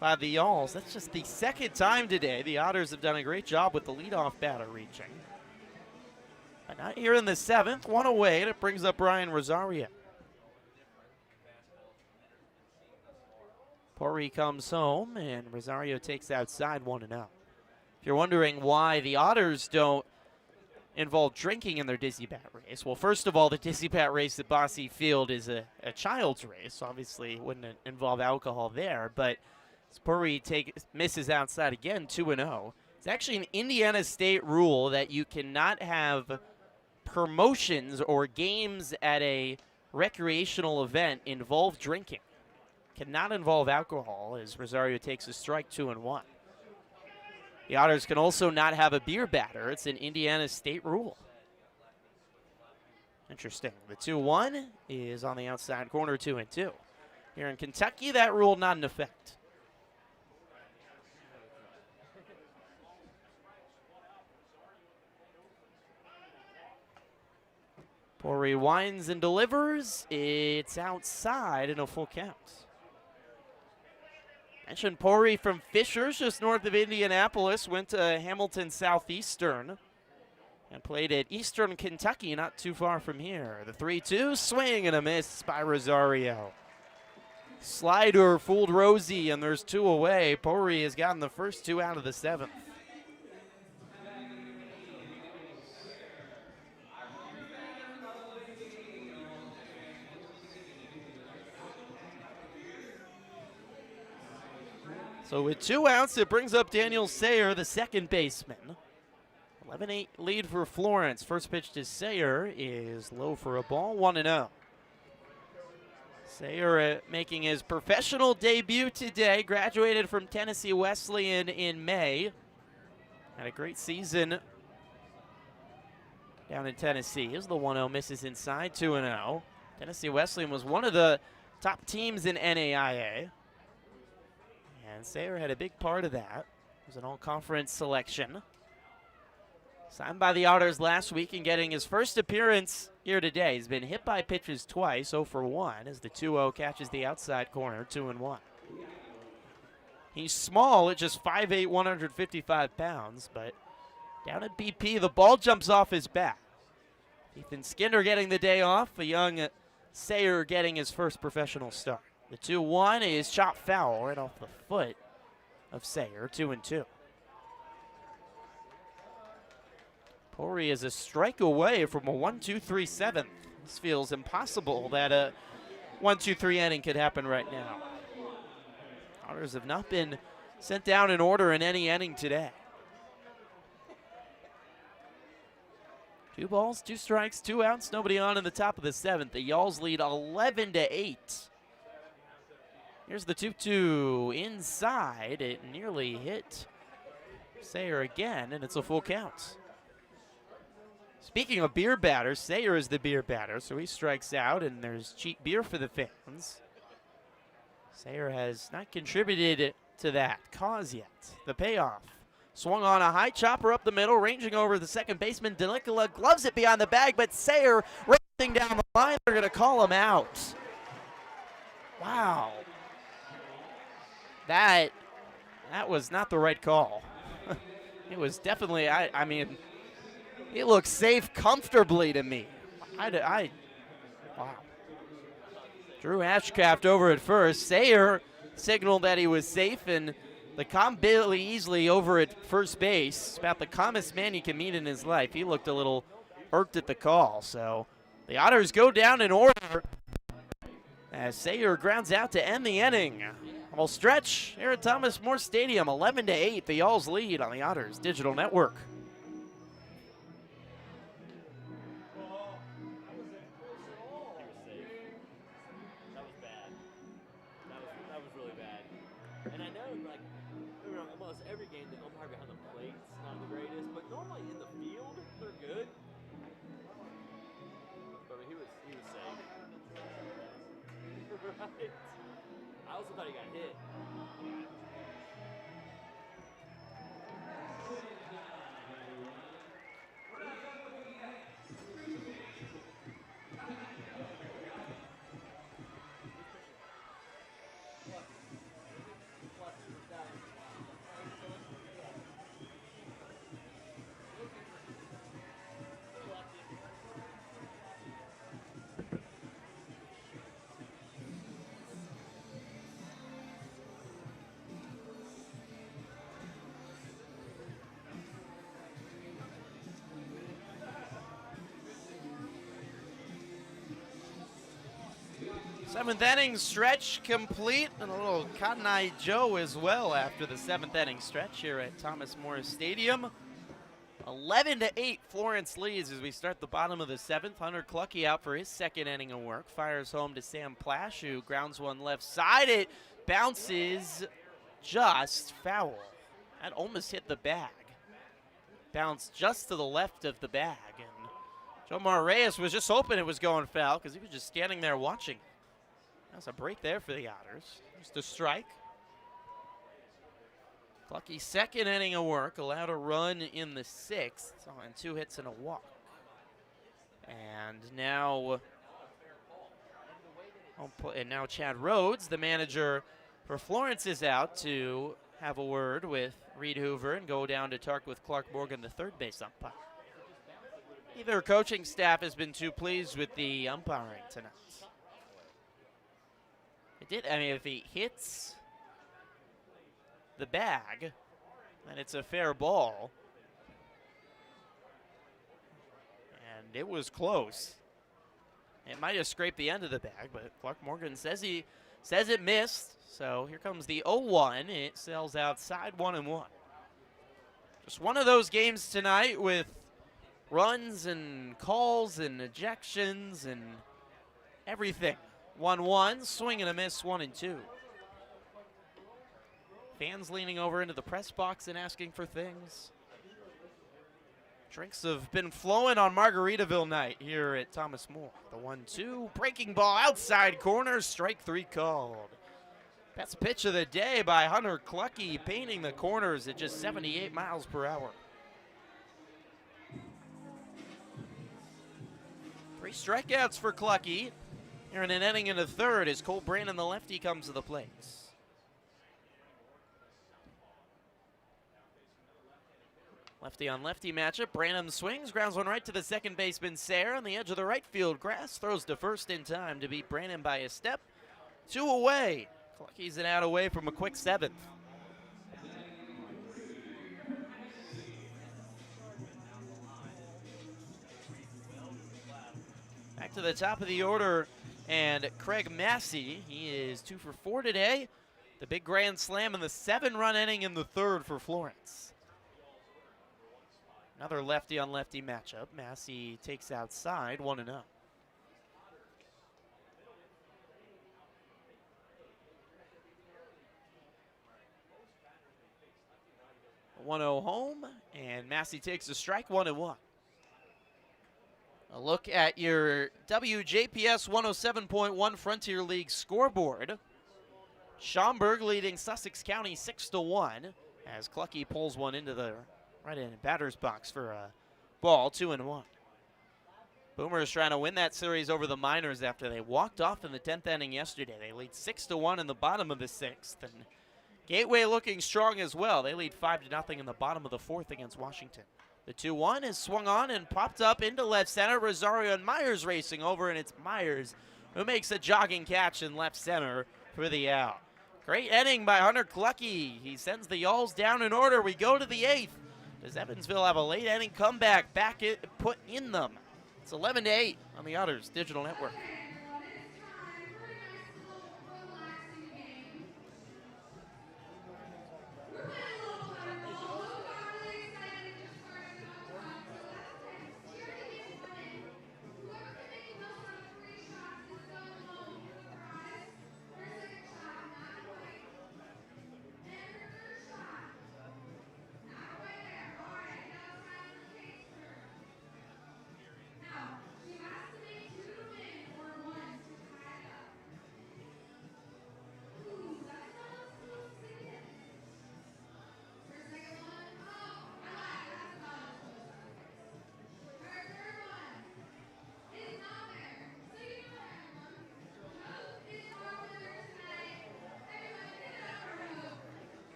by the Yalls. That's just the second time today. The Otters have done a great job with the leadoff batter reaching. But not here in the 7th. One away, and it brings up Ryan Rosario. Pori comes home, and Rosario takes outside 1-0. If you're wondering why the Otters don't involve drinking in their Dizzy Bat race, well, first of all, the Dizzy Bat race at Bosse Field is a child's race. Obviously, it wouldn't involve alcohol there, but Pori misses outside again, 2-0. It's actually an Indiana State rule that you cannot have promotions or games at a recreational event involve drinking. Cannot involve alcohol, as Rosario takes a strike, 2-1. The Otters can also not have a beer batter. It's an Indiana State rule. Interesting. The 2-1 is on the outside corner, 2-2. Here in Kentucky, that rule not in effect. Pori winds and delivers. It's outside and a full count. Mentioned Pori from Fishers, just north of Indianapolis, went to Hamilton Southeastern and played at Eastern Kentucky, not too far from here. The 3-2, swing and a miss by Rosario. Slider fooled Rosie, and there's 2 away. Pori has gotten the first 2 out of the 7th. So with 2 outs, it brings up Daniel Sayer, the second baseman. 11-8 lead for Florence. First pitch to Sayer is low for a ball, 1-0. Sayer making his professional debut today. Graduated from Tennessee Wesleyan in May. Had a great season down in Tennessee. Here's the 1-0, misses inside, 2-0. Tennessee Wesleyan was one of the top teams in NAIA. And Sayer had a big part of that. It was an all-conference selection. Signed by the Otters last week and getting his first appearance here today. He's been hit by pitches twice, 0 for 1, as the 2-0 catches the outside corner, 2-1. He's small at just 5'8", 155 pounds, but down at BP, the ball jumps off his bat. Ethan Skinner getting the day off, a young Sayer getting his first professional start. The 2-1 is chopped foul right off the foot of Sayer, 2-2. Pori is a strike away from a 1-2-3 7th. This feels impossible that a 1-2-3 inning could happen right now. Otters have not been sent down in order in any inning today. 2 balls, 2 strikes, 2 outs, nobody on in the top of the 7th. The Yalls lead 11-8. Here's the 2-2 inside. It nearly hit Sayer again, and it's a full count. Speaking of beer batters, Sayer is the beer batter, so he strikes out, and there's cheap beer for the fans. Sayer has not contributed to that cause yet. The payoff. Swung on a high chopper up the middle, ranging over the second baseman. Delicula gloves it beyond the bag, but Sayer racing down the line. They're going to call him out. Wow. That was not the right call. It was definitely, I mean, it looks safe comfortably to me. Wow. Drew Ashcraft over at first. Sayer signaled that he was safe, and the Billy easily over at first base. About the calmest man you can meet in his life. He looked a little irked at the call. So the Otters go down in order as Sayer grounds out to end the inning. We'll stretch here at Thomas More Stadium, 11-8. The Yalls lead on the Otters Digital Network. Every game, the umpire behind the plate's not the greatest, but normally in the field, they're good. But he was safe. Right? I also thought he got hit. Seventh inning stretch complete, and a little Cotton Eye Joe as well after the seventh inning stretch here at Thomas More Stadium. 11-8, Florence leads as we start the bottom of the seventh. Hunter Clucky out for his second inning of work. Fires home to Sam Plash, who grounds one left side. It bounces just foul. That almost hit the bag. Bounced just to the left of the bag. And Jomar Reyes was just hoping it was going foul because he was just standing there watching. That's a break there for the Otters. Just a strike. Clucky's second inning of work, allowed a run in the sixth, and 2 hits and a walk. And now Chad Rhodes, the manager for Florence, is out to have a word with Reed Hoover and go down to talk with Clark Morgan, the third base umpire. Neither coaching staff has been too pleased with the umpiring tonight. If he hits the bag, then it's a fair ball. And it was close. It might have scraped the end of the bag, but Clark Morgan says it missed. So here comes the 0-1. It sails outside 1-1. Just one of those games tonight with runs and calls and ejections and everything. 1-1, swing and a miss, 1-2. Fans leaning over into the press box and asking for things. Drinks have been flowing on Margaritaville night here at Thomas More. The 1-2, breaking ball outside corner, strike 3 called. Best pitch of the day by Hunter Clucky, painting the corners at just 78 miles per hour. 3 strikeouts for Clucky. Here in an inning and a third as Cole Brandon, the lefty, comes to the plate. Lefty on lefty matchup. Branham swings, grounds one right to the second baseman Sayre on the edge of the right field grass. Throws to first in time to beat Branham by a step. 2 away. Clucky's an out away from a quick 7th. Back to the top of the order, and Craig Massey. He is 2 for 4 today. The big grand slam in the 7-run inning in the third for Florence. Another lefty on lefty matchup. Massey takes outside 1-0. 1-0 home, and Massey takes a strike, 1-1. A look at your WJPS 107.1 Frontier League scoreboard. Schaumburg leading Sussex County 6-1 as Clucky pulls one into the right in batter's box for a ball, 2-1. Boomers trying to win that series over the Miners after they walked off in the 10th inning yesterday. They lead 6-1 in the bottom of the 6th. And Gateway looking strong as well. They lead 5-0 in the bottom of the 4th against Washington. The 2-1 is swung on and popped up into left center. Rosario and Myers racing over, and it's Myers who makes a jogging catch in left center for the out. Great inning by Hunter Clucky. He sends the Yalls down in order. We go to the 8th. Does Evansville have a late inning comeback put in them? It's 11-8 on the Otters Digital Network.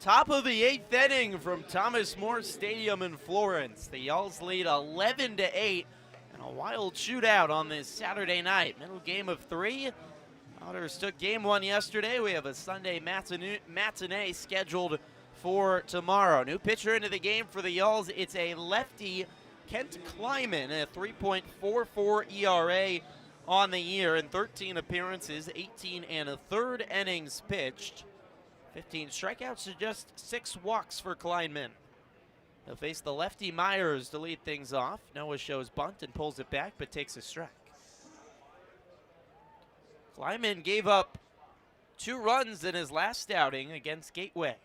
Top of the 8th inning from Thomas More Stadium in Florence. The Yalls lead 11-8 and a wild shootout on this Saturday night. Middle game of 3. Otters took game 1 yesterday. We have a Sunday matinee scheduled for tomorrow. New pitcher into the game for the Yalls. It's a lefty, Kent Kleiman, a 3.44 ERA on the year in 13 appearances, 18 1/3 innings pitched. 15 strikeouts to just 6 walks for Kleinman. He'll face the lefty Myers to lead things off. Noah shows bunt and pulls it back, but takes a strike. Kleinman gave up 2 runs in his last outing against Gateway.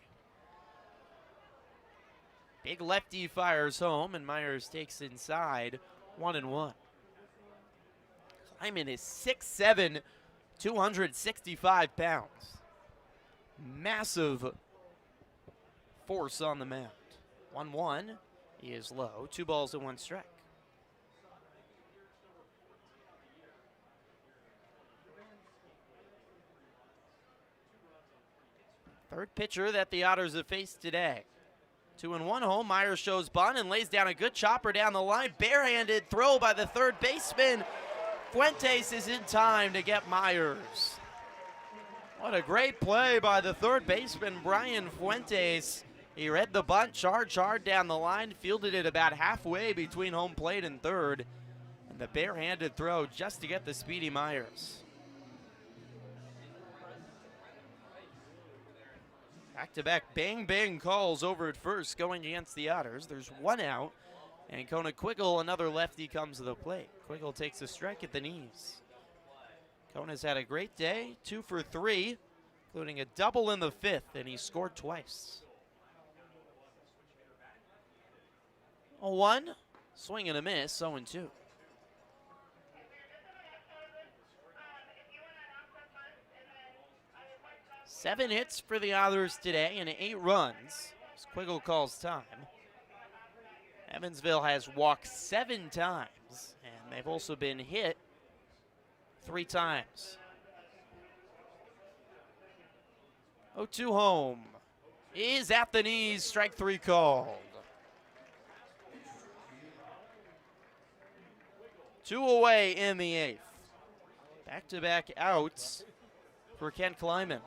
Big lefty fires home, and Myers takes inside 1-1. Kleinman is 6'7", 265 pounds. Massive force on the mound. 1-1, he is low, 2 balls and 1 strike. Third pitcher that the Otters have faced today. 2-1 home, Myers shows bunt and lays down a good chopper down the line. Barehanded throw by the third baseman. Fuentes is in time to get Myers. What a great play by the third baseman, Brian Fuentes. He read the bunt, charged hard down the line, fielded it about halfway between home plate and third. And the barehanded throw just to get the speedy Myers. Back-to-back bang-bang calls over at first going against the Otters. There's 1 out, and Kona Quiggle, another lefty, comes to the plate. Quiggle takes a strike at the knees. Kona's had a great day, 2 for 3, including a double in the 5th, and he scored twice. 1, swing and a miss, 0-2. Seven hits for the Otters today and 8 runs. As Quiggle calls time. Evansville has walked 7 times, and they've also been hit 3 times. 0-2 home. Is at the knees, strike 3 called. 2 away in the 8th. Back-to-back outs for Kent Kleiman.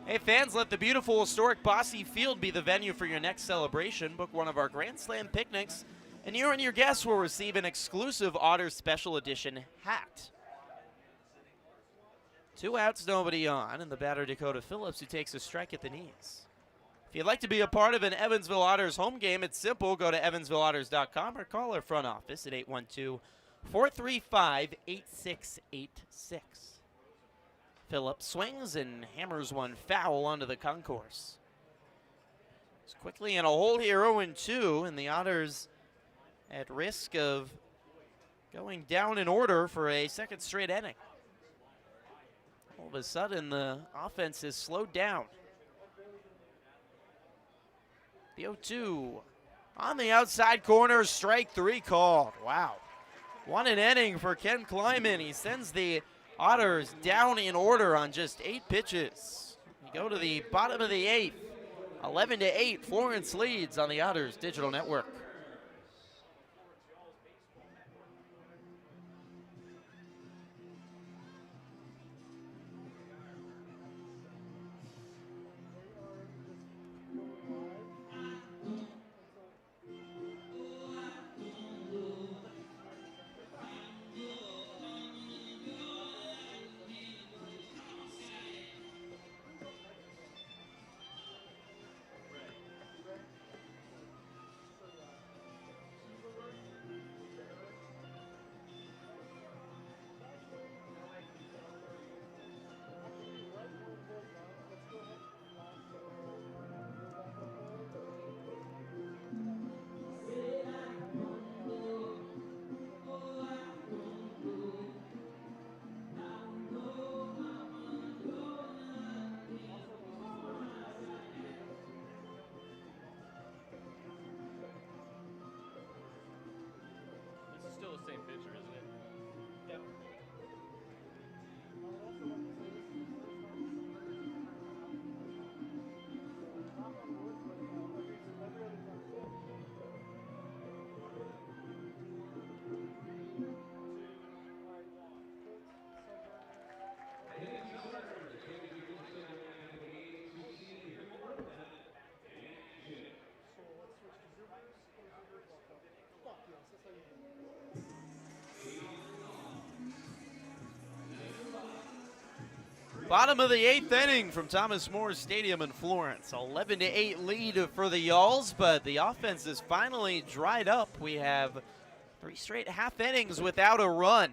Hey fans, let the beautiful historic Bosse Field be the venue for your next celebration. Book one of our Grand Slam picnics, and you and your guests will receive an exclusive Otters Special Edition hat. 2 outs, nobody on, and the batter Dakota Phillips, who takes a strike at the knees. If you'd like to be a part of an Evansville Otters home game, it's simple. Go to evansvilleotters.com or call our front office at 812-435-8686. Phillips swings and hammers one foul onto the concourse. It's quickly in a hole here, 0-2, and the Otters at risk of going down in order for a second straight inning. All of a sudden, the offense has slowed down. The 0-2 on the outside corner, strike 3 called. Wow. 1 inning for Ken Kleiman. He sends the Otters down in order on just 8 pitches. We go to the bottom of the 8th. 11-8, Florence leads on the Otters Digital Network. Still the same pitcher, isn't it? Yep. Bottom of the 8th inning from Thomas More Stadium in Florence. 11-8 lead for the Yalls, but the offense is finally dried up. We have 3 straight half innings without a run.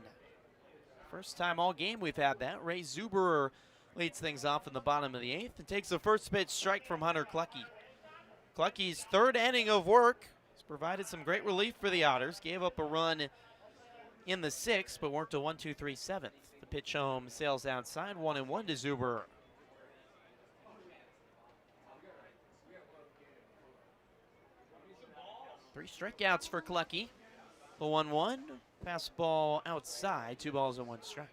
First time all game we've had that. Ray Zuberer leads things off in the bottom of the 8th and takes the first pitch strike from Hunter Cluckey. Cluckey's 3rd inning of work has provided some great relief for the Otters. Gave up a run in the 6th, but worked a 1-2-3 7th. The pitch home sails outside, 1-1 to Zuberer. Three strikeouts for Cluckey. The 1-1, fastball outside, 2 balls and 1 strike.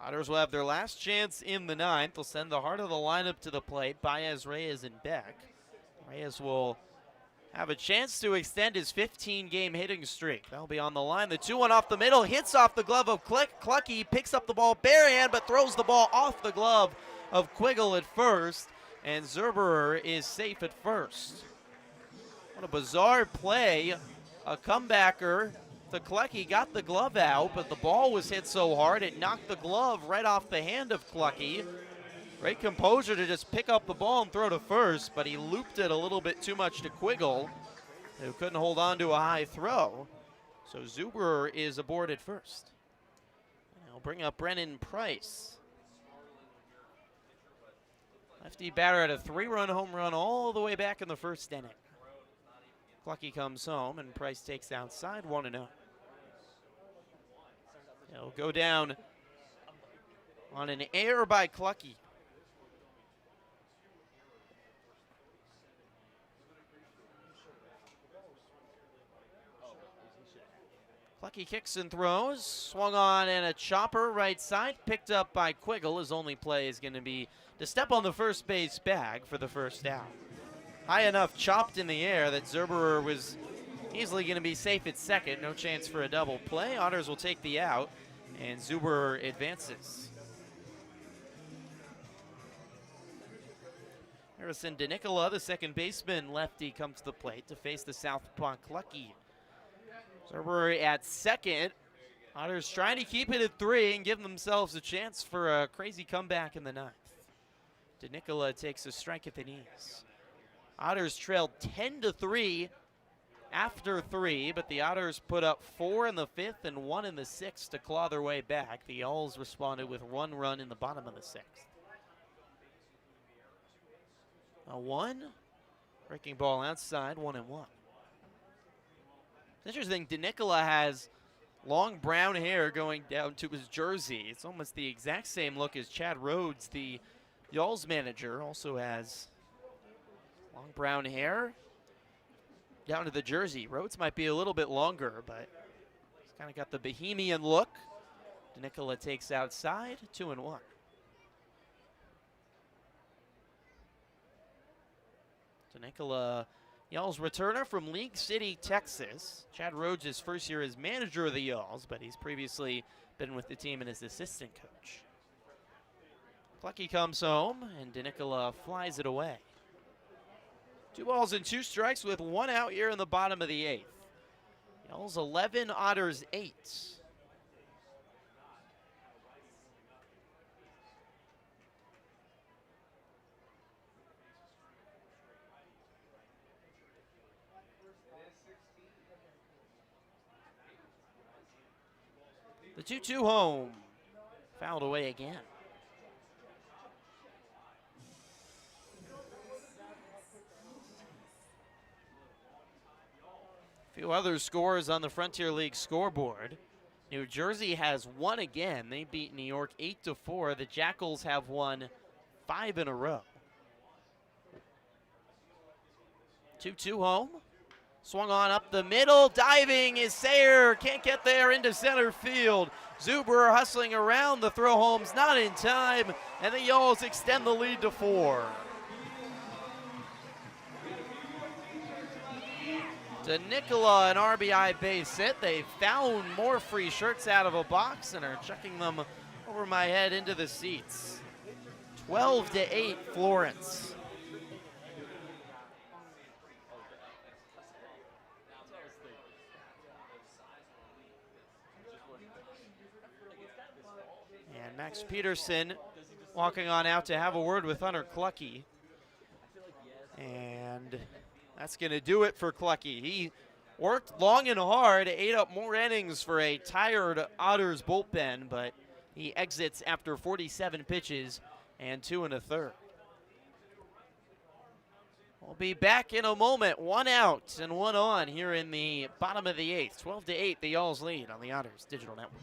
Otters will have their last chance in the 9th. They'll send the heart of the lineup to the plate. Baez, Reyes, and Beck. Reyes will have a chance to extend his 15-game hitting streak. That'll be on the line. The 2-1 off the middle, hits off the glove of Cluckey, picks up the ball barehand, but throws the ball off the glove of Quiggle at first, and Zuberer is safe at first. What a bizarre play. A comebacker to Cluckey got the glove out, but the ball was hit so hard it knocked the glove right off the hand of Cluckey. Great composure to just pick up the ball and throw to first, but he looped it a little bit too much to Quiggle, who couldn't hold on to a high throw. So Zuberer is aboard at first. He'll bring up Brennan Price. Lefty batter at a 3-run home run all the way back in the 1st inning. Cluckey comes home and Price takes outside, 1-0. He'll go down on an error by Cluckey. Cluckey kicks and throws, swung on and a chopper right side, picked up by Quiggle. His only play is going to be to step on the first base bag for the first out. High enough chopped in the air that Zuberer was easily going to be safe at second. No chance for a double play. Otters will take the out, and Zuberer advances. Harrison DeNicola, the second baseman lefty, comes to the plate to face the southpaw Cluckey. Zuberer at second. Otters trying to keep it at 3 and give themselves a chance for a crazy comeback in the 9th. DeNicola takes a strike at the knees. Otters trailed 10-3 after 3, but the Otters put up 4 in the 5th and 1 in the 6th to claw their way back. The Yalls responded with 1 run in the bottom of the 6th. A 1, breaking ball outside, 1-1. It's interesting, DeNicola has long brown hair going down to his jersey. It's almost the exact same look as Chad Rhodes, the Yalls manager, also has long brown hair down to the jersey. Rhodes might be a little bit longer, but he's kind of got the bohemian look. DeNicola takes outside, 2-1. DeNicola, Yalls returner from League City, Texas. Chad Rhodes' his first year as manager of the Yalls, but he's previously been with the team and as assistant coach. Cluckey comes home, and DeNicola flies it away. 2 balls and 2 strikes with 1 out here in the bottom of the 8th. Yalls 11, Otters 8. The 2-2 home, fouled away again. A few other scores on the Frontier League scoreboard. New Jersey has won again. They beat New York 8-4. The Jackals have won 5 in a row. 2-2 home. Swung on up the middle, diving is Sayer, can't get there into center field. Zuberer hustling around, the throw home's not in time, and the Yalls extend the lead to 4. DeNicola, an RBI base hit. They found more free shirts out of a box and are chucking them over my head into the seats. 12-8 Florence. And Max Peterson walking on out to have a word with Hunter Clucky. And that's going to do it for Clucky. He worked long and hard, ate up more innings for a tired Otters bullpen, but he exits after 47 pitches and 2 1/3. We'll be back in a moment. 1 out and 1 on here in the bottom of the 8th. 12-8, the Y'alls lead on the Otters Digital Network.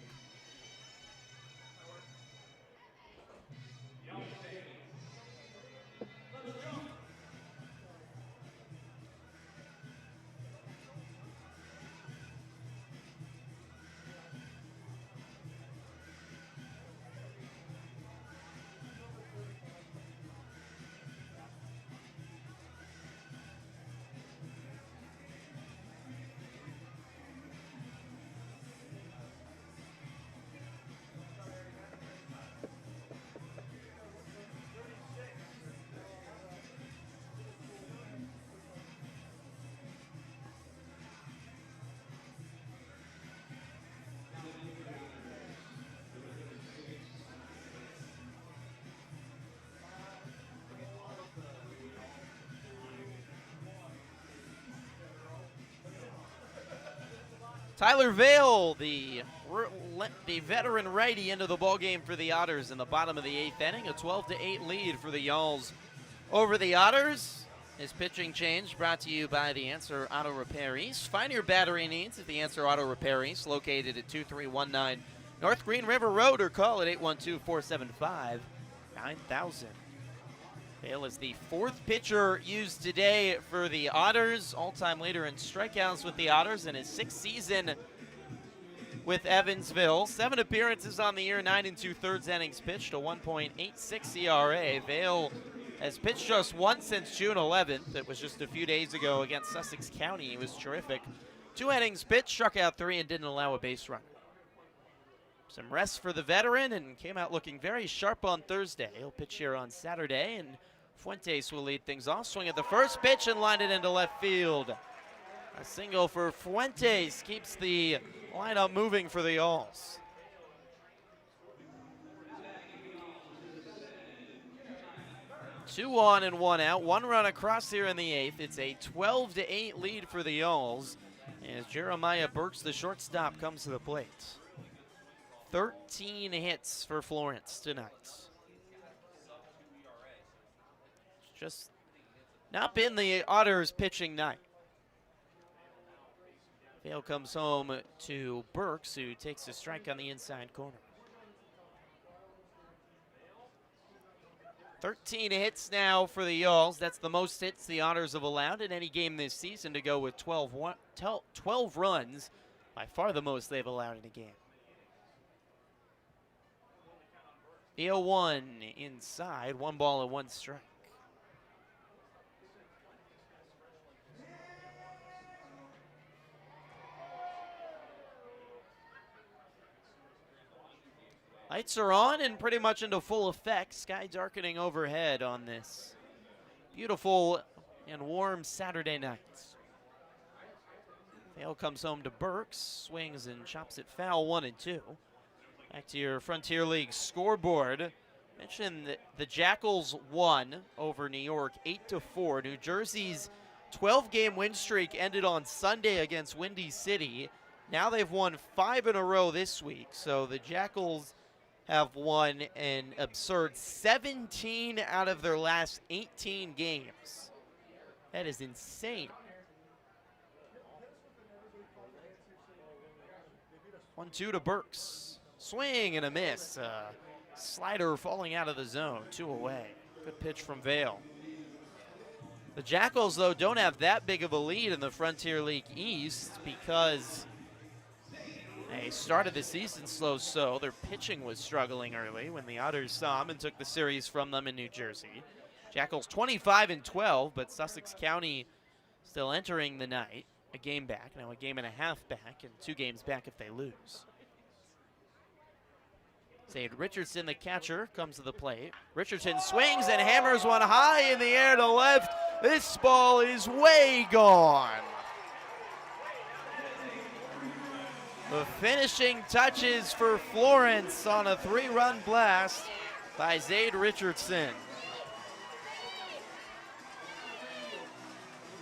Tyler Vale, the veteran righty, into the ballgame for the Otters in the bottom of the 8th inning. A 12-8 lead for the Y'alls over the Otters. His pitching change brought to you by the Answer Auto Repair East. Find your battery needs at the Answer Auto Repair East, located at 2319 North Green River Road, or call at 812-475-9000. Vale is the 4th pitcher used today for the Otters, all-time leader in strikeouts with the Otters in his 6th season with Evansville. 7 appearances on the year, 9 2/3 innings pitched, a 1.86 ERA. Vale has pitched just once since June 11th. It was just a few days ago against Sussex County. He was terrific. 2 innings pitched, struck out 3, and didn't allow a base run. Some rest for the veteran, and came out looking very sharp on Thursday. He'll pitch here on Saturday, and Fuentes will lead things off. Swing at the first pitch and line it into left field. A single for Fuentes keeps the lineup moving for the Y'alls. Two on and 1 out. 1 run across here in the 8th. It's a 12-8 lead for the Y'alls as Jeremiah Burks, the shortstop, comes to the plate. 13 hits for Florence tonight. Just not been the Otters' pitching night. Vale comes home to Burks, who takes a strike on the inside corner. 13 hits now for the Y'alls. That's the most hits the Otters have allowed in any game this season, to go with 12 runs. By far the most they've allowed in a game. The 0-1 inside, 1 ball and 1 strike. Lights are on and pretty much into full effect. Sky darkening overhead on this beautiful and warm Saturday night. Vale comes home to Burks, swings and chops it foul, 1 and 2. Back to your Frontier League scoreboard. Mentioned that the Jackals won over New York 8-4. New Jersey's 12-game win streak ended on Sunday against Windy City. Now they've won 5 in a row this week. So the Jackals have won an absurd 17 out of their last 18 games. That is insane. 1-2 to Burks. Swing and a miss. Slider falling out of the zone. 2 away. Good pitch from Vale. The Jackals, though, don't have that big of a lead in the Frontier League East because they started the season slow. Their pitching was struggling early when the Otters saw them and took the series from them in New Jersey. Jackals 25-12, but Sussex County still entering the night. A game back, now a game and a half back, and 2 games back if they lose. Sade Richardson, the catcher, comes to the plate. Richardson swings and hammers one high in the air to left. This ball is way gone. The finishing touches for Florence on a 3-run blast by Zaid Richardson.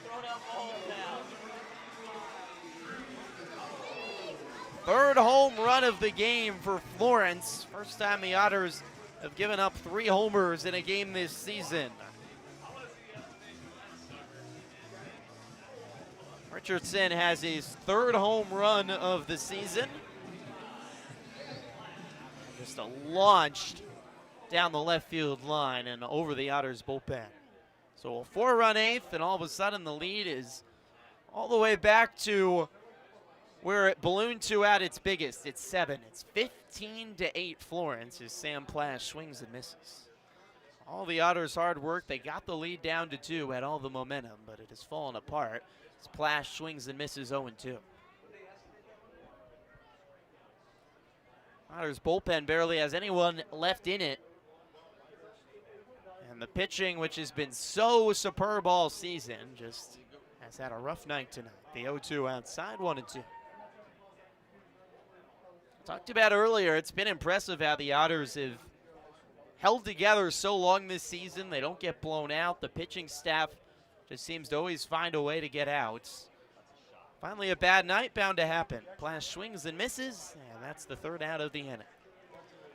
Throw down ball now. Third home run of the game for Florence. First time the Otters have given up 3 homers in a game this season. Richardson has his 3rd home run of the season. Just launched down the left field line and over the Otters bullpen. So a 4-run 8th, and all of a sudden the lead is all the way back to where it ballooned to at its biggest. It's 7. It's 15-8 Florence as Sam Plash swings and misses. All the Otters' hard work, they got the lead down to 2, had all the momentum, but it has fallen apart. Plash swings and misses 0-2. Otters bullpen barely has anyone left in it. And the pitching, which has been so superb all season, just has had a rough night tonight. The 0-2 outside, 1-2. Talked about earlier, it's been impressive how the Otters have held together so long this season. They don't get blown out. The pitching staff just seems to always find a way to get outs. Finally, a bad night bound to happen. Plash swings and misses, and that's the 3rd out of the inning.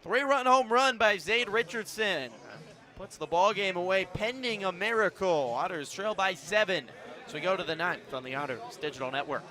3-run home run by Zaid Richardson. Puts the ball game away pending a miracle. Otters trail by 7. So we go to the 9th on the Otters Digital Network.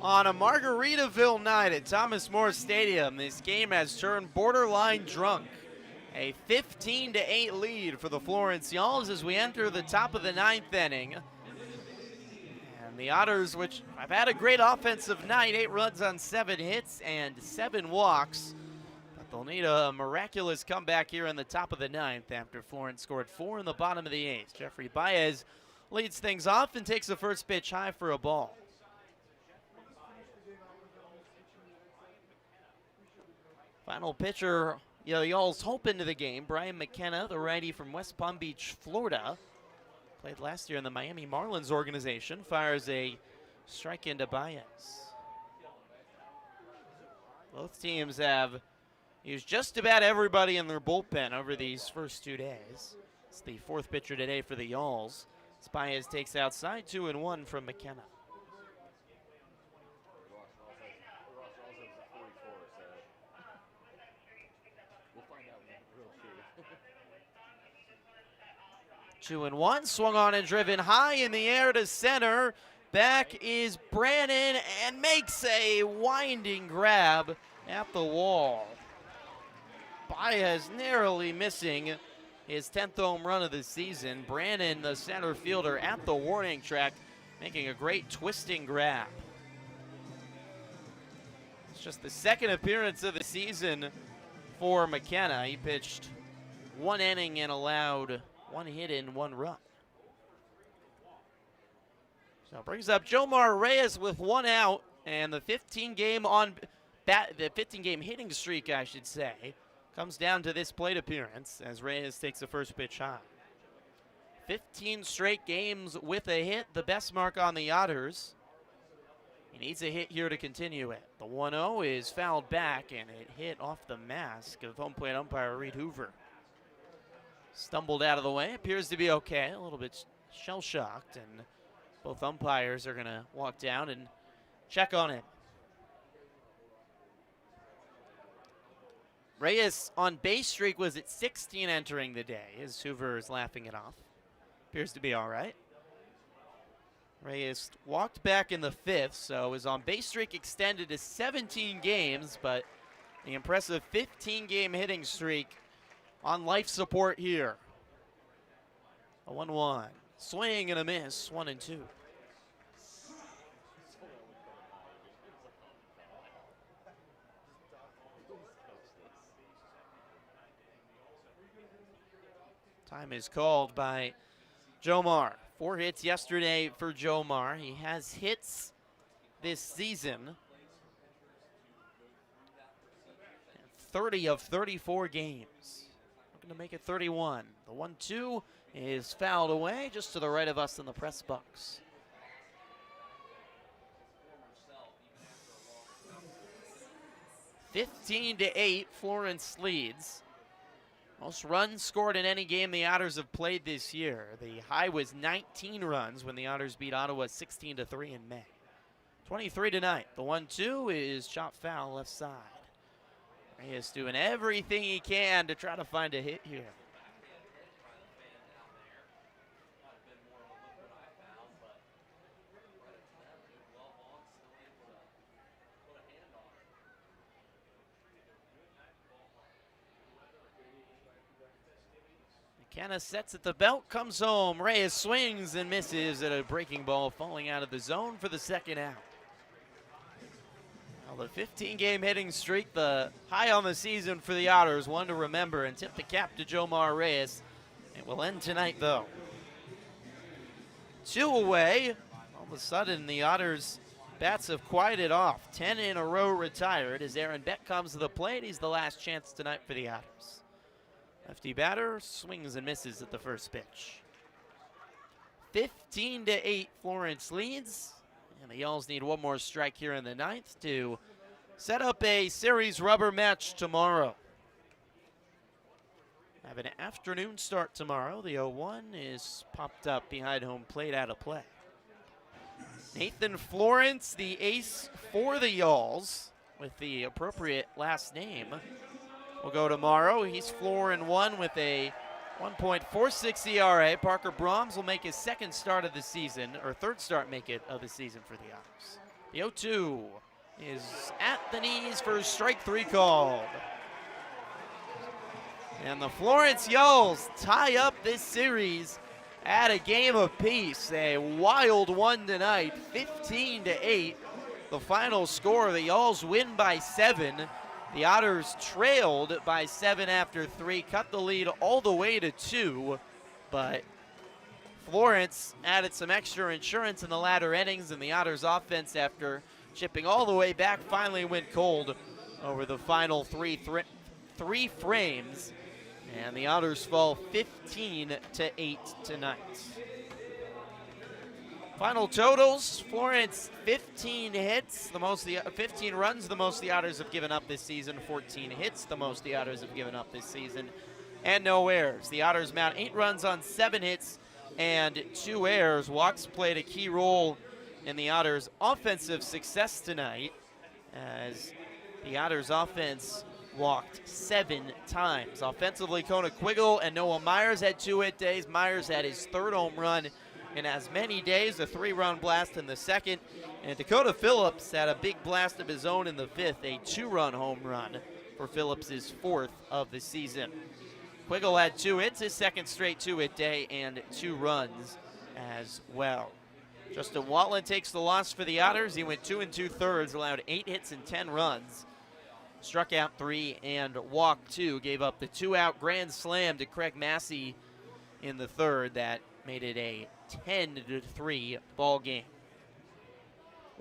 On a Margaritaville night at Thomas More Stadium, this game has turned borderline drunk. A 15-8 lead for the Florence Y'alls as we enter the top of the 9th inning. And the Otters, which have had a great offensive night, 8 runs on 7 hits and 7 walks. But they'll need a miraculous comeback here in the top of the 9th after Florence scored 4 in the bottom of the 8th. Jeffrey Baez leads things off and takes the first pitch high for a ball. Final pitcher, the Y'alls hope into the game. Brian McKenna, the righty from West Palm Beach, Florida. Played last year in the Miami Marlins organization. Fires a strike into Baez. Both teams have used just about everybody in their bullpen over these first 2 days. It's the 4th pitcher today for the Y'alls. Baez takes outside, 2-1 from McKenna. 2-1, swung on and driven high in the air to center. Back is Brannon and makes a winding grab at the wall. Baez narrowly missing his 10th home run of the season. Brannon, the center fielder, at the warning track, making a great twisting grab. It's just the 2nd appearance of the season for McKenna. He pitched 1 inning and allowed 1 hit and 1 run. So it brings up Jomar Reyes with 1 out, and the 15-game hitting streak, I should say, comes down to this plate appearance as Reyes takes the first pitch high. 15 straight games with a hit, the best mark on the Otters. He needs a hit here to continue it. The 1-0 is fouled back, and it hit off the mask of home plate umpire Reed Hoover. Stumbled out of the way, appears to be okay, a little bit shell-shocked, and both umpires are going to walk down and check on him. Reyes on base streak was at 16 entering the day, as Hoover is laughing it off. Appears to be all right. Reyes walked back in the 5th, so his on base streak extended to 17 games, but the impressive 15-game hitting streak on life support here. A 1-1. Swing and a miss, 1-2. Time is called by Jomar. 4 hits yesterday for Jomar. He has hits this season. 30 of 34 games. Looking to make it 31. The 1-2 is fouled away just to the right of us in the press box. (15-8), Florence leads. Most runs scored in any game the Otters have played this year. The high was 19 runs when the Otters beat Ottawa 16-3 in May. 23 tonight. The 1-2 is chopped foul left side. Reyes doing everything he can to try to find a hit here. McKenna sets at the belt, comes home. Reyes swings and misses at a breaking ball, falling out of the zone for the second out. Well, the 15-game hitting streak, the high on the season for the Otters, one to remember, and tip the cap to Jomar Reyes. It will end tonight, though. 2 away. All of a sudden, the Otters' bats have quieted off. 10 in a row retired as Aaron Beck comes to the plate. He's the last chance tonight for the Otters. Lefty batter swings and misses at the first pitch. 15-8, Florence leads. And the Yells need one more strike here in the 9th to set up a series rubber match tomorrow. Have an afternoon start tomorrow. The 0-1 is popped up behind home plate out of play. Nathan Florence, the ace for the Yells, with the appropriate last name, will go tomorrow. He's 4-1 with a 1.46 ERA. Parker Brahms will make his second start of the season, or third start of the season for the Otters. The 0-2 is at the knees for strike 3 called. And the Florence Yells tie up this series at a game apiece. A wild one tonight, 15-8. The final score, the Yells win by 7. The Otters trailed by 7 after 3, cut the lead all the way to 2, but Florence added some extra insurance in the latter innings, and the Otters offense, after chipping all the way back, finally went cold over the final three frames, and the Otters fall 15-8 tonight. Final totals: Florence 15 hits, 15 runs, the most the Otters have given up this season. 14 hits, the most the Otters have given up this season, and no errors. The Otters mount 8 runs on 7 hits and 2 errors. Walks played a key role in the Otters' offensive success tonight, as the Otters' offense walked 7 times. Offensively, Kona Quiggle and Noah Myers had 2 hit days. Myers had his 3rd home run in as many days, a 3-run blast in the 2nd. And Dakota Phillips had a big blast of his own in the 5th, a 2-run home run for Phillips' 4th of the season. Quiggle had 2 hits, his 2nd straight 2-hit day, and 2 runs as well. Justin Watland takes the loss for the Otters. He went 2 2/3, allowed 8 hits and 10 runs. Struck out 3 and walked 2. Gave up the 2-out grand slam to Craig Massey in the 3rd. That made it a 10-3 ball game.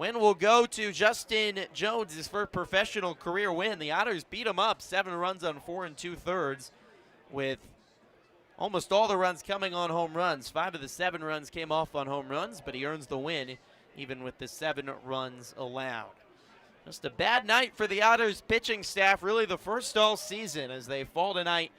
Win will go to Justin Jones, his first professional career win. The Otters beat him up 7 runs on 4 2/3 with almost all the runs coming on home runs. 5 of the 7 runs came off on home runs, but he earns the win even with the 7 runs allowed. Just a bad night for the Otters pitching staff, really the first all season, as they fall tonight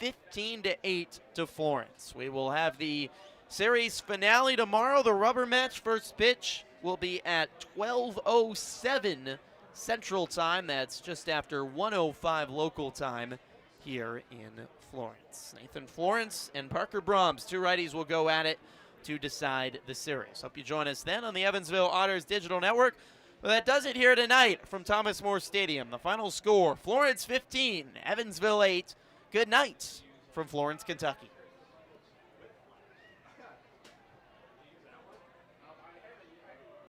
15-8 to Florence. We will have the series finale tomorrow. The rubber match first pitch will be at 12:07 Central Time. That's just after 1:05 local time here in Florence. Nathan Florence and Parker Brahms, 2 righties, will go at it to decide the series. Hope you join us then on the Evansville Otters Digital Network. Well, that does it here tonight from Thomas More Stadium. The final score, Florence 15, Evansville 8. Good night from Florence, Kentucky.